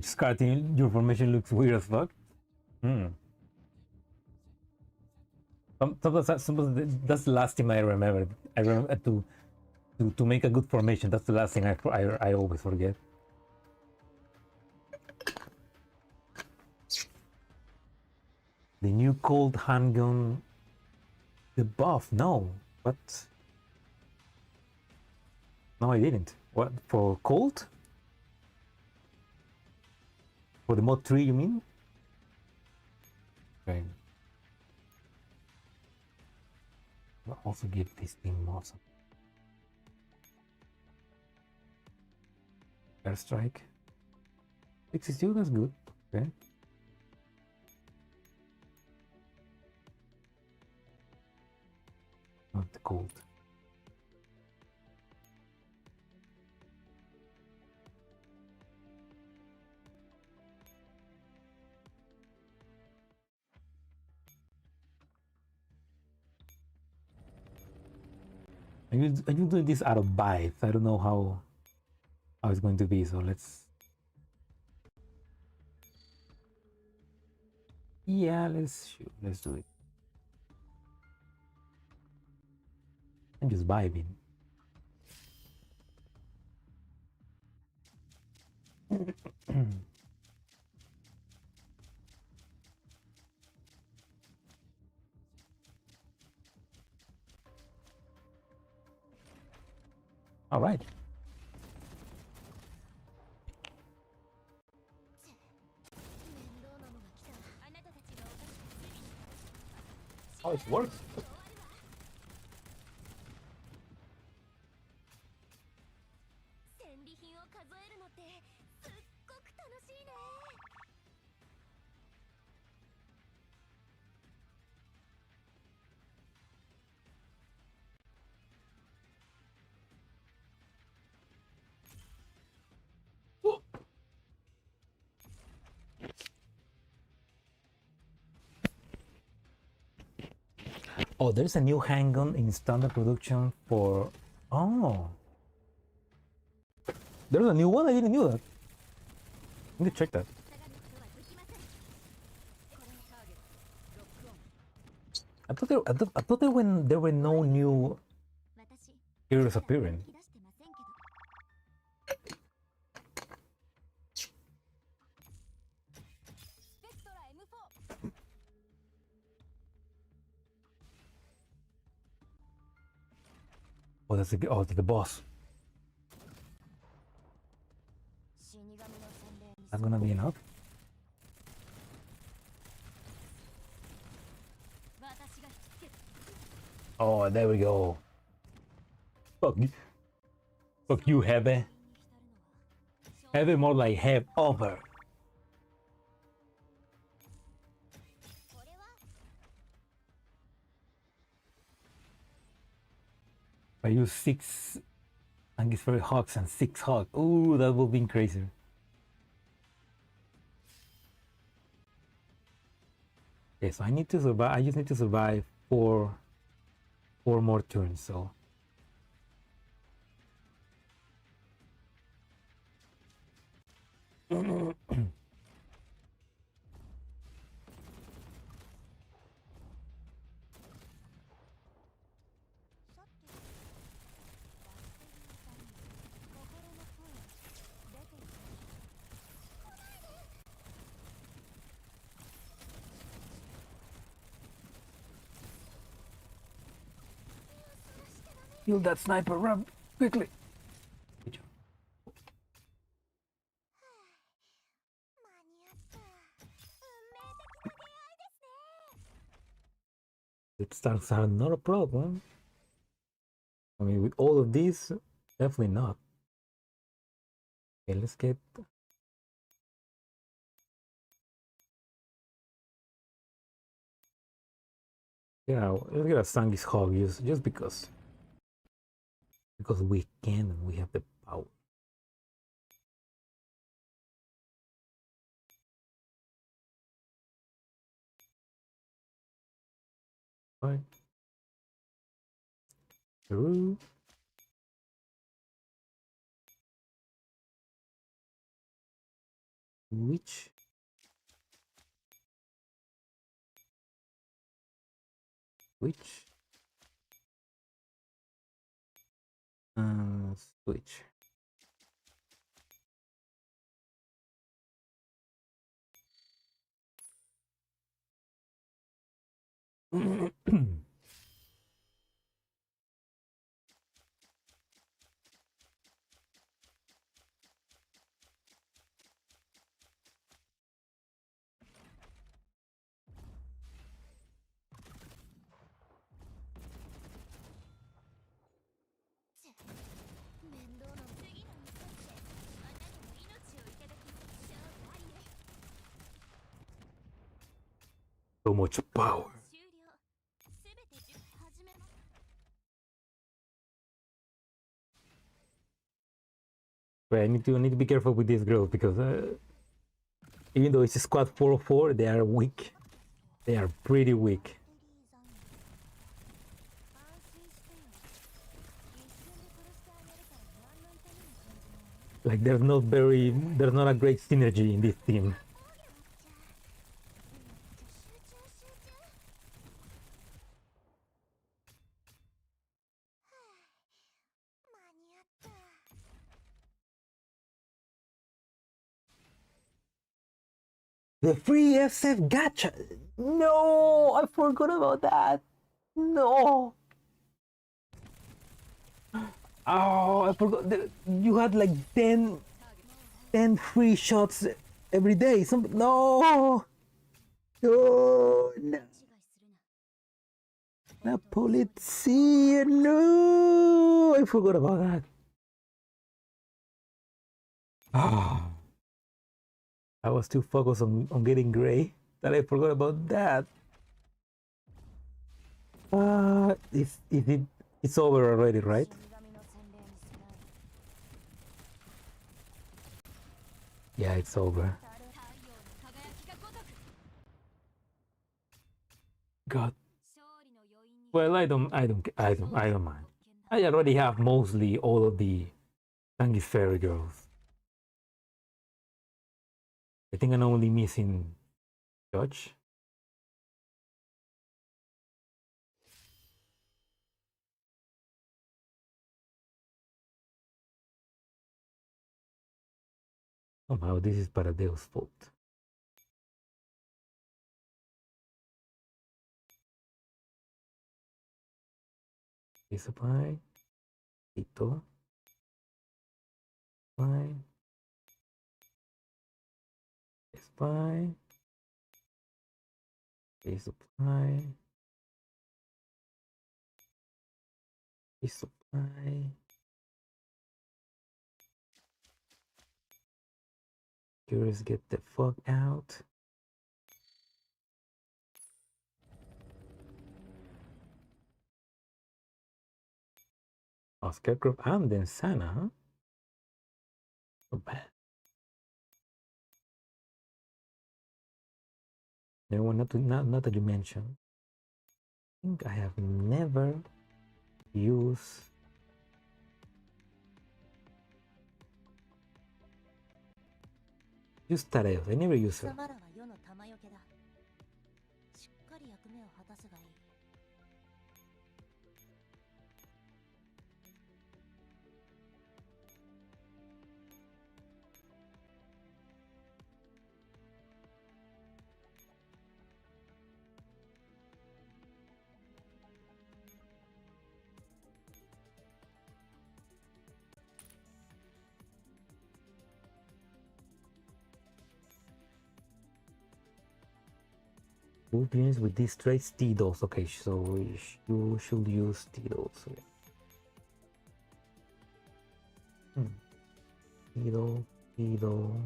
just carting your formation looks weird as fuck. Sometimes that's the last thing I remember. I remember to make a good formation. That's the last thing I always forget. The new Colt handgun, the buff. No, what? No, I didn't. What for Colt? For the mod 3, you mean? Okay. I'll also give this thing more. Airstrike. 62, that's good. Okay. Not the Colt. I'm doing this out of vibes. I don't know how it's going to be, so let's do it. I'm just vibing. All right. it works. 戦利品を数えるのってすっごく楽しいね。Oh, there's a new handgun in standard production for... Oh. There's a new one? I didn't know that. I need to check that. I thought there were no new heroes appearing. Oh, that's the boss. That's gonna be enough. Oh, there we go. Fuck you. Fuck you, Heavy. Heavy more like have over. I use 6 Angisfairy Hawks and 6 Hawks. Ooh, that would be crazy. Okay, so I need to survive. I just need to survive 4 more turns, so. Kill that sniper, run quickly. It starts are not a problem. I mean, with all of these, definitely not. Okay, let's get. Yeah, let's get a Sangis Hog just because. Because we can and we have the power. Right. Through. Which? Switch. So much power. But I need to be careful with these girls because even though it's a squad 404, they are weak. They are pretty weak. Like there's not a great synergy in this team. The free SF gacha! No! I forgot about that! No! Oh, I forgot. You had like 10 free shots every day. No! Oh, no! The polizia! No! I forgot about that. Ah. I was too focused on getting gray that I forgot about that. It's over already, right? Yeah, it's over. God. Well, I don't mind. I already have mostly all of the Tangi Fairy girls. I think I'm only missing Judge. Somehow this is Paradeo's fault. Supply, Ito, supply, supply, supply, supply. Curious, get the fuck out. Oscar Group and then Sana, huh? Not bad. No one, not that you mentioned. I think I have never used Tareos. I never use her. Who begins with these traits? T-Dolls. Okay, so you should use T-Dolls. Okay. T-Doll, T-Doll.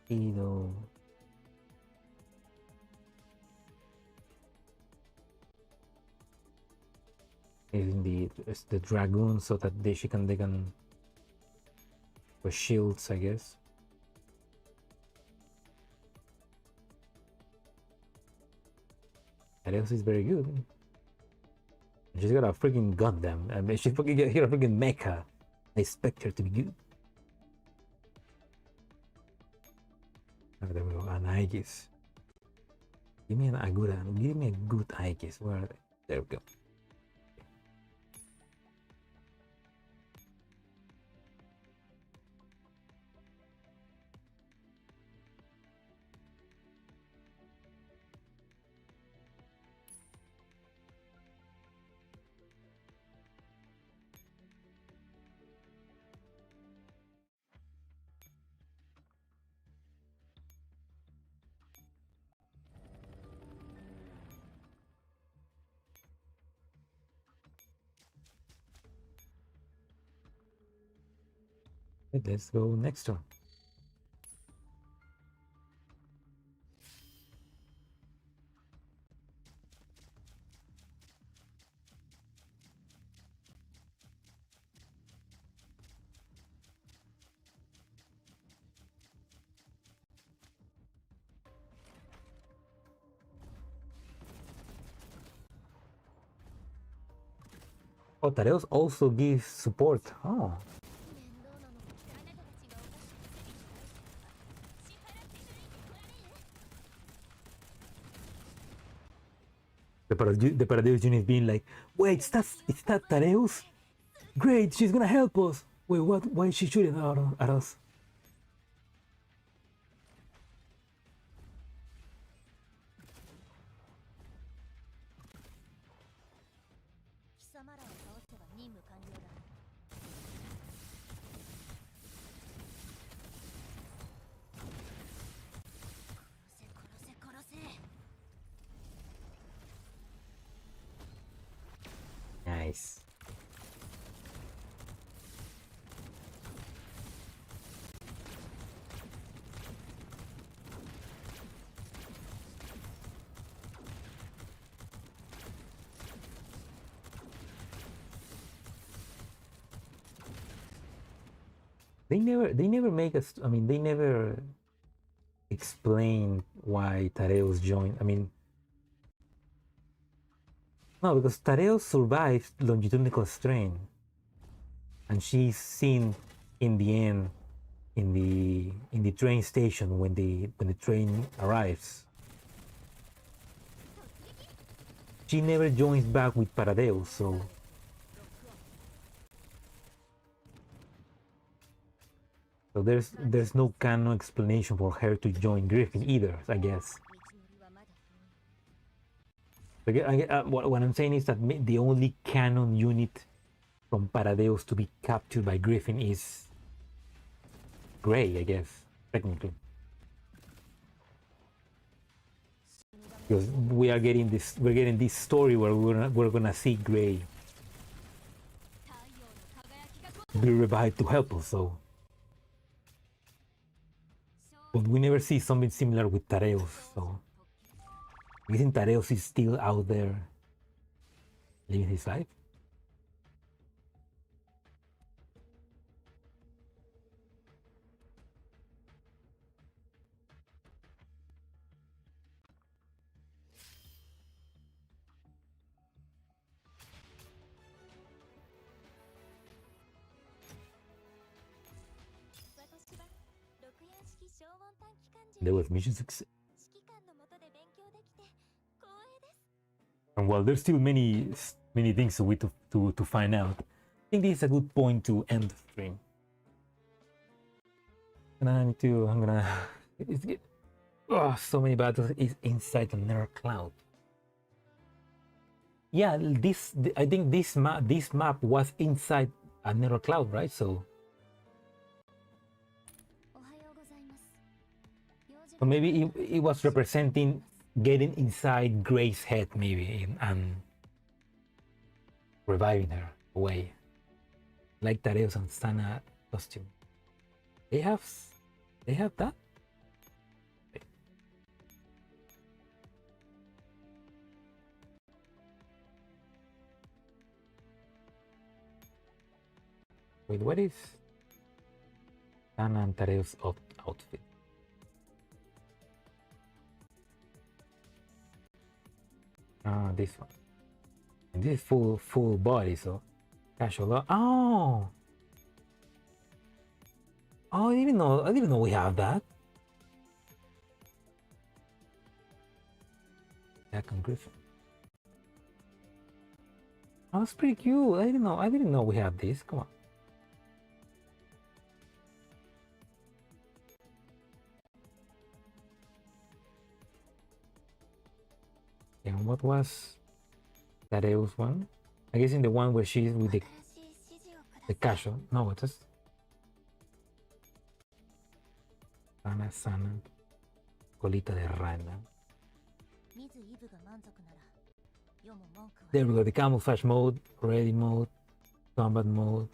T-Doll. Using the dragoon so that they can for shields, I guess. Arios is very good. She's got a freaking goddamn. I mean, she's fucking here a freaking mecha. I expect her to be good. Oh, there we go. An Aegis. Give me a good Aegis. Where are they? There we go. Let's go next one. Oh, Tareos also gives support. Oh. The Paradeus unit being like, wait, it's that Tareus? Great, she's gonna help us. Wait, what? Why is she shooting at us? Nice. They never make us, I mean, they never explain why Tareos joined. I mean, no, because Tareo survived longitudinal strain, and she's seen in the end in the train station when the train arrives. She never joins back with Paradeus, so there's no canon explanation for her to join Griffin either, I guess. What I'm saying is that the only canon unit from Paradeus to be captured by Griffin is Gray, I guess, technically. Because we're getting this story where we're gonna see Gray be revived to help us, so. But we never see something similar with Tareus, so I think Tareus is still out there living his life. There was mission success. And while there's still many things to find out, I think this is a good point to end the stream. And I'm gonna so many battles is inside another cloud. Yeah, I think this map was inside another cloud, right? So maybe it was representing getting inside Gray's head, maybe, and reviving her away, like Tareus and Sana costume. They have that. Wait, what is Sana and Tareus' outfit? This one. And this is full body, so casual. Oh, I didn't know we have that. Jack and Griffin. Oh, that's pretty cute. I didn't know we have this. Come on. And what was Tareus one? I guess in the one where she's with the casual. No, it's just Sana, colita de rana. There we go, the camouflage mode, ready mode, combat mode.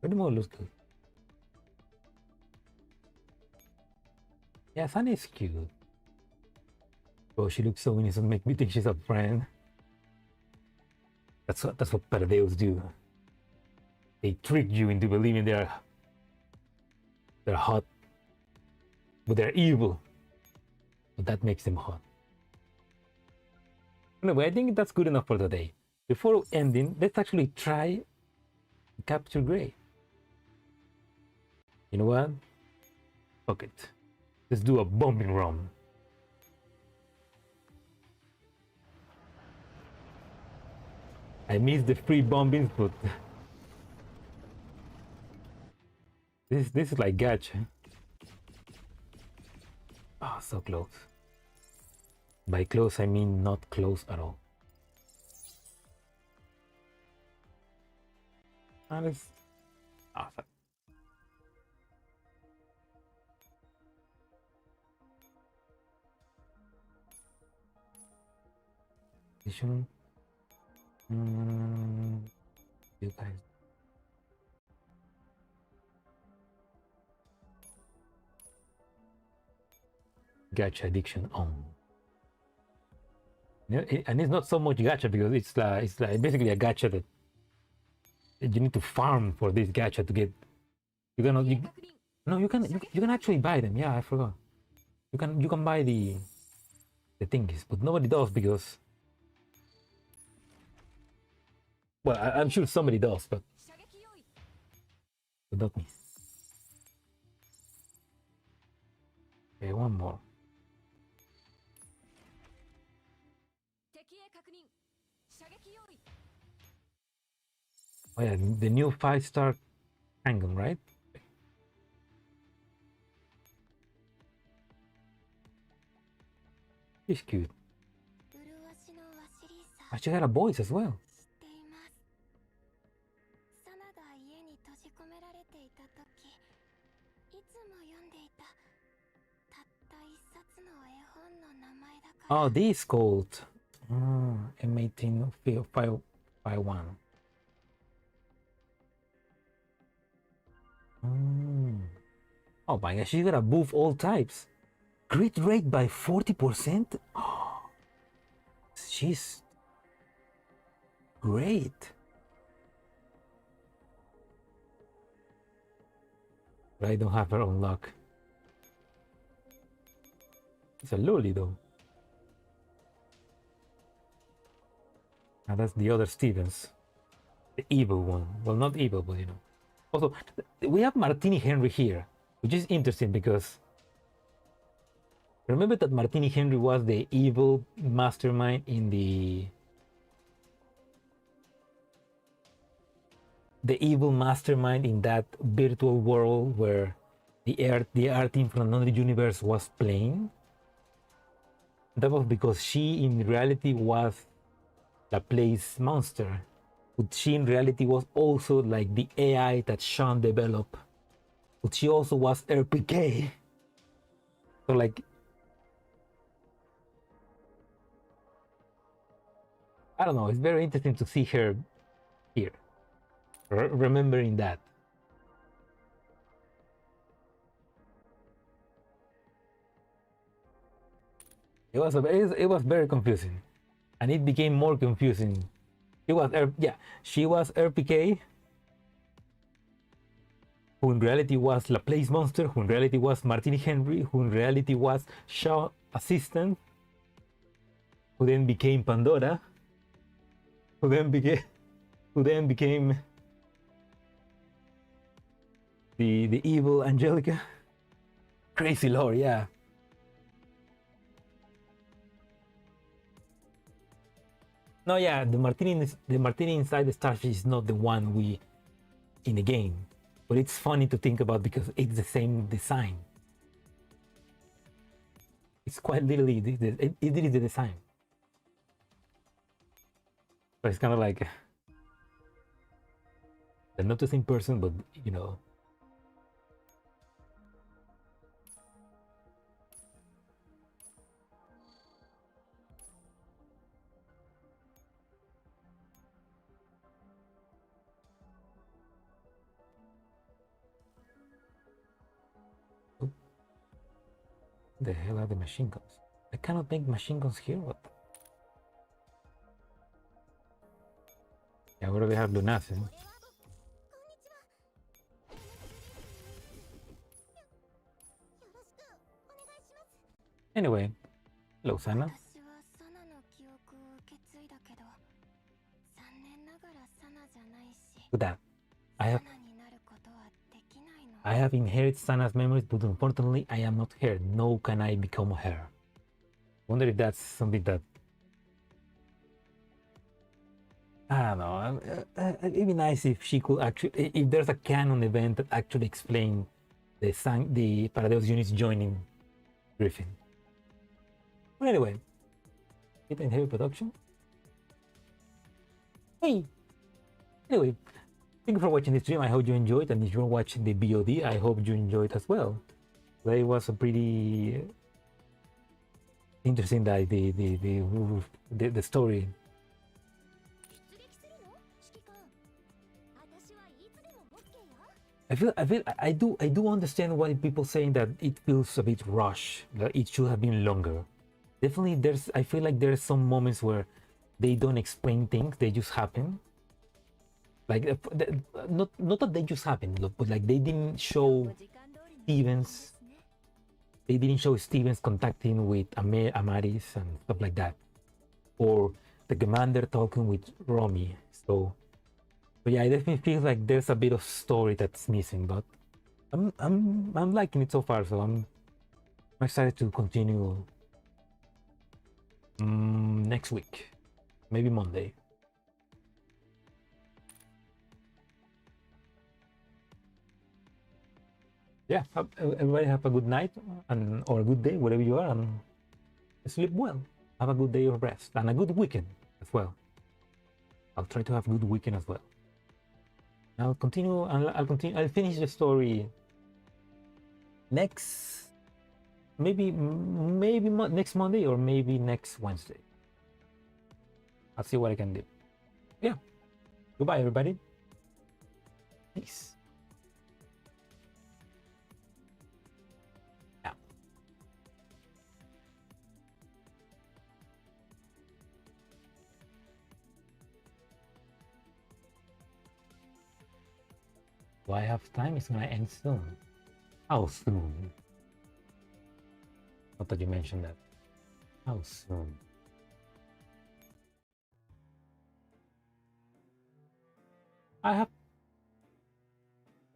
Ready mode looks good. Yeah, Sana is cute. Oh, she looks so innocent, make me think she's a friend. That's what Paradeus do. They trick you into believing they're hot, but they're evil. But that makes them hot. Anyway, I think that's good enough for today. Before ending, let's actually try to capture Gray. You know what? Fuck it. Let's do a bombing run. I missed the free bombings, but this is like gacha. Oh, so close. By close, I mean not close at all. Fuck. Vision. You guys. Gacha addiction on. And it's not so much gacha because it's like basically a gacha that you need to farm for this gacha to get. You cannot. No, you can actually buy them. Yeah, I forgot. You can buy the thingies, but nobody does because. Well, I'm sure somebody does, but not me. Okay, one more. Oh yeah, the new 5-star Hangum, right? He's cute. I she got a voice as well. Oh, this called M18551. Oh my gosh, she's gonna move all types. Crit rate by 40%? Oh, she's great. But I don't have her on lock. It's a loli though. Now that's the other Stevens. The evil one. Well, not evil, but you know. Also, we have Martini Henry here, which is interesting because remember that Martini Henry was the evil mastermind in the evil mastermind in that virtual world where the art team from another universe was playing. That was because she in reality was the place monster, but she in reality was also like the AI that Sean developed, but she also was RPK. So like, I don't know, it's very interesting to see her here, remembering that. It was very confusing, and it became more confusing. She was RPK, who in reality was Laplace Monster, who in reality was Martini Henry, who in reality was Shaw assistant, who then became Pandora, who then became the evil Angelica. Crazy lore, yeah. No, yeah, the martini inside the starfish is not the one we in the game, but it's funny to think about because it's the same design. It's quite literally it is the design. But it's kind of like they're not the same person, but you know. The hell are the machine guns? I cannot make machine guns here. What? Yeah, we already have Lunas. Anyway, hello, Sana. With that, I have inherited Sana's memories, but unfortunately, I am not her. Nor can I become her. Wonder if that's something that I don't know. It'd be nice if she could actually, if there's a canon event that actually explains the Paradeus units joining Griffin. But anyway, it in heavy production. Hey. Anyway. Thank you for watching this stream. I hope you enjoyed, and if you're watching the VOD, I hope you enjoyed as well. It was a pretty interesting the story. I do understand why people saying that it feels a bit rushed, that it should have been longer. Definitely, I feel like there's some moments where they don't explain things, they just happen. Like not that they just happen, but like they didn't show Stevens. They didn't show Stevens contacting with Amaris and stuff like that, or the commander talking with Romy. So yeah, I definitely feel like there's a bit of story that's missing, but I'm liking it so far. So I'm excited to continue next week, maybe Monday. Yeah, everybody have a good night or a good day, wherever you are, and sleep well. Have a good day of rest and a good weekend as well. I'll try to have a good weekend as well. I'll continue. I'll finish the story next, maybe next Monday or maybe next Wednesday. I'll see what I can do. Yeah. Goodbye, everybody. Peace. Do I have time? It's gonna end soon. How soon? Not that you mentioned that. How soon? I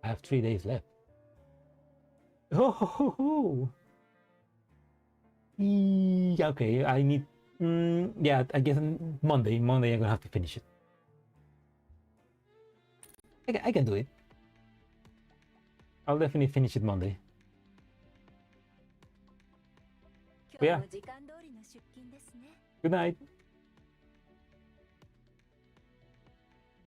have 3 days left. Oh. Yeah, okay, I need. Yeah, I guess Monday I'm gonna have to finish it. I can do it. I'll definitely finish it Monday. But yeah. Good night.